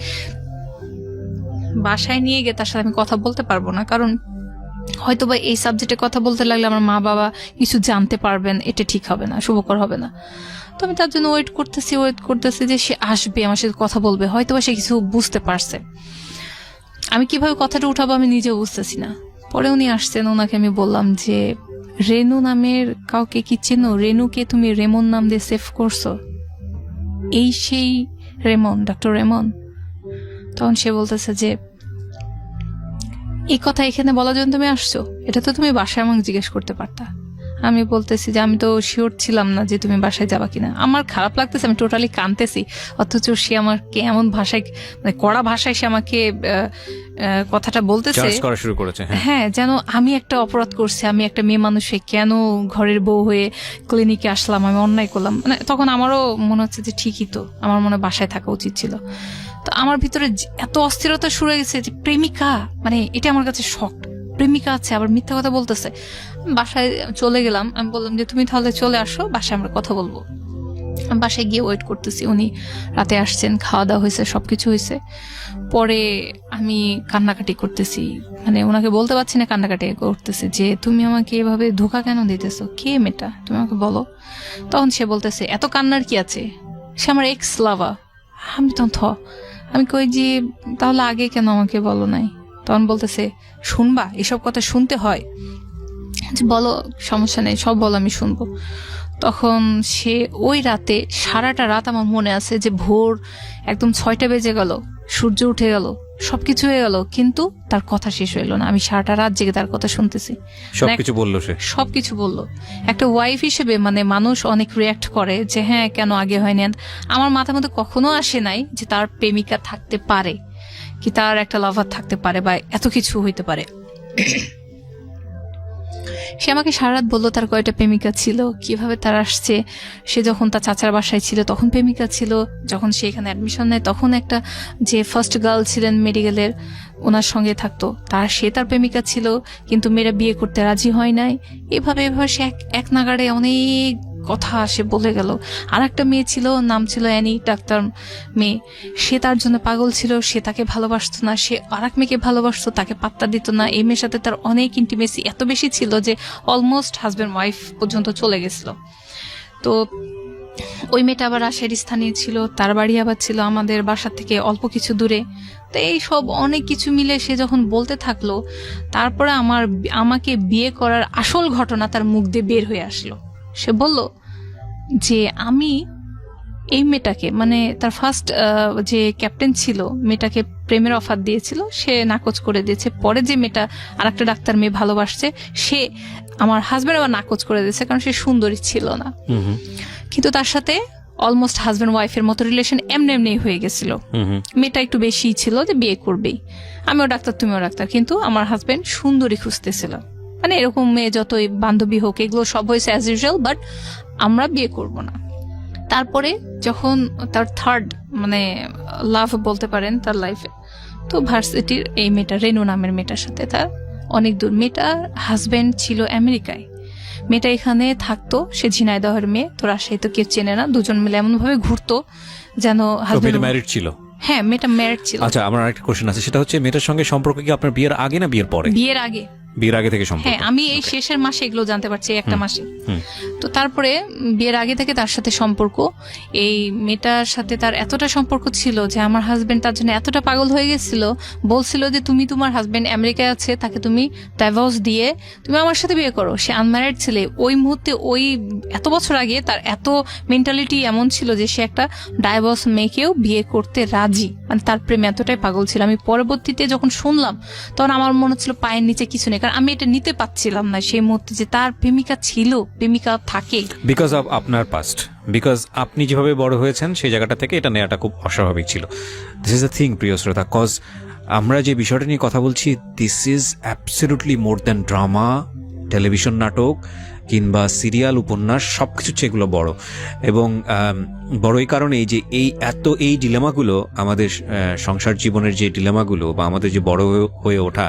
বাসায় নিয়ে গিয়ে তার সাথে আমি কথা বলতে পারবো না, কারণ হয়তোবা এই সাবজেক্টে কথা বলতে লাগলে আমার মা বাবা কিছু জানতে পারবেন, এটা ঠিক হবে না, শুভকর হবে না। তো আমি তার জন্য ওয়েট করতেছি যে সে আসবে, আমার সাথে কথা বলবে, হয়তোবা সে কিছু বুঝতে পারছে। আমি কিভাবে কথাটা উঠাবো আমি নিজেও বুঝতেছি না। পরে উনি আসছেন, ওনাকে আমি বললাম যে রেনু নামের কাউকে কি চেনো? রেনুকে তুমি রেমন নাম দিয়ে সেভ করছো? এই সেই রেমন, ডক্টর রেমন? তখন সে বলতেছে যে এই কথা এখানে বলার জন্য তুমি আসছো? এটা তো তুমি বাসায় আমাকে জিজ্ঞেস করতে পারতা। আমি বলতেছি যে আমি তো শিওর ছিলাম না যে তুমি বাসায় যাবা কিনা। আমার খারাপ লাগতেছে, আমি টোটালি কাঁদতেছি, অথচ সে আমাকে এমন ভাষায়, মানে কড়া ভাষায় সে আমাকে কথাটা বলতেছে, শুরু করেছে। হ্যাঁ, যেন আমি একটা অপরাধ করছি, আমি একটা মেয়ে মানুষে কেন ঘরের বউ হয়ে ক্লিনিকে আসলাম, আমি অন্যায় করলাম। মানে তখন আমারও মনে হচ্ছে যে ঠিকই তো, আমার মনে হয় বাসায় থাকা উচিত ছিল। তো আমার ভিতরে এত অস্থিরতা শুরু হয়ে গেছে যে প্রেমিকা, মানে এটা আমার কাছে শক। প্রেমিকা আছে, আবার মিথ্যা কথা বলতেছে। বাসায় চলে গেলাম, আমি বললাম যে তুমি তাহলে চলে আসো, বাসায় আমরা কথা বলবো। বাসায় গিয়ে ওয়েট করতেছি, উনি রাতে আসছেন, খাওয়া দাওয়া হয়েছে, সবকিছু হয়েছে। পরে আমি কান্নাকাটি করতেছি, মানে ওনাকে বলতে পারছি না, কান্নাকাটি করতেছি যে তুমি আমাকে এভাবে ধোকা কেন দিতেছো, কে মেয়েটা, তুমি আমাকে বলো। তখন সে বলতেছে এত কান্নার কি আছে, সে আমার এক্স লাভার। আমি তখন আমি কই যে তাহলে আগে কেন আমাকে বলো নাই? তখন বলতেছে শুনবা, এসব কথা শুনতে হয়, বলো, সমস্যা নেই, সব বলো, আমি শুনবো। তখন সে ওই রাতে, সারাটা রাত আমার মনে আছে যে ভোর একদম 6টা বেজে গেল, সূর্য উঠে গেল, সবকিছু হয়ে গেল, কিন্তু তার কথা শেষ হইল না। আমি সারাটা রাত জেগে তার কথা শুনতেছি, সবকিছু বললো সে, সবকিছু বললো। একটা ওয়াইফ হিসেবে মানে মানুষ অনেক রিয়াক্ট করে যে হ্যাঁ কেন আগে হয়নি। আমার মাথার মধ্যে কখনো আসে নাই যে তার প্রেমিকা থাকতে পারে, কি তার একটা লাভার থাকতে পারে, বা এত কিছু হইতে পারে। সে আমাকে সারা রাত বললো তার কয়টা প্রেমিকা ছিল, কিভাবে তার আসছে। সে যখন তার চাচার বাসায় ছিল তখন প্রেমিকা ছিল, যখন সে এখানে অ্যাডমিশন নেয় তখন একটা যে ফার্স্ট গার্ল ছিলেন মেডিকেলের, ওনার সঙ্গে থাকতো, তার প্রেমিকা ছিল, কিন্তু মেয়েরা বিয়ে করতে রাজি হয় নাই। এভাবে সে এক নাগাড়ে অনেক কথা সে বলে গেল। আর একটা মেয়ে ছিল, নাম ছিল অ্যানি, ডাক্তার মেয়ে, সে তার জন্য পাগল ছিল, সে তাকে ভালোবাসতো না, সে আর এক মেয়েকে ভালোবাসতো, তাকে পাত্তা দিত না। এই মেয়ের সাথে তার অনেক ইন্টিমেসি এত বেশি ছিল যে অলমোস্ট হাজব্যান্ড ওয়াইফ পর্যন্ত চলে গেছিল। তো ওই মেয়েটা আবার রাজশাহীর স্থানীয় ছিল, তার বাড়ি আবার ছিল আমাদের বাসা থেকে অল্প কিছু দূরে। তো এই সব অনেক কিছু মিলে সে যখন বলতে থাকলো, তারপরে আমাকে বিয়ে করার আসল ঘটনা তার মুখ দিয়ে বের হয়ে আসলো। সে বলল যে আমি এই মেয়েটাকে, মানে তার ফার্স্ট যে ক্যাপ্টেন ছিল, মেয়েটাকে প্রেমের অফার দিয়েছিল, সে নাকচ করে দিয়েছে। পরে যে মেয়েটা আর একটা ডাক্তার মেয়ে ভালোবাসছে, সে আমার হাজব্যান্ড আবার নাকচ করে দিয়েছে, কারণ সে সুন্দরী ছিল না। কিন্তু তার সাথে অলমোস্ট হাজব্যান্ড ওয়াইফের মতো রিলেশন এমনি হয়ে গেছিল। মেয়েটা একটু বেশি ছিল যে বিয়ে করবেই, আমিও ডাক্তার তুমিও ডাক্তার, কিন্তু আমার হাজব্যান্ড সুন্দরী খুঁজতেছিল। মানে এরকম মেয়ে যতই বান্ধবী হোক, এগুলো সব হয়েছে অ্যাজ ইউজুয়াল, বাট আমরা বিয়ে করব না। তারপরে যখন তার থার্ড মানে লাভ বলতে পারেন তার লাইফে, তো ভার্সিটির এই মেয়েটা, রেনু নামের মেয়েটার সাথে তার অনেক দূর। মেয়েটার হাজব্যান্ড ছিল আমেরিকায়, মেয়েটা এখানে থাকতো, সে ঝিনাইদহের মেয়ে, তো রাজশাহী তো কেউ চেনে না। দুজন মিলে এমন ভাবে ঘুরতো যেন হাজব্যান্ড ম্যারিড ছিল। হ্যাঁ, মেয়েটা ম্যারিড ছিল। আচ্ছা, আমার আরেকটা কোশ্চেন আছে, সেটা হচ্ছে মেয়েটার সঙ্গে সম্পর্ক কি আপনার বিয়ের আগে না বিয়ের পরে? বিয়ের আগে। বিয়ের আগে থেকে সম্পর্ক? হ্যাঁ, আমি এই শেষের মাসে এগুলো জানতে পারছি, একটা মাসে। তো তারপরে বিয়ের আগে থেকে তার সাথে সম্পর্ক, এই মেয়েটার সাথে তার এতটা সম্পর্ক ছিল যে আমার হাজবেন্ড তার জন্য এতটা পাগল হয়ে গেছিল, বলছিল যে তুমি তোমার হাজবেন্ড আমেরিকায় আছে, তাকে তুমি ডাইভোর্স দিয়ে তুমি আমার সাথে বিয়ে করো। সে আনম্যারিড ছেলে, ওই মুহূর্তে ওই এত বছর আগে তার এত মেন্টালিটি এমন ছিল যে সে একটা ডাইভোর্স মেয়েকেও বিয়ে করতে রাজি, মানে তার প্রেমে এতটাই পাগল ছিল। আমি পরবর্তীতে যখন শুনলাম তখন আমার মনে হচ্ছিল পায়ের নিচে কিছু নেই, কারণ আমি এটা নিতে পারছিলাম না সেই মুহূর্তে যে তার প্রেমিকা ছিল, প্রেমিকা থাকে। বিকজ অফ আপনার পাস্ট, বিকজ আপনি যেভাবে বড় হয়েছেন সেই জায়গাটা থেকে এটা নেওয়াটা খুব অস্বাভাবিক ছিল। দিস ইজ দ্য থিং, প্রিয় শ্রোতা, কজ আমরা যে বিষয়টা নিয়ে কথা বলছি, this is absolutely more than drama, television নাটক কিংবা সিরিয়াল, উপন্যাস, সবকিছু এগুলো বড়। এবং বড় এই কারণেই যে এই ডিলেমাগুলো আমাদের সংসার জীবনের যে ডিলেমাগুলো, বা আমাদের যে বড় হয়ে ওঠা,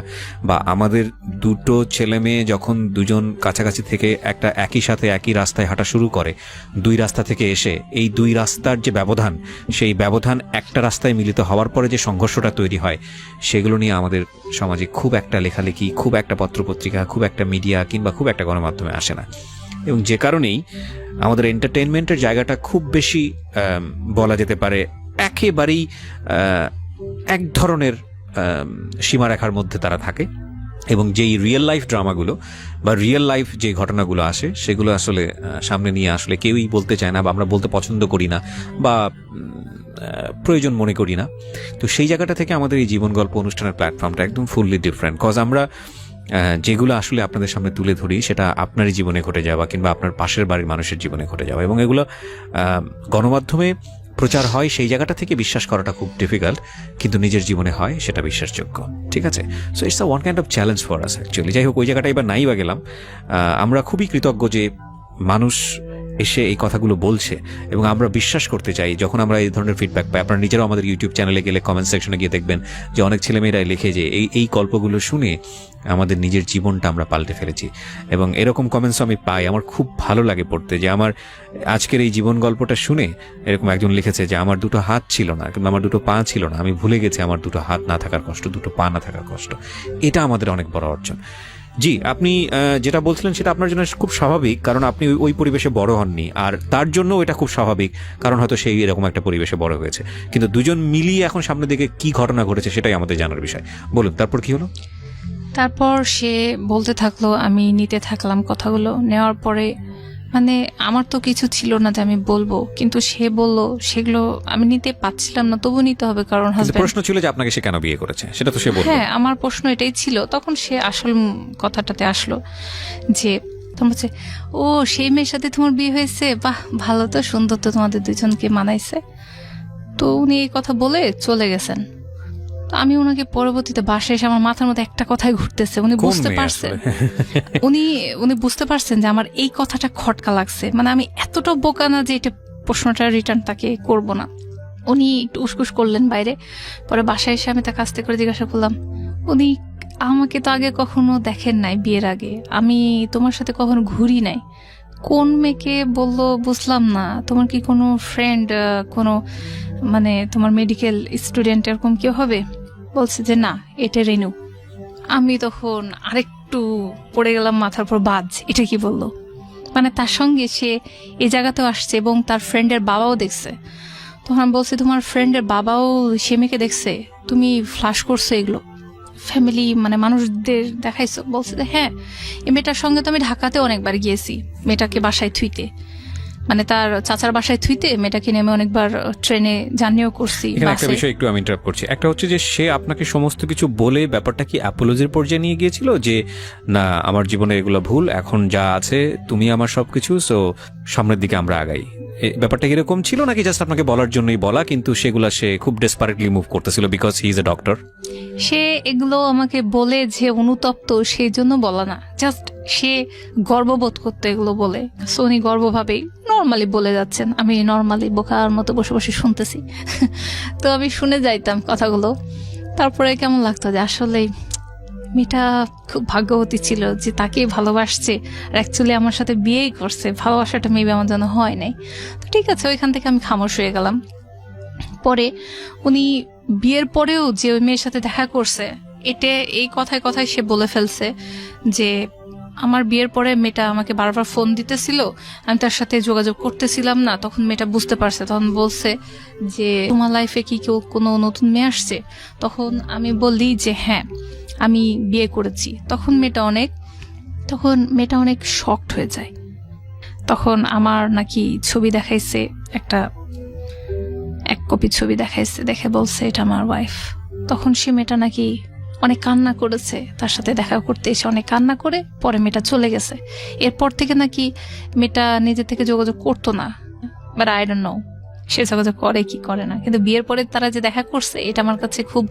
বা আমাদের দুটো ছেলে মেয়ে যখন দুজন কাছাকাছি থেকে একটা একই সাথে একই রাস্তায় হাঁটা শুরু করে, দুই রাস্তা থেকে এসে এই দুই রাস্তার যে ব্যবধান, সেই ব্যবধান একটা রাস্তায় মিলিত হওয়ার পরে যে সংঘর্ষটা তৈরি হয়, সেগুলো নিয়ে আমাদের সমাজে খুব একটা লেখালেখি, খুব একটা পত্রপত্রিকা, খুব একটা মিডিয়া কিংবা খুব একটা গণমাধ্যমে আসে না। এবং যে কারণেই আমাদের এন্টারটেইনমেন্টের জায়গাটা খুব বেশি বলা যেতে পারে একেবারেই এক ধরনের সীমারেখার মধ্যে তারা থাকে। এবং যেই রিয়েল লাইফ ড্রামাগুলো বা রিয়েল লাইফ যে ঘটনাগুলো আসে, সেগুলো আসলে সামনে নিয়ে আসলে কেউই বলতে চায় না, বা আমরা বলতে পছন্দ করি না, বা প্রয়োজন মনে করি না। তো সেই জায়গাটা থেকে আমাদের এই জীবন গল্প অনুষ্ঠানের প্ল্যাটফর্মটা একদম ফুললি ডিফারেন্ট। কজ আমরা যেগুলো আসলে আপনাদের সামনে তুলে ধরি, সেটা আপনারই জীবনে ঘটে যাওয়া কিংবা আপনার পাশের বাড়ির মানুষের জীবনে ঘটে যাওয়া, এবং এগুলো গণমাধ্যমে প্রচার হয়, সেই জায়গাটা থেকে বিশ্বাস করাটা খুব ডিফিকাল্ট, কিন্তু নিজের জীবনে হয় সেটা বিশ্বাসযোগ্য। ঠিক আছে? So it's a one kind of challenge for us actually. যাই হোক, ওই জায়গাটা এবার নাই বা গেলাম। আমরা খুবই কৃতজ্ঞ যে মানুষ এসে এই কথাগুলো বলছে, এবং আমরা বিশ্বাস করতে চাই যখন আমরা এই ধরনের ফিডব্যাক পাই। আপনারা নিজেরাও আমাদের ইউটিউব চ্যানেলে গেলে কমেন্ট সেকশনে গিয়ে দেখবেন যে অনেক ছেলেমেয়েরাই লিখে যে এই গল্পগুলো শুনে আমাদের নিজের জীবনটা আমরা পাল্টে ফেলেছি। এবং এরকম কমেন্টস আমি পাই, আমার খুব ভালো লাগে পড়তে, যে আমার আজকের এই জীবন গল্পটা শুনে এরকম একজন লিখেছে যে আমার দুটো হাত ছিল না কিংবা আমার দুটো পা ছিল না, আমি ভুলে গেছি আমার দুটো হাত না থাকার কষ্ট, দুটো পা না থাকার কষ্ট। এটা আমাদের অনেক বড় অর্জন। জি, আপনি যেটা বলছিলেন সেটা আপনার জন্য খুব স্বাভাবিক, কারণ আপনি ওই পরিবেশে বড় হননি, আর তার জন্য এটা খুব স্বাভাবিক, কারণ হয়তো সেই এরকম একটা পরিবেশে বড় হয়েছে। কিন্তু দুজন মিলিয়ে এখন সামনের দিকে কি ঘটনা ঘটেছে সেটাই আমাদের জানার বিষয়। বলুন, তারপর কি হলো? তারপর সে বলতে থাকলো, আমি নিতে থাকলাম কথাগুলো। নেওয়ার পরে মানে আমার তো কিছু ছিল না যে আমি বলবো, কিন্তু সে বললো, সেগুলো আমি নিতে পারছিলাম না, তবু নিতে হবে, কারণ হাজবেন্ড। প্রশ্ন ছিল যে আপনাকে সে কেন বিয়ে করেছে, সেটা তো সে বলল। হ্যাঁ, আমার প্রশ্ন এটাই ছিল। তখন সে আসল কথাটাতে আসলো যে তোমার হচ্ছে, ও সেই মেয়ের সাথে তোমার বিয়ে হয়েছে, বাহ ভালো তো, সুন্দর তো, তোমাদের দুজনকে মানাইছে। তো উনি এই কথা বলে চলে গেছেন। তো আমি ওনাকে পরবর্তীতে বাসায় এসে আমার মাথার মধ্যে একটা কথাই ঘুরতেছে। উনি বুঝতে পারছেন, উনি বুঝতে পারছেন যে আমার এই কথাটা খটকা লাগছে, মানে আমি এতটা বোকা না যে এটা প্রশ্নটা রিটার্ন তাকে করব না। উনি একটু উসকুস করলেন বাইরে, পরে বাসায় এসে আমি তার কাছ থেকে জিজ্ঞাসা করলাম, উনি আমাকে তো আগে কখনো দেখেন নাই, বিয়ের আগে আমি তোমার সাথে কখনো ঘুরি নাই, কোন মেয়েকে বললো বুঝলাম না, তোমার কি কোনো ফ্রেন্ড, কোনো মানে তোমার মেডিকেল স্টুডেন্ট এরকম কেউ হবে? বলছে যে না, এটা রেনু। আমি তখন আরেকটু পড়ে গেলাম, মাথার উপর বাজ, এটা কি বললো? মানে তার সঙ্গে সে এই জায়গাতেও আসছে এবং তার ফ্রেন্ডের বাবাও দেখছে। তখন আমি বলছি, তোমার ফ্রেন্ডের বাবাও সে মেয়েকে দেখছে, তুমি ফ্লাশ করছো এগুলো ফ্যামিলি মানে মানুষদের দেখাইছো? বলছে যে হ্যাঁ, এই মেয়েটার সঙ্গে তো আমি ঢাকাতে অনেকবার গিয়েছি, মেয়েটাকে বাসায় থুইতে, মানে তার চাচার বাসায় থুইতে মেয়েটাকে নেমে অনেকবার ট্রেনে জার্নিও করছি। একটা বিষয় একটু আমি ইন্টারাপ্ট করছি। একটা হচ্ছে যে সে আপনাকে সমস্ত কিছু বলে ব্যাপারটা কি অ্যাপোলজির পর্যায়ে নিয়ে গিয়েছিল, যে না আমার জীবনে এগুলো ভুল, এখন যা আছে তুমি আমার সবকিছু, সো সামনের দিকে আমরা আগাই, ব্যাপারটা কিরকম ছিল? নাকি জাস্ট আপনাকে বলার জন্যই বলা, কিন্তু সেগুলা সে খুব ডেসপারেটলি মুভ করতেছিল because he is a doctor? সে এগুলো আমাকে বলে যে অনুতপ্ত সেই জন্য বলা না, জাস্ট সে গর্ববোধ করতে এগুলো বলে। সো উনি গর্বভাবেই নর্মালি বলে যাচ্ছেন, আমি নর্মালি বোকার মতো বসে বসে শুনতেছি। তো আমি শুনে যাইতাম কথাগুলো। তারপরে কেমন লাগতো যে আসলে মেয়েটা খুব ভাগ্যবতী ছিল যে তাকেই ভালোবাসছে, আর অ্যাকচুয়ালি আমার সাথে বিয়েই করছে, ভালোবাসাটা মেবি আমার জন্য হয় নাই। তো ঠিক আছে, ওইখান থেকে আমি খামোশ হয়ে গেলাম। পরে উনি বিয়ের পরেও যে ওই মেয়ের সাথে দেখা করছে, এই কথায় কথায় সে বলে ফেলছে যে আমার বিয়ের পরে মেয়েটা আমাকে বারবার ফোন দিতেছিল, আমি তার সাথে যোগাযোগ করতেছিলাম না, তখন মেয়েটা বুঝতে পারছে, তখন বলছে যে তোমার লাইফে কি কেউ কোনো নতুন মেয়ে আসছে? তখন আমি বললি যে হ্যাঁ আমি বিয়ে করেছি। তখন মেয়েটা অনেক শকড হয়ে যায়। তখন আমার নাকি ছবি দেখাইছে, এক কপি ছবি দেখাইছে, দেখে বলছে এটা আমার ওয়াইফ। তখন সে মেয়েটা নাকি অনেক কান্না করেছে, তার সাথে দেখা করতে এসে অনেক কান্না করে পরে মেয়েটা চলে গেছে। এরপর থেকে নাকি মেয়েটা নিজে থেকে যোগাযোগ করতো না, বাট আই ডোন্ট নো সে যোগাযোগ করে কি করে না, কিন্তু বিয়ের পরে তারা যে দেখা করছে এটা আমার কাছে খুব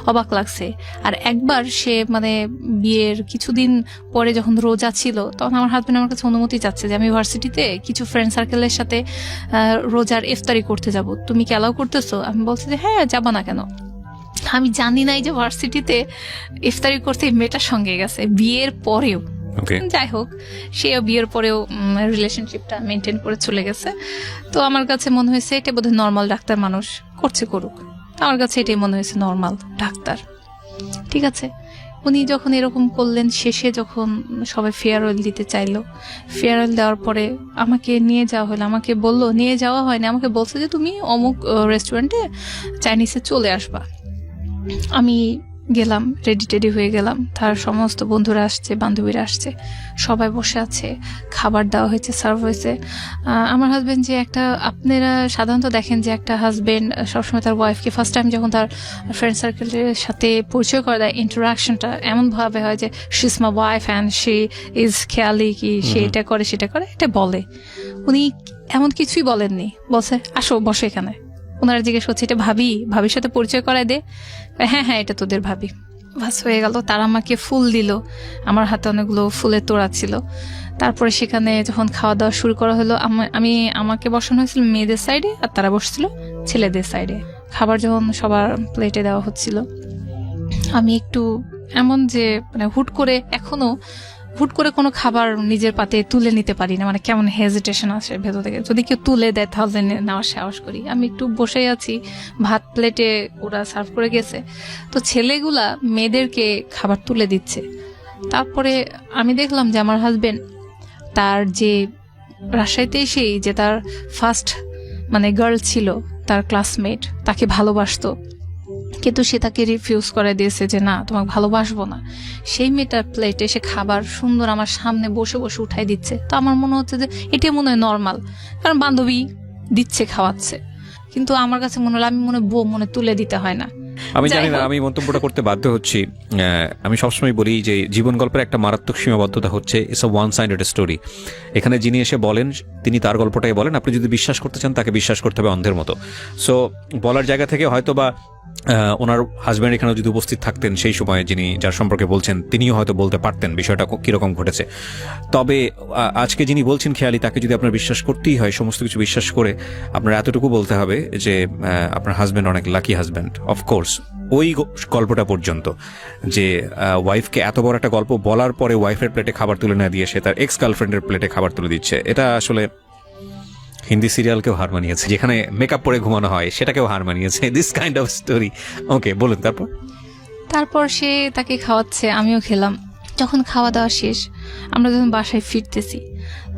অবাক লাগছে। আর একবার সে মানে বিয়ের কিছুদিন পরে যখন রোজা ছিল, তখন আমার হাজবেন্ড আমার কাছে অনুমতি চাচ্ছে যে আমি ইউনিভার্সিটিতে কিছু ফ্রেন্ড সার্কেলের সাথে রোজার ইফতারি করতে যাব, তুমি কি অ্যালাউ করতেছো? আমি বলছি যে হ্যাঁ, যাবো না কেন। আমি জানি নাই যে ভার্সিটিতে ইফতারি করতে মেয়েটার সঙ্গে গেছে বিয়ের পরেও। যাই হোক, সেও বিয়ের পরেও রিলেশনশিপটা মেনটেন করে চলে গেছে। তো আমার কাছে মনে হয়েছে এটা বোধহয় নর্মাল, ডাক্তার মানুষ করছে করুক, আমার কাছে এটাই মনে হয়েছে নর্মাল ডাক্তার। ঠিক আছে, উনি যখন এরকম করলেন, শেষে যখন সবাই ফেয়ারওয়েল দিতে চাইলো, ফেয়ারওয়েল দেওয়ার পরে আমাকে নিয়ে যাওয়া হলো। আমাকে বললো, নিয়ে যাওয়া হয়নি, আমাকে বলছে যে তুমি অমুক রেস্টুরেন্টে চাইনিজে চলে আসবা। আমি গেলাম, রেডি হয়ে গেলাম, তার সমস্ত বন্ধুরা আসছে, বান্ধবীরা আসছে, সবাই বসে আছে, খাবার দেওয়া হয়েছে, সার্ভ হয়েছে। আমার হাজবেন্ড যে আপনারা সাধারণত দেখেন যে একটা হাজবেন্ড সবসময় তার ওয়াইফকে ফার্স্ট টাইম যখন তার ফ্রেন্ড সার্কেলের সাথে পরিচয় করে দেয়, ইন্টারাকশনটা এমনভাবে হয় যে she is my wife and she is খেয়ালি, কি সে এটা করে সেটা করে, এটা বলে। উনি এমন কিছুই বলেননি, বলছে আসো বসো এখানে। ওনারা জিজ্ঞেস করছে এটা ভাবির সাথে পরিচয় করায় দে। হ্যাঁ হ্যাঁ, এটা তোদের ভাবি। বাস হয়ে গেল। তারা আমাকে ফুল দিল, আমার হাতে অনেকগুলো ফুলের তোড়া ছিল। তারপরে সেখানে যখন খাওয়া দাওয়া শুরু করা হলো, আমাকে বসানো হয়েছিল মেয়েদের সাইডে, আর তারা বসছিল ছেলেদের সাইডে। খাবার যখন সবার প্লেটে দেওয়া হচ্ছিল, আমি একটু এমন যে মানে হুট করে কোনো খাবার নিজের পাতে তুলে নিতে পারি না, মানে কেমন হেজিটেশন আসে ভেতর থেকে, যদি কেউ তুলে দেয় তাহলে নেওয়ার সাহস করি। আমি একটু বসেই আছি, ভাত প্লেটে ওরা সার্ভ করে গেছে, তো ছেলেগুলা মেয়েদেরকে খাবার তুলে দিচ্ছে। তারপরে আমি দেখলাম যে আমার হাজবেন্ড তার যে রাজশাহীতে এসেই যে তার ফার্স্ট মানে গার্ল ছিল, তার ক্লাসমেট, তাকে ভালোবাসতো, কিন্তু সে তাকে রিফিউজ করে দিয়েছে যে না, তোমাকে ভালোবাসবো না। সেই মেয়েটার প্লেটে সে খাবার সুন্দর আমার সামনে বসে বসে উঠাই দিচ্ছে। তো আমার মনে হচ্ছে যে এটা মনে হয় নর্মাল, কারণ বান্ধবী দিচ্ছে, খাওয়াচ্ছে। কিন্তু আমার কাছে মনে হলো আমি মনে তুলে দিতে হয় না। আমি জানি না, আমি মন্তব্যটা করতে বাধ্য হচ্ছি। আমি সবসময় বলি যে জীবন গল্পের একটা মারাত্মক সীমাবদ্ধতা হচ্ছে it's a one sided story. এখানে যিনি এসে বলেন তিনি তার গল্পটাই বলেন, আপনি যদি বিশ্বাস করতে চান তাকে বিশ্বাস করতে হবে অন্ধের মতো। সো বলার জায়গা থেকে হয়তো বা ওনার হাজব্যান্ড এখানে যদি উপস্থিত থাকতেন সেই সময়ে, যিনি যার সম্পর্কে বলছেন, তিনিও হয়তো বলতে পারতেন বিষয়টা কিরকম ঘটেছে। তবে আজকে যিনি বলছেন খেয়ালি, তাকে যদি আপনার বিশ্বাস করতেই হয়, সমস্ত কিছু বিশ্বাস করে আপনার এতটুকু বলতে হবে যে আপনার হাজব্যান্ড অনেক লাকি হাজব্যান্ড। অফকোর্স ওই গল্পটা পর্যন্ত যে ওয়াইফকে এত বড় একটা গল্প বলার পরে ওয়াইফের প্লেটে খাবার তুলে না দিয়ে সে তার এক্স গার্লফ্রেন্ডের প্লেটে খাবার তুলে দিচ্ছে, এটা আসলে হিন্দি সিরিয়ালকেও হার মানিয়েছে, যেখানে মেকআপ পরে ঘুমানো হয় সেটাকেও হার মানিয়েছে, দিস কাইন্ড অফ স্টোরি। ওকে, বলুন। তারপর সে তাকে খাওয়াচ্ছে, আমিও খেলাম। যখন খাওয়া দাওয়া শেষ, আমরা যখন বাসায় ফিরতেছি,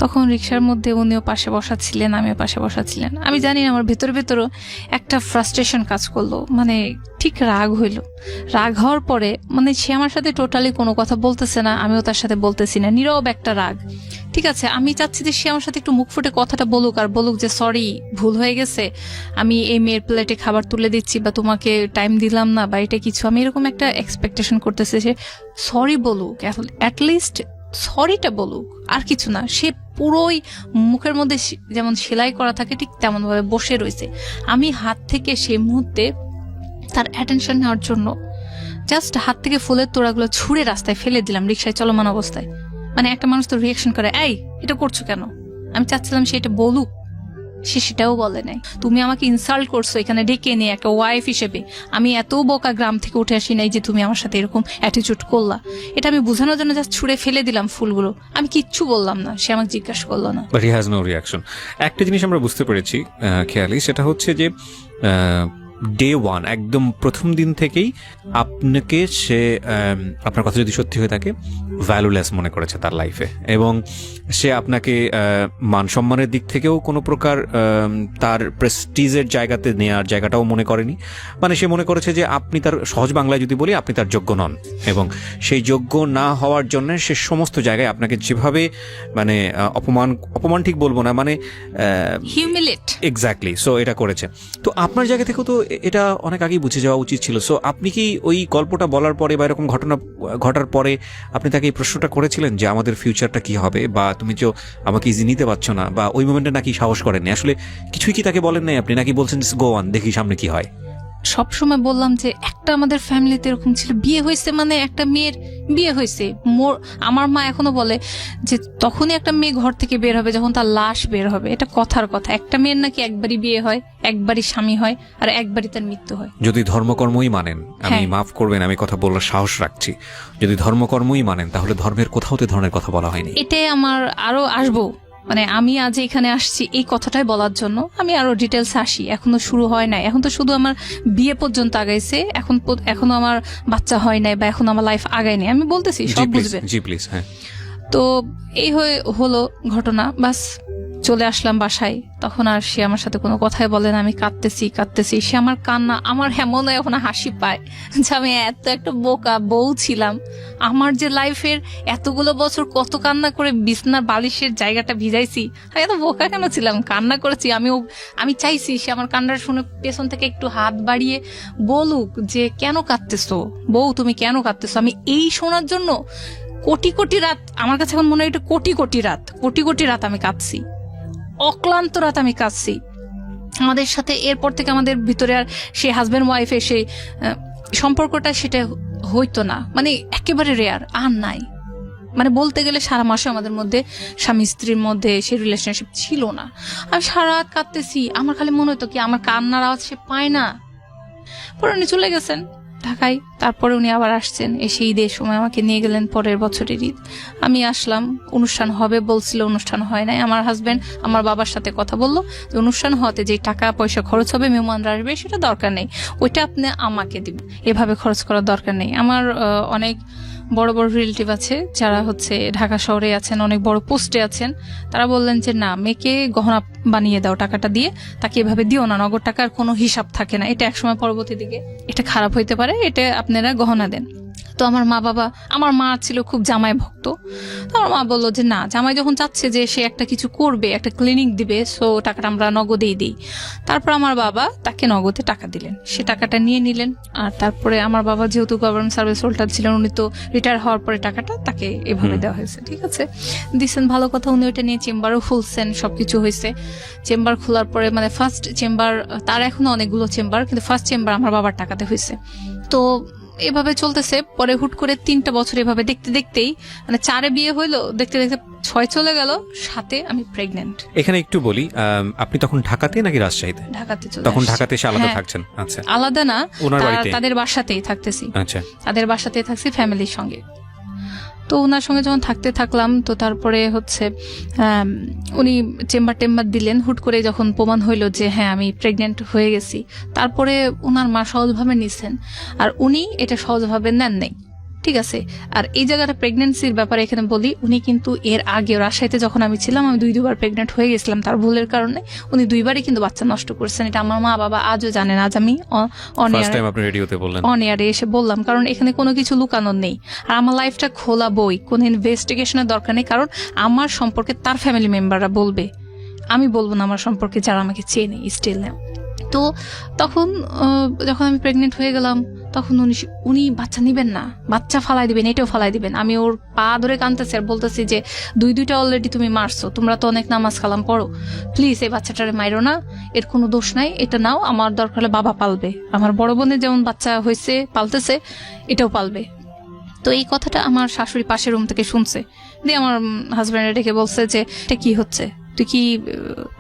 তখন রিক্সার মধ্যে উনিও পাশে বসা ছিলেন, আমিও পাশে বসা ছিলেন। আমি জানি না, আমার ভেতরও একটা ফ্রাস্ট্রেশন কাজ করলো, মানে ঠিক রাগ হইল। রাগ হওয়ার পরে মানে সে আমার সাথে টোটালি কোনো কথা বলতেছে না, আমিও তার সাথে বলতেছি না, নীরব একটা রাগ। ঠিক আছে, আমি চাচ্ছি যে সে আমার সাথে একটু মুখ ফুটে কথাটা বলুক, আর বলুক যে সরি, ভুল হয়ে গেছে, আমি এই মেয়ের প্লেটে খাবার তুলে দিচ্ছি, বা তোমাকে টাইম দিলাম না, বা এটা কিছু, আমি এরকম একটা এক্সপেকটেশন করতেছি। সে সরি বলুক, অ্যাটলিস্ট সরিটা বলুক, আর কিছু না। সে পুরোই মুখের মধ্যে যেমন সেলাই করা থাকে ঠিক তেমন ভাবে বসে রয়েছে। আমি হাত থেকে সেই মুহূর্তে তার অ্যাটেনশন নেওয়ার জন্য জাস্ট হাত থেকে ফুলের তোড়াগুলো ছুঁড়ে রাস্তায় ফেলে দিলাম, রিক্সায় চলমান অবস্থায়। মানে একটা মানুষ তো রিয়াকশন করে, এই এটা করছো কেন? আমি চাচ্ছিলাম সে এটা বলুক, সে সেটাও বলে নাই। তুমি আমাকে ইনসাল্ট করছো এখানে ডেকে নিয়ে একটা ওয়াইফ হিসেবে, আমি এত বোকা গ্রাম থেকে উঠে আসি নাই যে তুমি আমার সাথে এরকম অ্যাটিটিউড করলা। এটা আমি বোঝানোর জন্য জাস্ট ছুঁড়ে ফেলে দিলাম ফুলগুলো, আমি কিচ্ছু বললাম না, সে আমাকে জিজ্ঞাসা করলো না। But he has no reaction. একটা জিনিস আমরা বুঝতে পেরেছি খেয়ালি, সেটা হচ্ছে যে ডে ওয়ান একদম প্রথম দিন থেকেই আপনাকে সে আপনার কথা যদি সত্যি হয়ে থাকে ভ্যালুলেস মনে করেছে তার লাইফে, এবং সে আপনাকে মান সম্মানের দিক থেকেও কোনো প্রকার তার প্রেস্টিজের জায়গাতে নেওয়ার জায়গাটাও মনে করেনি। মানে সে মনে করেছে যে আপনি তার, সহজ বাংলায় যদি বলি, আপনি তার যোগ্য নন, এবং সেই যোগ্য না হওয়ার জন্য সে সমস্ত জায়গায় আপনাকে যেভাবে মানে অপমান ঠিক বলবো না, মানে হিউমিলেট, এক্স্যাক্টলি, সো এটা করেছে। তো আপনার জায়গা থেকেও তো এটা অনেক আগেই বুঝে যাওয়া উচিত ছিল। সো আপনি কি ওই গল্পটা বলার পরে বা এরকম ঘটনা ঘটার পরে আপনি তাকে এই প্রশ্নটা করেছিলেন যে আমাদের ফিউচারটা কি হবে, বা তুমি তো আমাকে ইজি নিতে পারছো না, বা ওই মোমেন্টে নাকি সাহস করেননি? আসলে কিছুই কি তাকে বলেন নাই আপনি, নাকি বলছেন গো অন, দেখি সামনে কি হয়? সবসময় বললাম যে একটা আমাদের ফ্যামিলিতে এরকম ছিল, বিয়ে হয়েছে মানে একটা মেয়ের বিয়ে হয়েছে। আমার মা এখনো বলে যে তখনই একটা মেয়ে ঘর থেকে বের হবে যখন তার লাশ বের হবে। এটা কথার কথা, একটা মেয়ের নাকি একবারই বিয়ে হয়, একবারই স্বামী হয়, আর একবারই তার মৃত্যু হয়। যদি ধর্মকর্মই মানেন, আমি হ্যাঁ। মাফ করবেন আমি কথা বলার সাহস রাখছি, যদি ধর্মকর্মই মানেন তাহলে ধর্মের কোথাও তো ধরনের কথা বলা হয়নি। এটাই আমার আরো আসবো, মানে আমি আজ এখানে আসছি এই কথাটাই বলার জন্য। আমি আরো ডিটেলস আসি, এখনো শুরু হয় নাই, এখন তো শুধু আমার বিয়ে পর্যন্ত আগাইছে, এখনো আমার বাচ্চা হয় নাই, বা এখন আমার লাইফ আগায়নি। আমি বলতেছি সব বুঝবেন। জি প্লিজ। হ্যাঁ, তো এই হলো ঘটনা, বাস চলে আসলাম বাসায়। তখন আর সে আমার সাথে কোনো কথাই বলে না। আমি কাঁদতেছি, সে আমার কান্না, আমার এমন এখন হাসি পায় যে আমি এত একটা বোকা বউ ছিলাম। আমার যে লাইফের এতগুলো বছর কত কান্না করে বিছনার বালিশের জায়গাটা ভিজাইছি, আমি এত বোকা কেন ছিলাম, কান্না করেছি। আমি চাইছি সে আমার কান্নার শুনে পেছন থেকে একটু হাত বাড়িয়ে বলুক যে কেন কাঁদতেছো বউ, তুমি কেন কাঁদতেছো। আমি এই শোনার জন্য কোটি কোটি রাত, আমার কাছে এখন মনে হয় এটা কোটি কোটি রাত আমি কাঁদছি, অক্লান্ত রাত আমি কাঁদছি। আমাদের সাথে এরপর থেকে আমাদের ভিতরে আর সে হাজব্যান্ড ওয়াইফ এসে সম্পর্কটা সেটা হইতো না, মানে একেবারে রেয়ার, আর নাই। মানে বলতে গেলে সারা মাসে আমাদের মধ্যে স্বামী স্ত্রীর মধ্যে সে রিলেশনশিপ ছিল না। আমি সারা রাত কাঁদতেছি, আমার খালি মনে হতো কি আমার কান্নার আওয়াজ সে পায় না। পরে উনি চলে গেছেন ঢাকায়, তারপরে উনি আবার আসছেন, এসে ঈদের সময় আমাকে নিয়ে গেলেন পরের বছরের ঈদ। আমি আসলাম, অনুষ্ঠান হবে বলছিল, অনুষ্ঠান হয় নাই। আমার হাজবেন্ড আমার বাবার সাথে কথা বললো যে অনুষ্ঠান হতে যে টাকা পয়সা খরচ হবে, মেহমানরা আসবে, সেটা দরকার নেই, ওইটা আপনি আমাকে দিবেন, এভাবে খরচ করার দরকার নেই। আমার অনেক বড় বড় রিলেটিভ আছে যারা হচ্ছে ঢাকা শহরে আছেন, অনেক বড় পোস্টে আছেন। তারা বললেন যে না, মেয়েকে গহনা বানিয়ে দাও, টাকাটা দিয়ে তাকে এভাবে দিও না, নগদ টাকার কোনো হিসাব থাকে না, এটা একসময় পরবর্তী দিকে এটা খারাপ হইতে পারে, এটা আপনারা গহনা দেন। তো আমার মা ছিল খুব জামাই ভক্ত। তো আমার মা বললো যে না, জামাই যখন চাচ্ছে যে সে একটা কিছু করবে, একটা ক্লিনিক দিবে, সো টাকাটা আমরা নগদেই দিই। তারপর আমার বাবা তাকে নগদে টাকা দিলেন, সে টাকাটা নিয়ে নিলেন। আর তারপরে আমার বাবা যেহেতু গভর্নমেন্ট সার্ভিস হোল্ডার ছিলেন, উনি তো রিটায়ার হওয়ার পরে টাকাটা তাকে এভাবে দেওয়া হয়েছে। ঠিক আছে, দিচ্ছেন, ভালো কথা। উনি ওইটা নিয়ে চেম্বারও খুলছেন, সবকিছু হয়েছে। চেম্বার খোলার পরে মানে ফার্স্ট চেম্বার, তার এখনো অনেকগুলো চেম্বার, কিন্তু ফার্স্ট চেম্বার আমার বাবার টাকাতে হয়েছে। তো এভাবে চলতেছে। পরে হুট করে 3টা বছর এভাবে দেখতে দেখতেই, মানে 4-এ বিয়ে হইলো, দেখতে দেখতে 6 চলে গেল, 7-এ আমি প্রেগনেন্ট। এখানে একটু বলি, আপনি তখন ঢাকাতে নাকি রাজশাহীতে? ঢাকাতে চলে তখন আসছি। ঢাকাতে এসে আলাদা হ্যাঁ, থাকছেন? আচ্ছা, আলাদা না, ওনার বাড়িতে? তাদের বাসাতেই থাকতেছি। আচ্ছা, তাদের বাসাতেই থাকছি ফ্যামিলির সঙ্গে। তো ওনার সঙ্গে যখন থাকতে থাকলাম, তো তারপরে হচ্ছে উনি চেম্বার দিলেন। হুট করে যখন প্রমাণ হইলো যে হ্যাঁ আমি প্রেগনেন্ট হয়ে গেছি, তারপরে ওনার মা সহজভাবে নিছেন, আর উনি এটা সহজভাবে নেন নাই। ঠিক আছে, আর এই জায়গাটা প্রেগনেন্সির ব্যাপারে এখানে বলি, উনি কিন্তু এর আগে রাজশাহীতে যখন আমি ছিলাম, আমি 2-2বার প্রেগনেন্ট হয়ে গেছিলাম তার ভুলের কারণে। উনি 2বারই কিন্তু বাচ্চা নষ্ট করছেন, এটা আমার মা বাবা আজও জানেন। আজ আমি ফার্স্ট টাইম আপনি রেডিওতে বললেন, অন এয়ারে এসে বললাম, কারণ এখানে কোনো কিছু লুকানোর নেই। আর আমার লাইফটা খোলা বই, কোনো ইনভেস্টিগেশনের দরকার নেই, কারণ আমার সম্পর্কে তার ফ্যামিলি মেম্বাররা বলবে, আমি বলবো না আমার সম্পর্কে যারা আমাকে চেনে স্টিল না। তো তখন যখন আমি প্রেগনেন্ট হয়ে গেলাম, তখন উনি বাচ্চা নিবেন না, বাচ্চা ফালাই দিবেন, এটাও ফালাই দিবেন। আমি ওর পা ধরে কাঁদতেছি আর বলতেছি যে 2টা অলরেডি তুমি মারছো, তোমরা তো অনেক নামাজ কালাম পড়ো, প্লিজ এই বাচ্চাটারে মাইরো না, এর কোনো দোষ নাই, এটা নাও, আমার দরকার হলে বাবা পালবে, আমার বড় বোনের যেমন বাচ্চা হয়েছে পালতেছে, এটাও পালবে। তো এই কথাটা আমার শাশুড়ি পাশের রুম থেকে শুনছে, দিয়ে আমার হাজব্যান্ডে ডেকে বলছে যে এটা কি হচ্ছে, তুই কি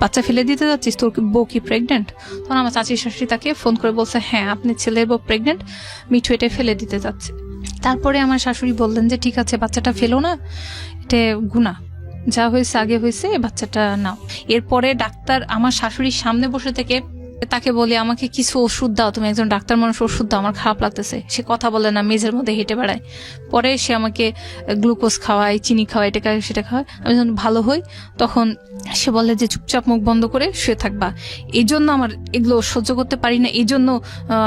বাচ্চা ফেলে দিতে যাচ্ছিস, তোর বউ কি প্রেগনেন্ট? তখন আমার চাচি শাশুড়ি তাকে ফোন করে বলছে, হ্যাঁ আপনি ছেলের বউ প্রেগনেন্ট, মিঠু এটা ফেলে দিতে যাচ্ছে। তারপরে আমার শাশুড়ি বললেন যে ঠিক আছে বাচ্চাটা ফেলো না, এটা গুনাহ, যা হয়েছে আগে হয়েছে, বাচ্চাটা নাও। এরপরে ডাক্তার আমার শাশুড়ির সামনে বসে থেকে তাকে বলি আমাকে কিছু ওষুধ দাও, তুমি একজন ডাক্তার মানুষ, ওষুধ দাও, আমার খারাপ লাগতেছে। সে কথা বলে না, মেঝের মধ্যে হেঁটে বেড়ায়। পরে সে আমাকে গ্লুকোজ খাওয়ায়, চিনি খাওয়ায়, এটা খাওয়ায় সেটা খাওয়ায়। আমি যখন ভালো হই তখন সে বলে যে চুপচাপ মুখ বন্ধ করে শুয়ে থাকবা। এই জন্য আমার এগুলো সহ্য করতে পারি না, এই জন্য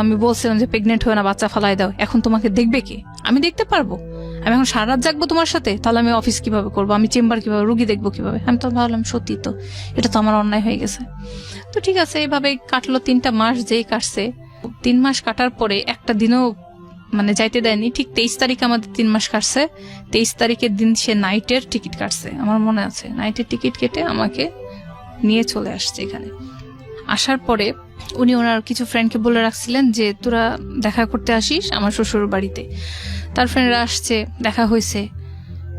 আমি বলছিলাম যে প্রেগনেন্ট হয়ে না, বাচ্চা ফালাই দাও। এখন তোমাকে দেখবে কে? আমি দেখতে পারবো? আমি এখন সারা রাত জাগবো তোমার সাথে? তাহলে আমি অফিস কিভাবে করবো, আমি চেম্বার কিভাবে, রুগী দেখবো কিভাবে? আমি তো ভাবলাম সত্যি তো, এটা তো আমার অন্যায় হয়ে গেছে। তো ঠিক আছে, এইভাবে কাটলো 3টা মাস। যেই কাটছে 3 মাস কাটার পরে একটা দিনও মানে যাইতে দেয়নি। ঠিক 23 তারিখে আমাদের 3 মাস কাটছে। 23 তারিখের দিন সে নাইটের টিকিট কাটছে, আমার মনে আছে। নাইটের টিকিট কেটে আমাকে নিয়ে চলে আসছে এখানে। আসার পরে উনি ওনার কিছু ফ্রেন্ডকে বলে রাখছিলেন যে তোরা দেখা করতে আসিস আমার শ্বশুর বাড়িতে। তার ফ্রেন্ডরা আসছে, দেখা হয়েছে।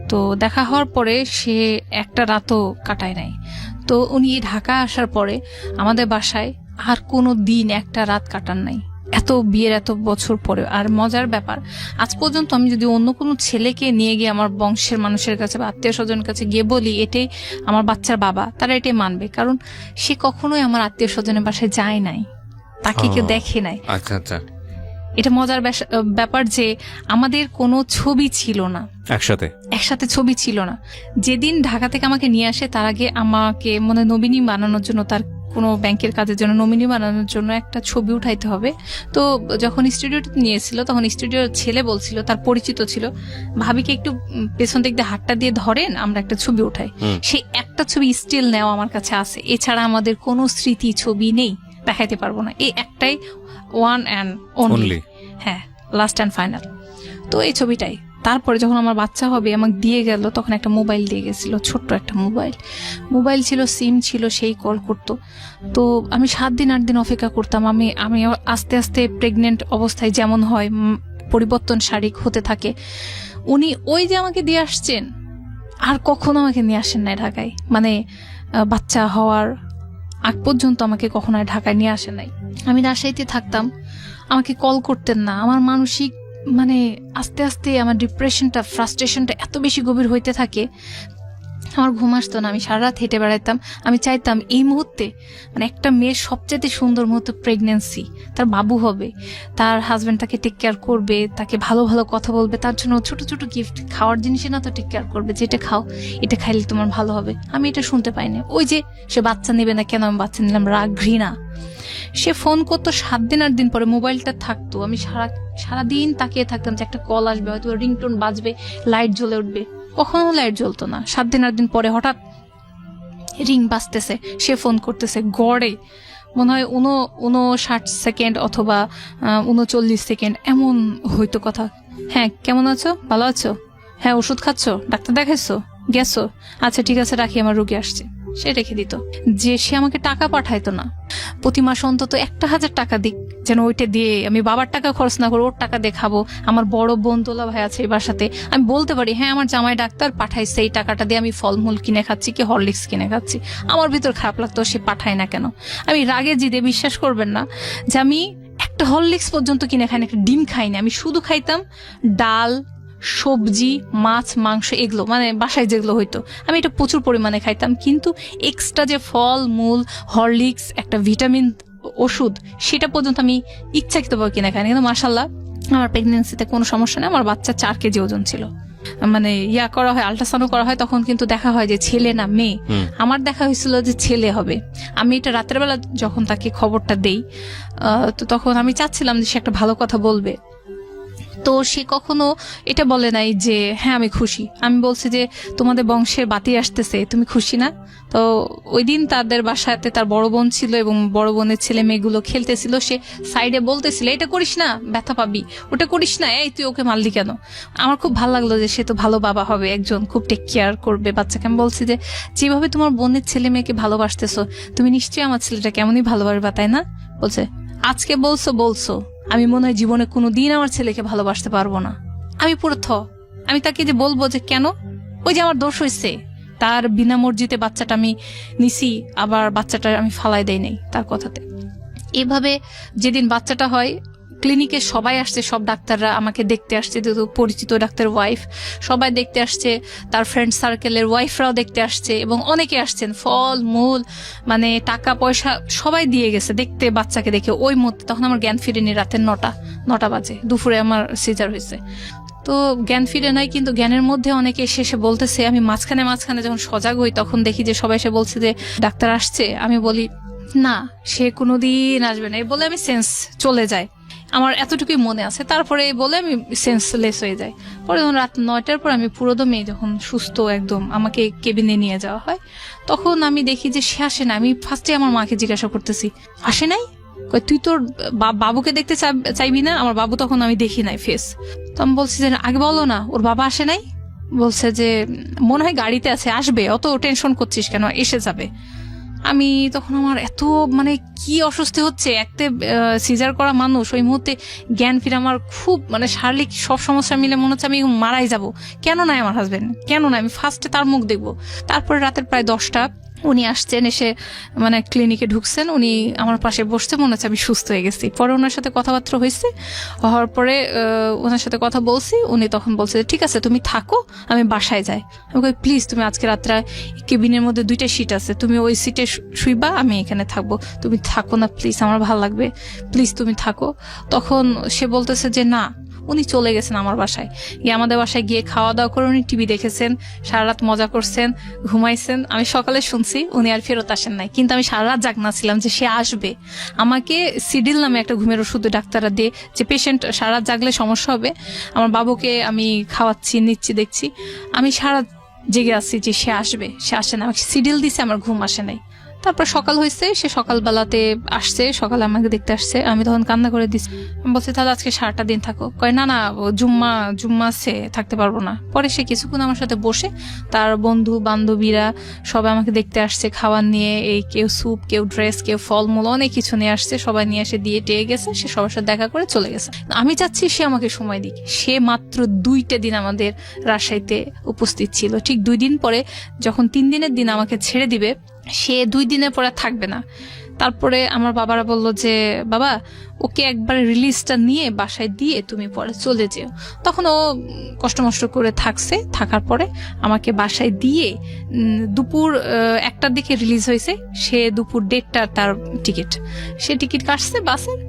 তো দেখা হওয়ার পরে সে একটা রাতও কাটায় নাই। তো উনি ঢাকা আসার পরে আমাদের বাসায় আর কোনো দিন একটা রাত কাটান নাই, এত বিয়ের এত বছর পরে। আর মজার ব্যাপার, আজ পর্যন্ত আমি যদি অন্য কোনো ছেলেকে নিয়ে গিয়ে আমার বংশের মানুষের কাছে বা আত্মীয় স্বজনের কাছে গিয়ে বলি এটাই আমার বাচ্চার বাবা, তারা এটাই মানবে, কারণ সে কখনোই আমার আত্মীয় স্বজনের বাসায় যায় নাই, তাকে কেউ দেখে নাই। আচ্ছা আচ্ছা, এটা মজার ব্যাপার যে আমাদের কোনো ছবি ছিল না, একসাথে ছবি ছিল না। যেদিন ঢাকা থেকে আমাকে নিয়ে আসে তার আগে আমাকে মনে নমিনি বানানোর জন্য, তার কোনো ব্যাংকের কাজের জন্য নমিনি বানানোর জন্য একটা ছবি উঠাইতে হবে। তো যখন স্টুডিওতে নিয়েছিল তখন স্টুডিওর ছেলে বলছিল, তার পরিচিত ছিল, ভাবিকে একটু পেছন দিক দিয়ে হাতটা দিয়ে ধরেন, আমরা একটা ছবি উঠাই। সেই একটা ছবি স্টিল নেওয়া আমার কাছে আছে, এছাড়া আমাদের কোনো স্মৃতি ছবি নেই, দেখাইতে পারবো না। এই একটাই, ওয়ান অ্যান্ড অনলি, হ্যাঁ, লাস্ট অ্যান্ড ফাইনাল। তো এই ছবিটাই। তারপরে যখন আমার বাচ্চা হবে আমাকে দিয়ে গেল, তখন একটা মোবাইল দিয়ে গেছিল, ছোট্ট একটা মোবাইল ছিল, সিম ছিল, সেই কল করতো। তো আমি 7 দিন 8 দিন অপেক্ষা করতাম। আমি আস্তে আস্তে প্রেগনেন্ট অবস্থায় যেমন হয় পরিবর্তন শারীরিক হতে থাকে। উনি ওই যে আমাকে দিয়ে আসছেন, আর কখনো আমাকে নিয়ে আসেন নাই ঢাকায়, মানে বাচ্চা হওয়ার আগ পর্যন্ত আমাকে কখনো ঢাকায় নিয়ে আসে নাই। আমি রাজশাহীতে থাকতাম, আমাকে কল করতেন না। আমার মানসিক মানে আস্তে আস্তে আমার ডিপ্রেশনটা, ফ্রাস্ট্রেশনটা এত বেশি গভীর হইতে থাকে, আমার ঘুম আসতো না। আমি সারা রাত হেঁটে বেড়াইতাম। আমি চাইতাম এই মুহূর্তে, মানে একটা মেয়ের সবচেয়ে সুন্দর মুহূর্ত প্রেগনেন্সি, তার বাবু হবে, তার হাজবেন্ড তাকে টেক কেয়ার করবে, তাকে ভালো ভালো কথা বলবে, তার জন্য ছোট ছোট গিফট, খাওয়ার জিনিসে না তো টেক কেয়ার করবে, যে এটা খাও, এটা খাইলে তোমার ভালো হবে। আমি এটা শুনতে পাই না। ওই যে সে বাচ্চা নেবে না কেন, আমি বাচ্চা নিলাম, রাগ, ঘৃণা। সে ফোন করতো 7 দিন 8 দিন পরে মোবাইলটা থাকতো, আমি সারাদিন তাকিয়ে থাকতাম যে একটা কল আসবে, হয়তো রিংটোন বাজবে, লাইট জ্বলে উঠবে। কখনো লাইট জ্বলতো না। 7 দিন 8 দিন পরে হঠাৎ রিং বাজতেছে, সে ফোন করতেছে, গড়ে মনে হয় 59 সেকেন্ড অথবা 39 সেকেন্ড এমন হয়তো কথা। হ্যাঁ, কেমন আছো, ভালো আছো? হ্যাঁ, ওষুধ খাচ্ছ, ডাক্তার দেখাইছো, গেছো? আচ্ছা ঠিক আছে রাখি, আমার রোগী আসছে। সে রেখে দিত। যে সে আমাকে টাকা পাঠাইতো না, প্রতি মাসে অন্তত 1000 টাকা দিক, যেন ওইটা দিয়ে আমি বাবার টাকা খরচ না করে ওর টাকা দিয়ে খাবো। আমার বড় বোন তোলা ভাই আছে এই বাসাতে, আমি বলতে পারি হ্যাঁ আমার জামাই ডাক্তার পাঠাইছে, এই টাকাটা দিয়ে আমি ফলমূল কিনে খাচ্ছি, কি হরলিক্স কিনে খাচ্ছি। আমার ভিতর খারাপ লাগতো, সে পাঠায় না কেন। আমি রাগে জিদে, বিশ্বাস করবেন না যে আমি একটা হরলিক্স পর্যন্ত কিনে খাই না, একটা ডিম খাই না। আমি শুধু খাইতাম ডাল, সবজি, মাছ, মাংস, এগুলো মানে বাসায় যেগুলো হইতো আমি এটা প্রচুর পরিমাণে খাইতাম। কিন্তু এক্সট্রা যে ফল মূল, হরলিক্স, একটা ভিটামিন ওষুধ, সেটা পর্যন্ত আমি ইচ্ছাকৃতভাবে কিনে খাই না। কিন্তু মাশাআল্লাহ আমার প্রেগনেন্সিতে কোনো সমস্যা নেই। আমার বাচ্চা 4 কেজি ওজন ছিল। মানে করা হয়, আল্ট্রাসাউন্ড করা হয়, তখন কিন্তু দেখা হয় যে ছেলে না মেয়ে। আমার দেখা হয়েছিল যে ছেলে হবে। আমি এটা রাতের বেলা যখন তাকে খবরটা দেই, তো তখন আমি চাচ্ছিলাম যে সে একটা ভালো কথা বলবে। তো সে কখনো এটা বলে নাই যে হ্যাঁ আমি খুশি। আমি বলছি যে তোমাদের বংশের বাতি আসতেছে, তুমি খুশি না? তো ওই দিন তাদের বাসাতে তার বড় বোন ছিল এবং বড় বোনের ছেলে মেয়েগুলো খেলতেছিল। সে সাইডে বলতেছিল এটা করিস না, ব্যথা পাবি, ওটা করিস না, এই তুই ওকে মারলি কেন? আমার খুব ভালো লাগলো যে সে তো ভালো বাবা হবে, একজন খুব টেক কেয়ার করবে বাচ্চাকে। আমি বলছি যে যেভাবে তোমার বোনের ছেলে মেয়েকে ভালোবাসতেছো, তুমি নিশ্চয়ই আমার ছেলেটা কেমনই ভালোবাসবা, তাই না? বলছে আজকে বলছো, আমি মনে হয় জীবনে কোনোদিন আমার ছেলেকে ভালোবাসতে পারবো না। আমি পুরো আমি তাকে যে বলবো যে কেন, ওই যে আমার দোষ হয়েছে, তার বিনা মর্জিতে বাচ্চাটা আমি নিছি, আবার বাচ্চাটা আমি ফালাই দেই নাই তার কথাতে। এভাবে যেদিন বাচ্চাটা হয়, ক্লিনিকে সবাই আসছে, সব ডাক্তাররা আমাকে দেখতে আসছে, যেহেতু পরিচিত ডাক্তার ওয়াইফ, সবাই দেখতে আসছে, তার ফ্রেন্ড সার্কেলের ওয়াইফরাও দেখতে আসছে, এবং অনেকে আসছেন, ফল মূল মানে টাকা পয়সা সবাই দিয়ে গেছে দেখতে বাচ্চাকে দেখে। ওই মুহূর্তে তখন আমার জ্ঞান ফিরেনি, রাতের 9টা বাজে, দুপুরে আমার সিজার হয়েছে। তো জ্ঞান ফিরে নাই, কিন্তু জ্ঞানের মধ্যে অনেকে এসে বলতেছে, আমি মাঝখানে যখন সজাগ হই তখন দেখি যে সবাই এসে বলছে যে ডাক্তার আসছে। আমি বলি না, সে কোনোদিন আসবে না, এই বলে আমি সেন্স চলে যায়। আমার এতটুকুই মনে আছে। তারপরে বলে আমি সেন্সলেস হয়ে যাই। পরে যখন রাত 9টার পর আমি পুরোদমে যখন সুস্থ একদম আমাকে কেবিনে নিয়ে যাওয়া হয়, তখন আমি দেখি যে সে আসে না। আমি ফার্স্টে আমার মাকে জিজ্ঞাসা করতেছি, আসে নাই? কই তুই তোর বাবুকে দেখতে চাইবি না? আমার বাবু তখন আমি দেখি নাই ফেস। তো আমি বলছি যে আগে বলো না, ওর বাবা আসে নাই? বলছে যে মনে হয় গাড়িতে আছে, আসবে, অত টেনশন করছিস কেন, এসে যাবে। আমি তখন আমার এত মানে কি অস্বস্তি হচ্ছে, একটা সিজার করা মানুষ, ওই মুহূর্তে জ্ঞান ফিরে আমার খুব মানে শারীরিক সব সমস্যা মিলে মনে হচ্ছে আমি মারাই যাব। কেন নাই আমার হাজবেন্ড, কেন নাই? আমি ফার্স্টে তার মুখ দেখবো। তারপরে রাতের প্রায় 10টা উনি আসছেন, এসে মানে ক্লিনিকে ঢুকছেন, উনি আমার পাশে বসতে, মনে হচ্ছে আমি সুস্থ হয়ে গেছি। পরে ওনার সাথে কথাবার্তা হয়েছে, হওয়ার পরে ওনার সাথে কথা বলছি। উনি তখন বলছে ঠিক আছে তুমি থাকো, আমি বাসায় যাই। আমি কই প্লিজ তুমি আজকে রাত্রে, কেবিনের মধ্যে 2টা সিট আছে, তুমি ওই সিটে শুইবা, আমি এখানে থাকবো, তুমি থাকো না প্লিজ, আমার ভালো লাগবে, প্লিজ তুমি থাকো। তখন সে বলতেছে যে না, উনি চলে গেছেন আমার বাসায় গিয়ে, আমাদের বাসায় গিয়ে খাওয়া দাওয়া করে উনি টিভি দেখেছেন, সারা রাত মজা করছেন, ঘুমাইছেন। আমি সকালে শুনছি উনি আর ফেরত আসেন নাই, কিন্তু আমি সারা রাত জাগনা ছিলাম যে সে আসবে। আমাকে সিডিল নামে একটা ঘুমের ওষুধ ডাক্তাররা দিয়ে, যে পেশেন্ট সারা রাত জাগলে সমস্যা হবে, আমার বাবুকে আমি খাওয়াচ্ছি, নিচ্ছি, দেখছি, আমি সারা জেগে আছি যে সে আসবে, সে আসে না। আমাকে সিডিল দিছে, আমার ঘুম আসে নাই। তারপর সকাল হয়েছে, সে সকালবেলাতে আসছে, সকালে আমাকে দেখতে আসছে। আমি তখন কান্না করে দিচ্ছি, আমি বলছি তাহলে আজকে সারাটা দিন থাকো। কয় না না, জুম্মা আছে, থাকতে পারবো না। পরে সে কিছুক্ষণ আমার সাথে বসে, তার বন্ধু বান্ধবীরা সবাই আমাকে দেখতে আসছে খাবার নিয়ে, এই কেউ স্যুপ, কেউ ড্রেস, কেউ ফলমূল, অনেক কিছু নিয়ে আসছে, সবাই নিয়ে এসে দিয়ে টেয়ে গেছে। সে সবার সাথে দেখা করে চলে গেছে। আমি চাচ্ছি সে আমাকে সময় দিক। সে মাত্র 2টা দিন আমাদের রাজশাহীতে উপস্থিত ছিল। ঠিক 2 দিন পরে যখন 3 দিনের দিন আমাকে ছেড়ে দিবে, সে 2 দিনের পরে থাকবে না। তারপরে আমার বাবারা বলল যে বাবা, ওকে একবার রিলিজটা নিয়ে বাসায় দিয়ে তুমি পরে চলে যেও। তখন ও কষ্ট করে থাকছে, থাকার পরে আমাকে বাসায় দিয়ে দুপুর 1টার দিকে রিলিজ হয়েছে। সে দুপুর 1:30 তার টিকিট, সে টিকিট কাটছে বাসের,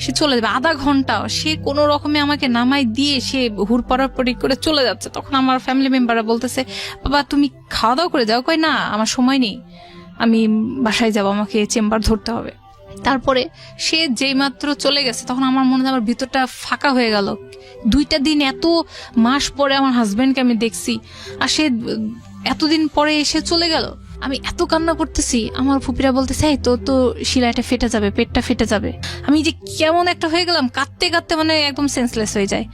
সে চলে যাবে। আধা ঘন্টা সে কোনো রকমে আমাকে নামাই দিয়ে সে হুড় পড়াপড়ি করে চলে যাচ্ছে। তখন আমার ফ্যামিলি মেম্বাররা বলতেছে বাবা তুমি খাওয়া দাওয়া করে যাও। কই না, আমার সময় নেই, আমি বাসায় যাব, আমাকে চেম্বার ধরতে হবে। তারপরে সে যেই মাত্র চলে গেছে, তখন আমার মনে হয় আমার ভিতরটা ফাঁকা হয়ে গেল। 2টা দিন, এত মাস পরে আমার হাজবেন্ডকে আমি দেখছি, আর সে এতদিন পরে এসে চলে গেল। আমি এত কান্না করতেছি, আমার ফুপিরা বলতেছে এই তো শিলাটা ফেটে যাবে, পেটটা ফেটে যাবে। আমি যে কেমন একটা হয়ে গেলাম, কাঁদতে মানে একদম সেন্সলেস হয়ে যায়।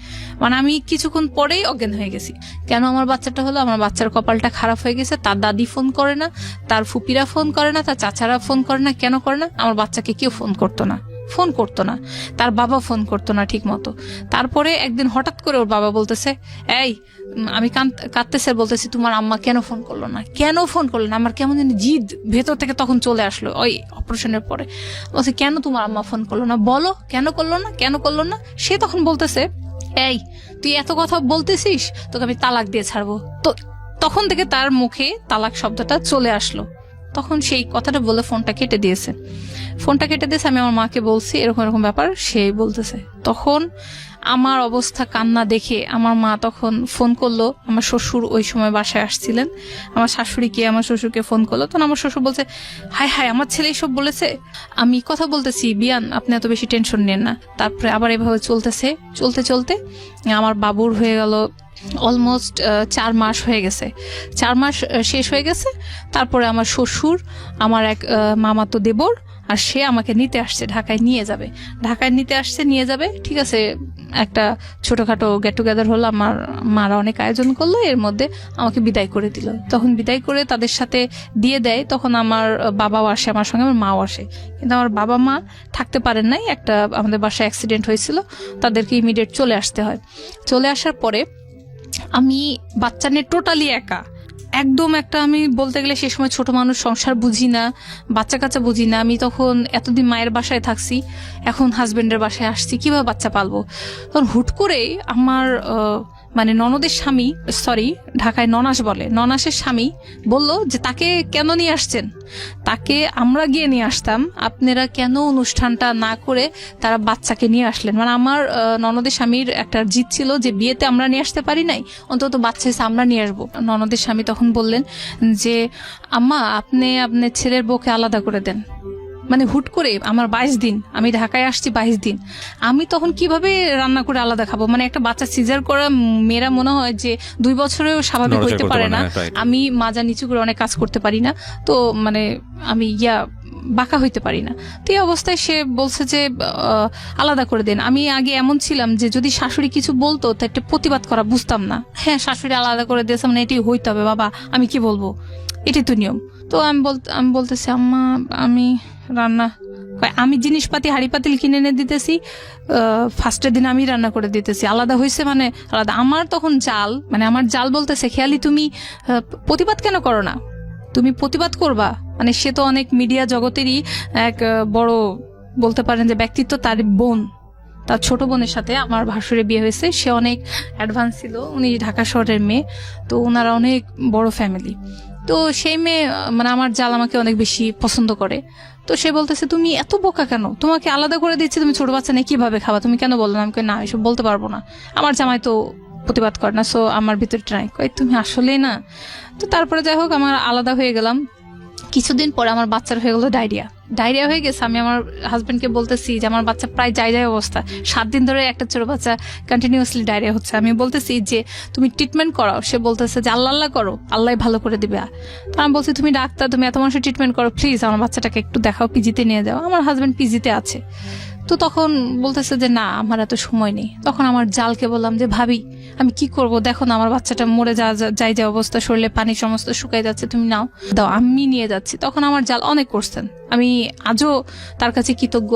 মানে আমি কিছুক্ষণ পরেই অজ্ঞান হয়ে গেছি। কেন আমার বাচ্চাটা হলো, আমার বাচ্চার কপালটা খারাপ হয়ে গেছে। তার দাদি ফোন করে না, তার ফুপিরা ফোন করে না, তার চাচারা ফোন করে না। কেন করে না? আমার বাচ্চাকে কেউ ফোন করতো না, তার বাবা ফোন করতো না ঠিক মতো। তারপরে একদিন হঠাৎ করে ওর বাবা বলতেছে, এই আমি কাঁদতেছে, বলতেছি তোমার আম্মা কেন ফোন করলো না? আমার কেমন জানি জিদ ভেতর থেকে তখন চলে আসলো ওই অপারেশনের পরে। বলছে কেন তোমার আম্মা ফোন করলো না, বলো কেন করলো না। সে তখন বলতেছে, এই তুই এত কথা বলতেছিস, তোকে আমি তালাক দিয়ে ছাড়বো। তো তখন থেকে তার মুখে তালাক শব্দটা চলে আসলো। তখন সেই কথাটা বলে ফোনটা কেটে দিয়েছে। আমি আমার মাকে বলছি এরকম ব্যাপার, সে বলতেছে। তখন আমার অবস্থা কান্না দেখে আমার মা তখন ফোন করলো। আমার শ্বশুর ওই সময় বাসায় আসছিলেন, আমার শাশুড়িকে আমার শ্বশুরকে ফোন করলো। তখন আমার শ্বশুর বলছে, হায় আমার ছেলে এইসব বলেছে। আমি কথা বলতেছি, বিয়ান আপনি এত বেশি টেনশন নেন না। তারপরে আবার এভাবে চলতে আমার বাবুর হয়ে গেল অলমোস্ট 4 মাস হয়ে গেছে। 4 মাস শেষ হয়ে গেছে। তারপরে আমার শ্বশুর, আমার এক মামাতো দেবর, আর সে আমাকে নিতে আসছে, ঢাকায় নিয়ে যাবে। ঠিক আছে, একটা ছোটখাটো গেট টুগেদার হলো, আমার মারা অনেক আয়োজন করলো, এর মধ্যে আমাকে বিদায় করে দিল। তখন বিদায় করে তাদের সাথে দিয়ে দেয়। তখন আমার বাবাও আসে আমার সঙ্গে, আমার মাও আসে। কিন্তু আমার বাবা মা থাকতে পারেন নাই, একটা আমাদের বাসায় অ্যাক্সিডেন্ট হয়েছিল, তাদেরকে ইমিডিয়েট চলে আসতে হয়। চলে আসার পরে আমি বাচ্চা নিয়ে টোটালি একা। একদম একটা, আমি বলতে গেলে সে সময় ছোট মানুষ, সংসার বুঝি না, বাচ্চা কাচ্চা বুঝি না। আমি তখন এতদিন মায়ের বাসায় থাকছি, এখন হাজবেন্ডের বাসায় আসছি, কিভাবে বাচ্চা পালবো। তখন হুট করে আমার মানে ননদের স্বামী, সরি ঢাকায় ননাস বলে, ননাসের স্বামী বলল যে তাকে কেন নিয়ে আসছেন, তাকে আমরা গিয়ে নিয়ে আসতাম, আপনারা কেন অনুষ্ঠানটা না করে তারা বাচ্চাকে নিয়ে আসলেন। মানে আমার ননদের স্বামীর একটা জিদ ছিল যে বিয়েতে আমরা নিয়ে আসতে পারি নাই, অন্তত বাচ্চা এসে আমরা নিয়ে আসবো। ননদের স্বামী তখন বললেন যে আম্মা আপনি আপনার ছেলের বউকে আলাদা করে দেন। মানে হুট করে আমার 22 দিন, আমি ঢাকায় আসছি 22 দিন, আমি তখন কিভাবে রান্না করে আলাদা খাবো। মানে একটা বাচ্চা সিজার করা মেয়েরা মনে হয় যে 2 বছরেও স্বাভাবিক নড়াচড়া হইতে করতে পারে পারে না, না, right. আমি মাজা নিচু করে অনেক কাজ করতে পারি না, তো মানে আমি বাঁকা হইতে পারি না। তো এই অবস্থায় সে বলছে যে আলাদা করে দেন। আমি আগে এমন ছিলাম যে যদি শাশুড়ি কিছু বলতো তো একটা প্রতিবাদ করা বুঝতাম না, হ্যাঁ শাশুড়ি আলাদা করে দিয়েছে মানে এটাই হইতে হবে, বাবা আমি কি বলবো, এটাই তো নিয়ম। তো আমি বলতেছি আম্মা আমি রান্না, আমি জিনিসপাতি হাঁড়ি পাতিল কিনে এনে দিতেছি, ফার্স্টের দিন আমি রান্না করে দিতেছি, আলাদা হয়েছে মানে আলাদা। আমার তখন জাল, মানে আমার জাল বলতেছে খেয়ালি তুমি প্রতিবাদ কেন করো না, তুমি প্রতিবাদ করবা। মানে সে তো অনেক মিডিয়া জগতেরই এক বড় বলতে পারেন যে ব্যক্তিত্ব, তার বোন, তার ছোট বোনের সাথে আমার ভাসুরের বিয়ে হয়েছে, সে অনেক অ্যাডভান্স ছিল, উনি ঢাকা শহরের মেয়ে, তো ওনারা অনেক বড় ফ্যামিলি। তো সেই মেয়ে মানে আমার জাল আমাকে অনেক বেশি পছন্দ করে। তো সে বলতেছে তুমি এত বোকা কেন, তোমাকে আলাদা করে দিচ্ছে, তুমি ছোট বাচ্চা নিয়ে কিভাবে খাবা, তুমি কেন বললো না। আমি না এসব বলতে পারবো না, আমার জামাই তো প্রতিবাদ করে না, সো আমার ভিতরে ট্রাই কয় তুমি আসলেই না। তো তারপরে যাই হোক আমার আলাদা হয়ে গেলাম। কিছুদিন পরে আমার বাচ্চার হয়ে গেলো ডায়রিয়া হয়ে গেছে। আমি আমার হাজবেন্ডকে বলতেছি যে আমার বাচ্চা প্রায় যায় অবস্থা, 7 দিন ধরে একটা ছোট বাচ্চা কন্টিনিউয়াসলি ডায়রিয়া হচ্ছে। আমি বলতেছি যে তুমি ট্রিটমেন্ট করাও, সে বলতেছে যে আল্লাহ করো, আল্লাহ ভালো করে দিবে। তো আমি বলছি তুমি ডাক্তার, তুমি এত মানুষের ট্রিটমেন্ট করো, প্লিজ আমার বাচ্চাটাকে একটু দেখাও, পিজিতে নিয়ে যাও। আমার হাজবেন্ড পিজিতে আছে। তো তখন বলতেছে যে না আমার এত সময় নেই। তখন আমার জালকে বললাম যে ভাবি আমি কি করব, দেখো না আমার বাচ্চাটা মরে যাই অবস্থা, শরীরে পানি সমস্ত শুকাই যাচ্ছে, তুমি নাও দাও আমি নিয়ে যাচ্ছি। তখন আমার জাল অনেক করছেন, আমি আজও তার কাছে কৃতজ্ঞ।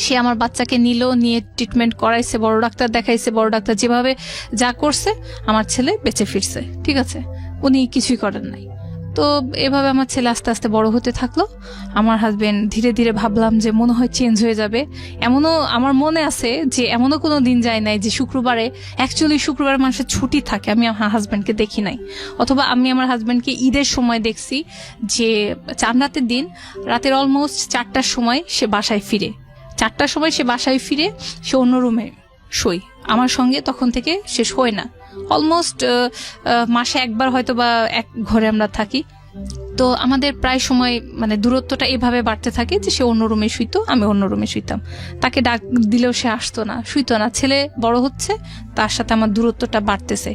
সে আমার বাচ্চাকে নিয়ে ট্রিটমেন্ট করাইছে, বড় ডাক্তার দেখাইছে, বড় ডাক্তার যেভাবে যা করছে আমার ছেলে বেঁচে ফিরছে, ঠিক আছে, উনি কিছুই করেন নাই। তো এভাবে আমার ছেলে আস্তে আস্তে বড় হতে থাকলো। আমার হাজবেন্ড ধীরে ধীরে ভাবলাম যে মনে হয় চেঞ্জ হয়ে যাবে। এমনও আমার মনে আছে যে এমনও কোনো দিন যায় নাই যে শুক্রবারে, অ্যাকচুয়ালি শুক্রবার মানুষের ছুটি থাকে, আমি আমার হাজবেন্ডকে দেখি নাই। অথবা আমি আমার হাজবেন্ডকে ঈদের সময় দেখছি যে চাঁদ রাতের দিন রাতের অলমোস্ট 4টার সময় সে বাসায় ফিরে, 4টার সময় সে বাসায় ফিরে সে অন্য রুমে শোয় আমার সঙ্গে, তখন থেকে সে শোয় না। অলমোস্ট মাসে একবার হয়তো বা এক ঘরে আমরা থাকি। তো আমাদের প্রায় সময় মানে দূরত্বটা এভাবে বাড়তে থাকে যে সে অন্য রুমে শুইতো, আমি অন্য রুমে শুইতাম, তাকে ডাক দিলেও সে আসতো না, শুইতো না। ছেলে বড় হচ্ছে, তার সাথে আমার দূরত্বটা বাড়তেছে।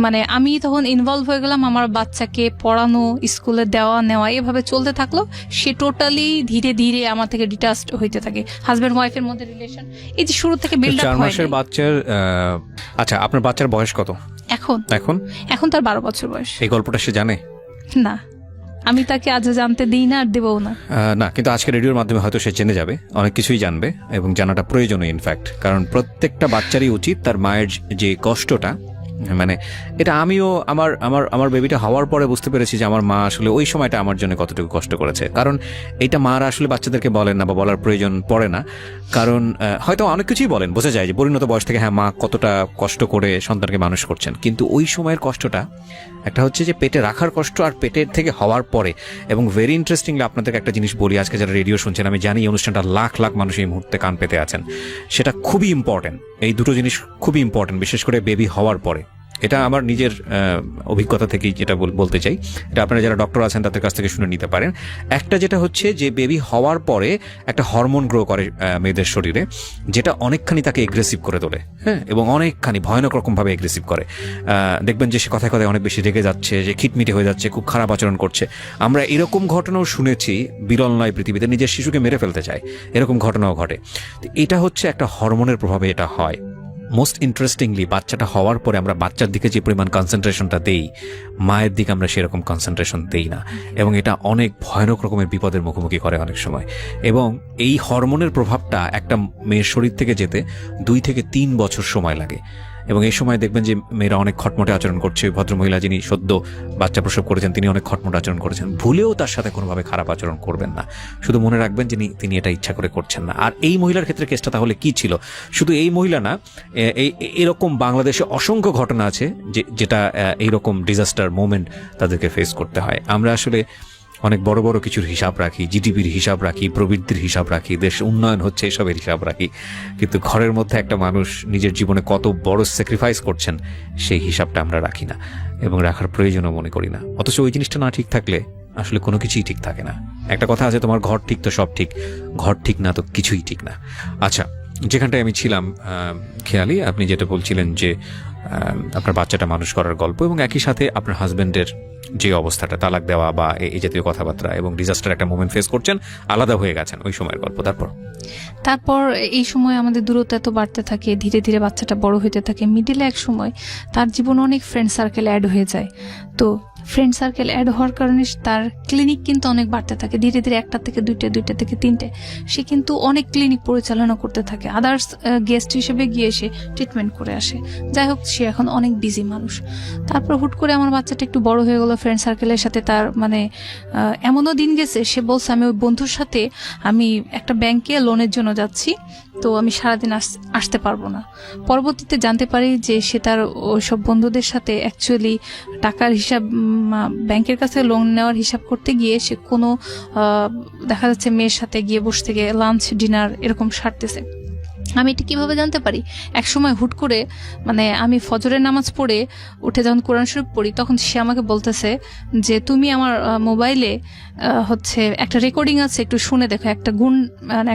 মানে আমি তখন ইনভলভ হয়ে গেলাম, আমার বাচ্চাকে পড়ানো, স্কুলে দেওয়া নেওয়া এভাবে চলতে থাকলো। সে টোটালি ধীরে ধীরে আমার থেকে ডিটাচড হইতে থাকে। হাজবেন্ড ওয়াইফের মধ্যে রিলেশন এই যে শুরু থেকে বিল্ড আপ হয়। 4 মাসের বাচ্চার আচ্ছা আপনার বাচ্চার বয়স কত এখন তার 12 বছর বয়স। এই গল্পটা সে জানে না, আমি তাকে আজও জানতে দিই না, আর দেবও না। না, কিন্তু আজকে রেডিওর মাধ্যমে হয়তো সে জেনে যাবে, অনেক কিছুই জানবে এবং জানাটা প্রয়োজনীয় ইনফ্যাক্ট। কারণ প্রত্যেকটা বাচ্চারই উচিত তার মায়ের যে কষ্টটা, মানে এটা আমিও আমার আমার আমার বেবিটা হওয়ার পরে বুঝতে পেরেছি যে আমার মা আসলে ওই সময়টা আমার জন্য কতটুকু কষ্ট করেছে। কারণ এটা মারা আসলে বাচ্চাদেরকে বলেন না বা বলার প্রয়োজন পড়ে না, কারণ হয়তো অনেক কিছুই বলেন, বোঝা যায় যে পরিণত বয়স থেকে হ্যাঁ মা কতটা কষ্ট করে সন্তানকে মানুষ করছেন, কিন্তু ওই সময়ের কষ্টটা একটা হচ্ছে যে পেটে রাখার কষ্ট আর পেটের থেকে হওয়ার পরে। এবং ভেরি ইন্টারেস্টিংলি আপনাদেরকে একটা জিনিস বলি, আজকে যারা রেডিও শুনছেন, আমি জানি এই অনুষ্ঠানটা লাখ লাখ মানুষ এই মুহূর্তে কান পেতে আছেন, সেটা খুবই ইম্পর্টেন্ট। এই দুটো জিনিস খুবই ইম্পর্টেন্ট, বিশেষ করে বেবি হওয়ার পরে। এটা আমার নিজের অভিজ্ঞতা থেকেই যেটা বলতে চাই, এটা আপনারা যারা ডক্টর আছেন তাদের কাছ থেকে শুনে নিতে পারেন। একটা যেটা হচ্ছে যে বেবি হওয়ার পরে একটা হরমোন গ্রো করে মেয়েদের শরীরে, যেটা অনেকখানি তাকে এগ্রেসিভ করে তোলে, হ্যাঁ, এবং অনেকখানি ভয়ানক রকমভাবে এগ্রেসিভ করে। দেখবেন যে সে কথায় কথায় অনেক বেশি রেগে যাচ্ছে, যে খিটমিটে হয়ে যাচ্ছে, খুব খারাপ আচরণ করছে। আমরা এরকম ঘটনাও শুনেছি, বিরল নয় পৃথিবীতে, নিজের শিশুকে মেরে ফেলতে চায়, এরকম ঘটনাও ঘটে। এটা হচ্ছে একটা হরমোনের প্রভাবে এটা হয়। মোস্ট ইন্টারেস্টিংলি বাচ্চাটা হওয়ার পরে আমরা বাচ্চার দিকে যে পরিমাণ কনসেন্ট্রেশনটা দেই, মায়ের দিকে আমরা সেরকম কনসেন্ট্রেশন দেই না, এবং এটা অনেক ভয়ানক রকমের বিপদের মুখোমুখি করে অনেক সময়। এবং এই হরমোনের প্রভাবটা একটা মেয়ের শরীর থেকে যেতে 2 থেকে 3 বছর সময় লাগে। এবং এই সময় দেখবেন যে মেয়েরা অনেক খটমটে আচরণ করছে। ভদ্রমহিলা যিনি সদ্য বাচ্চা প্রসব করেছেন তিনি অনেক খটমটে আচরণ করেছেন, ভুলেও তার সাথে কোনোভাবে খারাপ আচরণ করবেন না। শুধু মনে রাখবেন যে তিনি এটা ইচ্ছা করে করছেন না। আর এই মহিলার ক্ষেত্রে কেসটা তাহলে কি ছিল? শুধু এই মহিলা না, এরকম বাংলাদেশে অসংখ্য ঘটনা আছে যেটা এইরকম ডিজাস্টার মোমেন্ট তাদেরকে ফেস করতে হয়। আমরা আসলে অনেক বড় বড় কিছুর হিসাব রাখি, জিডিপির হিসাব রাখি, প্রবৃদ্ধির হিসাব রাখি, দেশ উন্নয়ন হচ্ছে এসবের হিসাব রাখি, কিন্তু ঘরের মধ্যে একটা মানুষ নিজের জীবনে কত বড় স্যাক্রিফাইস করছেন সেই হিসাবটা আমরা রাখি না এবং রাখার প্রয়োজনও মনে করি না। অথচ ওই জিনিসটা না ঠিক থাকলে আসলে কোনো কিছুই ঠিক থাকে না। একটা কথা আছে, তোমার ঘর ঠিক তো সব ঠিক, ঘর ঠিক না তো কিছুই ঠিক না। আচ্ছা, যেখানটায় আমি ছিলাম খেয়ালি, আপনি যেটা বলছিলেন যে আপনার বাচ্চাটা মানুষ করার গল্প এবং একই সাথে আপনার হাজবেন্ডের যে অবস্থাটা, তালাক দেওয়া বা এই জাতীয় কথাবার্তা এবং ডিজাস্টার একটা মোমেন্ট ফেস করছেন, আলাদা হয়ে গেছেন ওই সময়ের গল্প। তারপর এই সময় আমাদের দূরত্ব এত বাড়তে থাকে, ধীরে ধীরে বাচ্চাটা বড় হতে থাকে। মিডিলে এক সময় তার জীবনে অনেক ফ্রেন্ড সার্কেল অ্যাড হয়ে যায়। তো ফ্রেন্ড সার্কেল অ্যাড হওয়ার কারণে তার ক্লিনিক কিন্তু অনেক বাড়তে থাকে, ধীরে ধীরে 1টা থেকে 2টে, 2টে থেকে 3টে। সে কিন্তু অনেক ক্লিনিক পরিচালনা করতে থাকে, আদার্স গেস্ট হিসেবে গিয়ে সে ট্রিটমেন্ট করে আসে। যাই হোক, সে এখন অনেক বিজি মানুষ। তারপর হুট করে আমার বাচ্চাটা একটু বড় হয়ে গেল, ফ্রেন্ড সার্কেলের সাথে তার মানে এমনও দিন গেছে সে বলছে আমি ওই বন্ধুর সাথে আমি একটা ব্যাংকে লোনের জন্য যাচ্ছি, তো আমি সারাদিন আসতে পারবো না। পরবর্তীতে জানতে পারি যে সে তার ওইসব বন্ধুদের সাথে অ্যাকচুয়ালি টাকার হিসাব, ব্যাংকের কাছে লোন নেওয়ার হিসাব করতে গিয়ে সে কোনো দেখা যাচ্ছে মেয়ের সাথে গিয়ে বসে থেকে লাঞ্চ ডিনার এরকম সারতেছে। আমি এটা কিভাবে জানতে পারি? এক সময় হুট করে মানে আমি ফজরের নামাজ পড়ে উঠে যখন কোরআন শরীফ পড়ি, তখন সে আমাকে বলতেছে যে তুমি আমার মোবাইলে হচ্ছে একটা রেকর্ডিং আছে, একটু শুনে দেখো।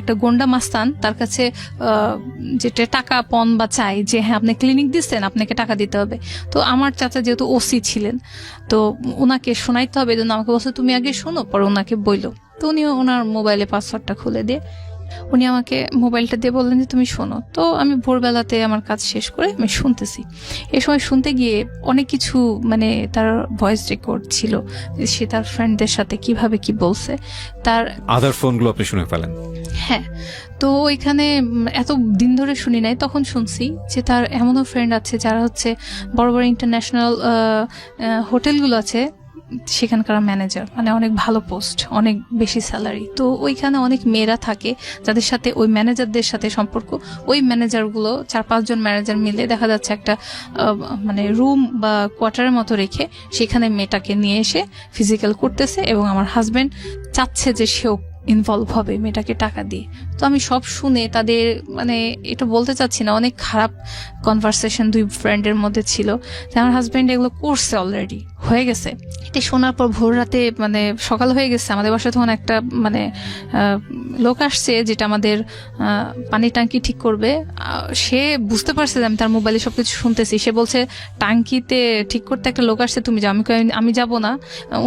একটা গন্ডা মাস্তান তার কাছে যেটা টাকা পণ বা চাই যে হ্যাঁ আপনি ক্লিনিক দিচ্ছেন, আপনাকে টাকা দিতে হবে। তো আমার চাচা যেহেতু ওসি ছিলেন, তো ওনাকে শোনাইতে হবে, এই জন্য আমাকে বলছে তুমি আগে শোনো, পরে ওনাকে বইলো। তো উনি ওনার মোবাইলে পাসওয়ার্ডটা খুলে দিয়ে উনি আমাকে মোবাইলটা দিয়ে বললেন যে তুমি শোনো। তো আমি ভোরবেলাতে আমার কাজ শেষ করে আমি শুনতেছি। এই সময় শুনতে গিয়ে অনেক কিছু মানে তার ভয়েস রেকর্ড ছিল, সে তার ফ্রেন্ডদের সাথে কিভাবে কি বলছে, তার আদার ফোনগুলো আপনি শুনে ফেলেন? হ্যাঁ। তো এখানে এত দিন ধরে শুনি নাই, তখন শুনছি যে তার এমনও ফ্রেন্ড আছে যারা হচ্ছে বড় বড় ইন্টারন্যাশনাল হোটেলগুলো আছে, সেখানকার ম্যানেজার, মানে অনেক ভালো পোস্ট, অনেক বেশি স্যালারি। তো ওইখানে অনেক মেয়েরা থাকে যাদের সাথে ওই ম্যানেজারদের সাথে সম্পর্ক। ওই ম্যানেজারগুলো 4-5 জন ম্যানেজার মিলে দেখা যাচ্ছে একটা মানে রুম বা কোয়ার্টারের মতো রেখে সেখানে মেয়েটাকে নিয়ে এসে ফিজিক্যাল করতেছে এবং আমার হাজবেন্ড চাচ্ছে যে সেও ইনভলভ হবে মেয়েটাকে টাকা দিয়ে। তো আমি সব শুনে তাদের মানে এটা বলতে চাচ্ছি না, অনেক খারাপ কনভারসেশন দুই ফ্রেন্ডের মধ্যে ছিল যে আমার হাজবেন্ড এগুলো করছে, অলরেডি হয়ে গেছে। এটা শোনার পর ভোর রাতে মানে সকাল হয়ে গেছে, আমাদের বাসায় তখন একটা মানে লোক আসছে যেটা আমাদের পানির ট্যাঙ্কি ঠিক করবে। সে বুঝতে পারছে যে আমি তার মোবাইলে সবকিছু শুনতেছি। সে বলছে ট্যাঙ্কিতে ঠিক করতে একটা লোক আসছে, তুমি যাও। আমি যাবো না।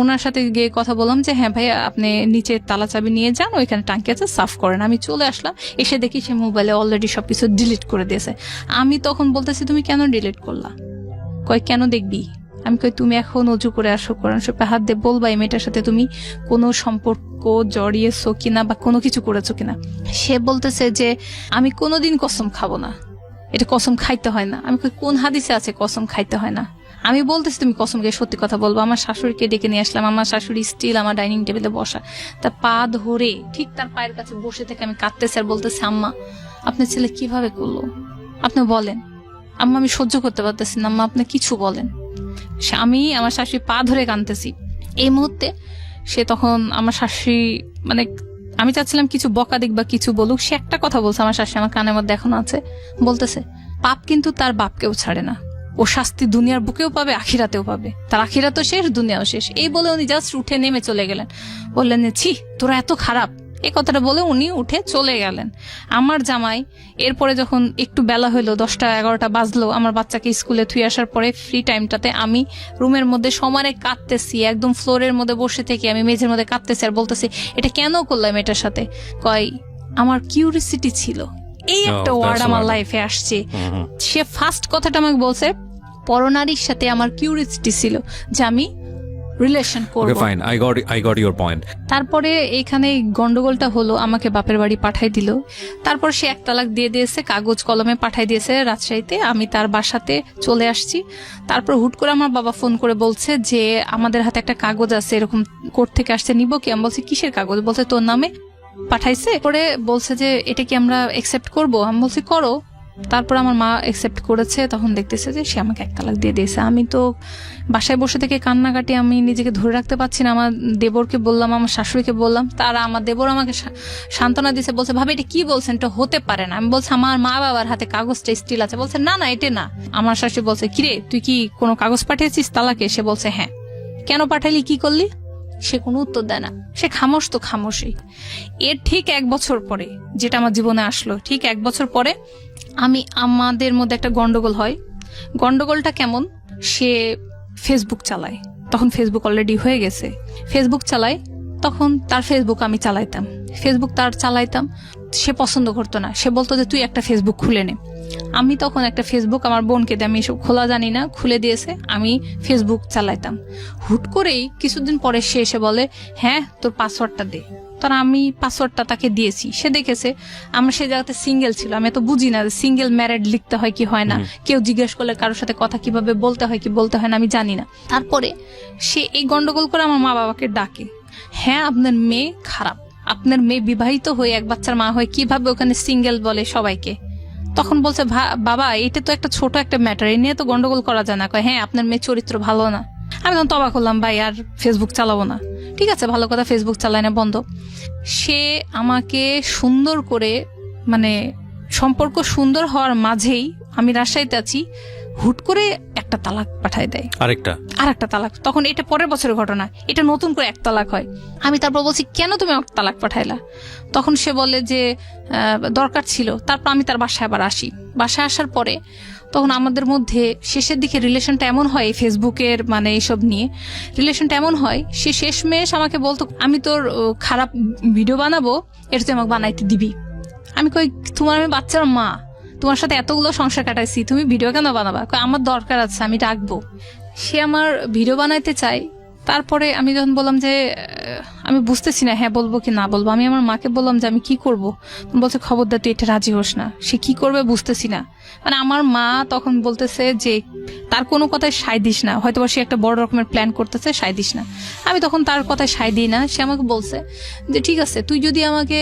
ওনার সাথে গিয়ে কথা বললাম যে হ্যাঁ ভাই আপনি নিচে তালা চাবি নিয়ে যান, ওইখানে ট্যাঙ্কি আছে, সাফ করেন। আমি চলে আসলাম, এসে দেখি সে মোবাইলে অলরেডি সবকিছু ডিলিট করে দিয়েছে। আমি তখন বলতেছি তুমি কেন ডিলিট করলা? কয় কেন দেখবি? আমি কই তুমি এখন অজু করে আসো, কোরআন শরীফে হাত দিয়ে বলবা এই মেয়েটার সাথে তুমি কোনো সম্পর্ক জড়িয়েছো কিনা বা কোনো কিছু করেছো কিনা। সে বলতেছে যে আমি কোনোদিন কসম খাবো না, এটা কসম খাইতে হয় না। আমি কই কোন হাদিসে আছে কসম খাইতে হয় না? আমি বলতেছি তুমি কসমকে সত্যি কথা বলবো। আমার শাশুড়িকে ডেকে নিয়ে আসলাম, আমার শাশুড়ি স্টিল আমার ডাইনিং টেবিলে বসা, তার পা ধরে ঠিক তার পায়ের কাছে বসে থেকে আমি কাঁদতেছি আর বলতেছি আম্মা আপনার ছেলে কিভাবে করলো, আপনি বলেন। আম্মা আমি সহ্য করতে পারতেছি না, আম্মা আপনি কিছু বলেন। আমি আমার শাশুড়ি পা ধরে কাঁদতেছি। এই মুহূর্তে সে তখন আমার শাশুড়ি মানে আমি চাচ্ছিলাম কিছু বকা দিক বা কিছু বলুক, সে একটা কথা বলছে আমার শাশুড়ি আমার কানের মধ্যে এখনো আছে, বলতেছে পাপ কিন্তু তার বাপকেও ছাড়ে না, ও শাস্তি দুনিয়ার বুকেও পাবে আখিরাতেও পাবে, তার আখিরাতও শেষ দুনিয়াও শেষ। এই বলে উনি জাস্ট উঠে নেমে চলে গেলেন, বললেন ছি তোরা এত খারাপ। এই কথাটা বলে উনি উঠে চলে গেলেন। আমার জামাই এরপরে যখন একটু বেলা হইলো, 10টা-11টা বাজলো, আমার বাচ্চাকে স্কুলে থুই আসার পরে ফ্রি টাইমটাতে আমি রুমের মধ্যে সমানে কাঁদতেছি, একদম ফ্লোরের মধ্যে বসে থেকে আমি মেঝের মধ্যে কাঁদতেছি আর বলতেছি এটা কেন করলাম এটার সাথে? কয় আমার কিউরিসিটি ছিল। এই একটা ওয়ার্ড আমার লাইফে আসছে। সে ফার্স্ট কথাটা আমাকে বলছে পরনারীর সাথে আমার কিউরিসিটি ছিল যে আমি রিলেশন ওকে করব। Fine, I got your point. তারপরে এইখানে গন্ডগোলটা হলো, আমাকে বাপের বাড়ি পাঠাই দিল। তারপর সে 1 তালাক দিয়ে দিয়েছে, কাগজ কলমে পাঠাই দিয়েছে রাজশাহীতে। আমি তার বাসাতে চলে আসছি। তারপর হুট করে আমার বাবা ফোন করে বলছে যে আমাদের হাতে একটা কাগজ আছে, এরকম কোর্ট থেকে আসছে, নিব কি? আমি বলছি কিসের কাগজ? বলছে তোর নামে পাঠাইছে। পরে বলছে যে এটা কি আমরা একসেপ্ট করব? আমি বলছি করো। তারপর আমার মা একসেপ্ট করেছে। তখন দেখতেছে যে সে আমাকে 1 তালাক দিয়ে দিয়েছে। আমি তো বাসায় বসে থেকে কান্নাকাটি, আমি নিজেকে ধরে রাখতে পারছি না। আমার দেবরকে বললাম, আমার শাশুড়িকে বললাম, তারা আমার দেবর আমাকে সান্ত্বনা দিয়েছে, বলছে ভাবি এটা কি বলছেন, এটা হতে পারে না। আমি বলছি আমার মা বাবার হাতে কাগজটা স্টিল আছে। বলছে না না এটা না। আমার শাশুড়ি বলছে কিরে তুই কি কোনো কাগজ পাঠিয়েছিস তালাকে? সে বলছে হ্যাঁ। কেন পাঠাইলি, কি করলি? সে কোনো উত্তর দেয় না, সে খামোশ তো খামোশই। এর ঠিক 1 বছর পরে যেটা আমার জীবনে আসলো, ঠিক 1 বছর পরে আমাদের মধ্যে একটা গন্ডগোল হয়। গন্ডগোলটা কেমন? সে ফেসবুক চালায়, তখন ফেসবুক অলরেডি হয়ে গেছে। ফেসবুক চালায়, তখন তার ফেসবুক আমি চালাইতাম, ফেসবুক তার চালাইতাম। সে পছন্দ করতো না, সে বলতো যে তুই একটা ফেসবুক খুলে নে। আমি তখন একটা ফেসবুক আমার বোনকে দিয়ে, আমি এসব খোলা জানি না, খুলে দিয়েছে, আমি ফেসবুক চালাইতাম। হুট করেই কিছুদিন পরে সে এসে বলে হ্যাঁ তোর পাসওয়ার্ডটা দে। তখন আমি পাসওয়ার্ডটা তাকে দিয়েছি। সে দেখেছে আমরা সেই জায়গাতে সিঙ্গেল ছিল। আমি তো বুঝি না সিঙ্গেল ম্যারেড লিখতে হয় কি হয় না, কেউ জিজ্ঞেস করলে কারোর সাথে কথা কিভাবে বলতে হয় কি বলতে হয় না আমি জানি না। তারপরে সে এই গন্ডগোল করে আমার মা বাবাকে ডাকে, হ্যাঁ আপনার মেয়ে খারাপ, আপনার মেয়ে বিবাহিত হয়ে 1 বাচ্চার মা হয়ে কিভাবে ওখানে সিঙ্গেল বলে সবাইকে। তখন বলছে বাবা এটা তো একটা ছোট একটা ম্যাটার, এই নিয়ে তো গন্ডগোল করা যায় না। কয় হ্যাঁ আপনার মেয়ে চরিত্র ভালো না। আমি তখন তবা করলাম ভাই আর ফেসবুক চালাবো না। ঠিক আছে ভালো কথা, ফেসবুক চালাই না, বন্ধ। সে আমাকে সুন্দর করে, মানে সম্পর্ক সুন্দর হওয়ার মাঝেই, আমি রাজশাহীতে আছি, হুট করে একটা তালাক পাঠায় দেয়, আরেকটা তালাক। তখন এটা পরের বছরের ঘটনা, এটা নতুন করে 1 তালাক হয়। আমি তারপর বলছি কেন তুমি আমাকে তালাক পাঠাইলা? তখন সে বলে যে দরকার ছিল। তারপর আমি তার বাসায় আবার আসি। বাসায় আসার পরে তখন আমাদের মধ্যে শেষের দিকে রিলেশনটা এমন হয়, ফেসবুকের মানে এইসব নিয়ে রিলেশনটা এমন হয়, সে শেষমেশ আমাকে বলতো আমি তোর খারাপ ভিডিও বানাবো, এটা তুই আমাকে বানাইতে দিবি। আমি কই তোমার আমি বাচ্চার মা, তোমার সাথে এতগুলো সংসার কাটাইছি, তুমি ভিডিও কেন বানাবা? আমার দরকার আছে, আমি ডাকবো। সে আমার ভিডিও বানাইতে চাই। তারপরে আমি যখন বললাম যে আমি বুঝতেছি না হ্যাঁ বলবো কি না বলবো, আমি আমার মাকে বললাম যে আমি কি করব। বলছে খবরদার তুই এটা রাজি হোস না। সে কি করবে বুঝতেছি না। মানে আমার মা তখন বলতেছে যে তার কোনো কথায় সায় দিস না, হয়তো সে একটা বড় রকমের প্ল্যান করতেছে, সায় দিস না। আমি তখন তার কথায় সায় দিই না। সে আমাকে বলছে যে ঠিক আছে তুই যদি আমাকে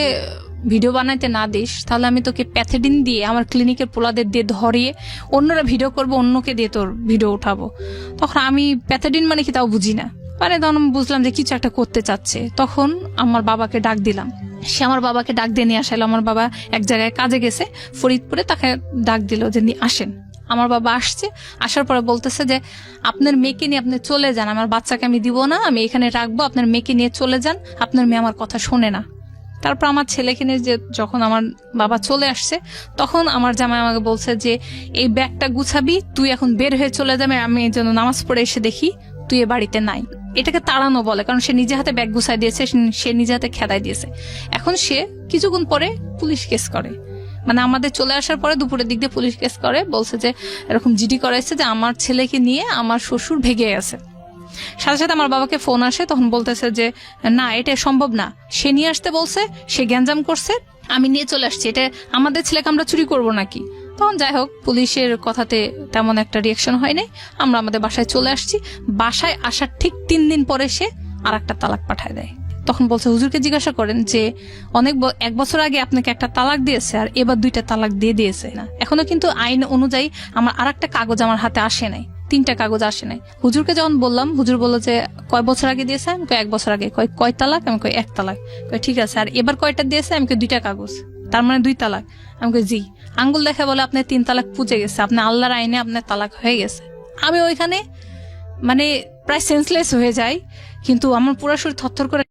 ভিডিও বানাইতে না দিস তাহলে আমি তোকে প্যাথেডিন দিয়ে আমার ক্লিনিকের পোলাদের দিয়ে ধরিয়ে অন্যরা ভিডিও করবো, অন্যকে দিয়ে তোর ভিডিও উঠাবো। তখন আমি প্যাথেডিন মানে কি তাও বুঝি না। মানে তখন আমি বুঝলাম যে কিছু একটা করতে চাচ্ছে। তখন আমার বাবাকে ডাক দিলাম। সে আমার বাবাকে ডাক দিয়ে নিয়ে আসাইলো। আমার বাবা এক জায়গায় কাজে গেছে ফরিদপুরে, তাকে ডাক দিল যে আসেন। আমার বাবা আসছে, আসার পরে বলতেছে যে আপনার মেয়েকে নিয়ে আপনি চলে যান, আমার বাচ্চাকে আমি দিব না, আমি এখানে রাখবো, আপনার মেয়েকে নিয়ে চলে যান, আপনার মেয়ে আমার কথা শোনে না। তারপর আমার ছেলেকে নিয়ে যে যখন আমার বাবা চলে আসছে তখন আমার জামাই আমাকে বলছে যে এই ব্যাগটা গুছাবি, তুই এখন বের হয়ে চলে যাবে, আমি এই জন্য নামাজ পড়ে এসে দেখি তুই এ বাড়িতে নাই। এটাকে তাড়ানো বলে, কারণ সে নিজে হাতে ব্যাগ গুছাই দিয়েছে, সে নিজে হাতে খেদাই দিয়েছে। এখন সে কিছুক্ষণ পরে পুলিশ কেস করে, মানে আমাদের চলে আসার পরে দুপুরের দিক দিয়ে পুলিশ কেস করে, বলছে যে এরকম জিডি করাইছে যে আমার ছেলেকে নিয়ে আমার শ্বশুর ভেগে গেছে। সাথে সাথে আমার বাবাকে ফোন আসে, তখন বলতেছে যে না এটা সম্ভব না, সে নিয়ে আসতে বলছে, সে গ্যাঞ্জাম করছে, আমি নিয়ে চলে আসছি, এটা আমাদের ছেলেকে আমরা চুরি করবো নাকি। তখন যাই হোক পুলিশের কথাতে তেমন একটা রিয়াকশন হয় নাই, আমরা আমাদের বাসায় চলে আসছি। বাসায় আসার ঠিক 3 দিন পরে সে আরেকটা তালাক পাঠায় দেয়। তখন বলছে হুজুরকে জিজ্ঞাসা করেন যে 1 বছর আগে আপনাকে একটা তালাক দিয়েছে আর এবার 2টা তালাক দিয়ে দিয়েছে না, এখনো কিন্তু আইন অনুযায়ী আমার আরেকটা কাগজ আমার হাতে আসে নাই, 3টা কাগজ আসে নাই। হুজুরকে যখন বললাম, হুজুর বললো যে কয় বছর আগে দিয়েছে? আমি কই 1 বছর আগে। কয় তালাক? আমি কই 1 তালাক। ঠিক আছে, আর এবার কয়টা দিয়েছে? আমি কই 2টা কাগজ, তার মানে 2 তালাক। আমি কই জি। আঙ্গুল দেখা বলে আপনার 3 তালাক পুজে গেছে, আপনার আল্লাহর আইনে আপনার তালাক হয়ে গেছে। আমি ওইখানে মানে প্রায় সেন্সলেস হয়ে যাই, কিন্তু আমার পুরো শরীর থরথর করে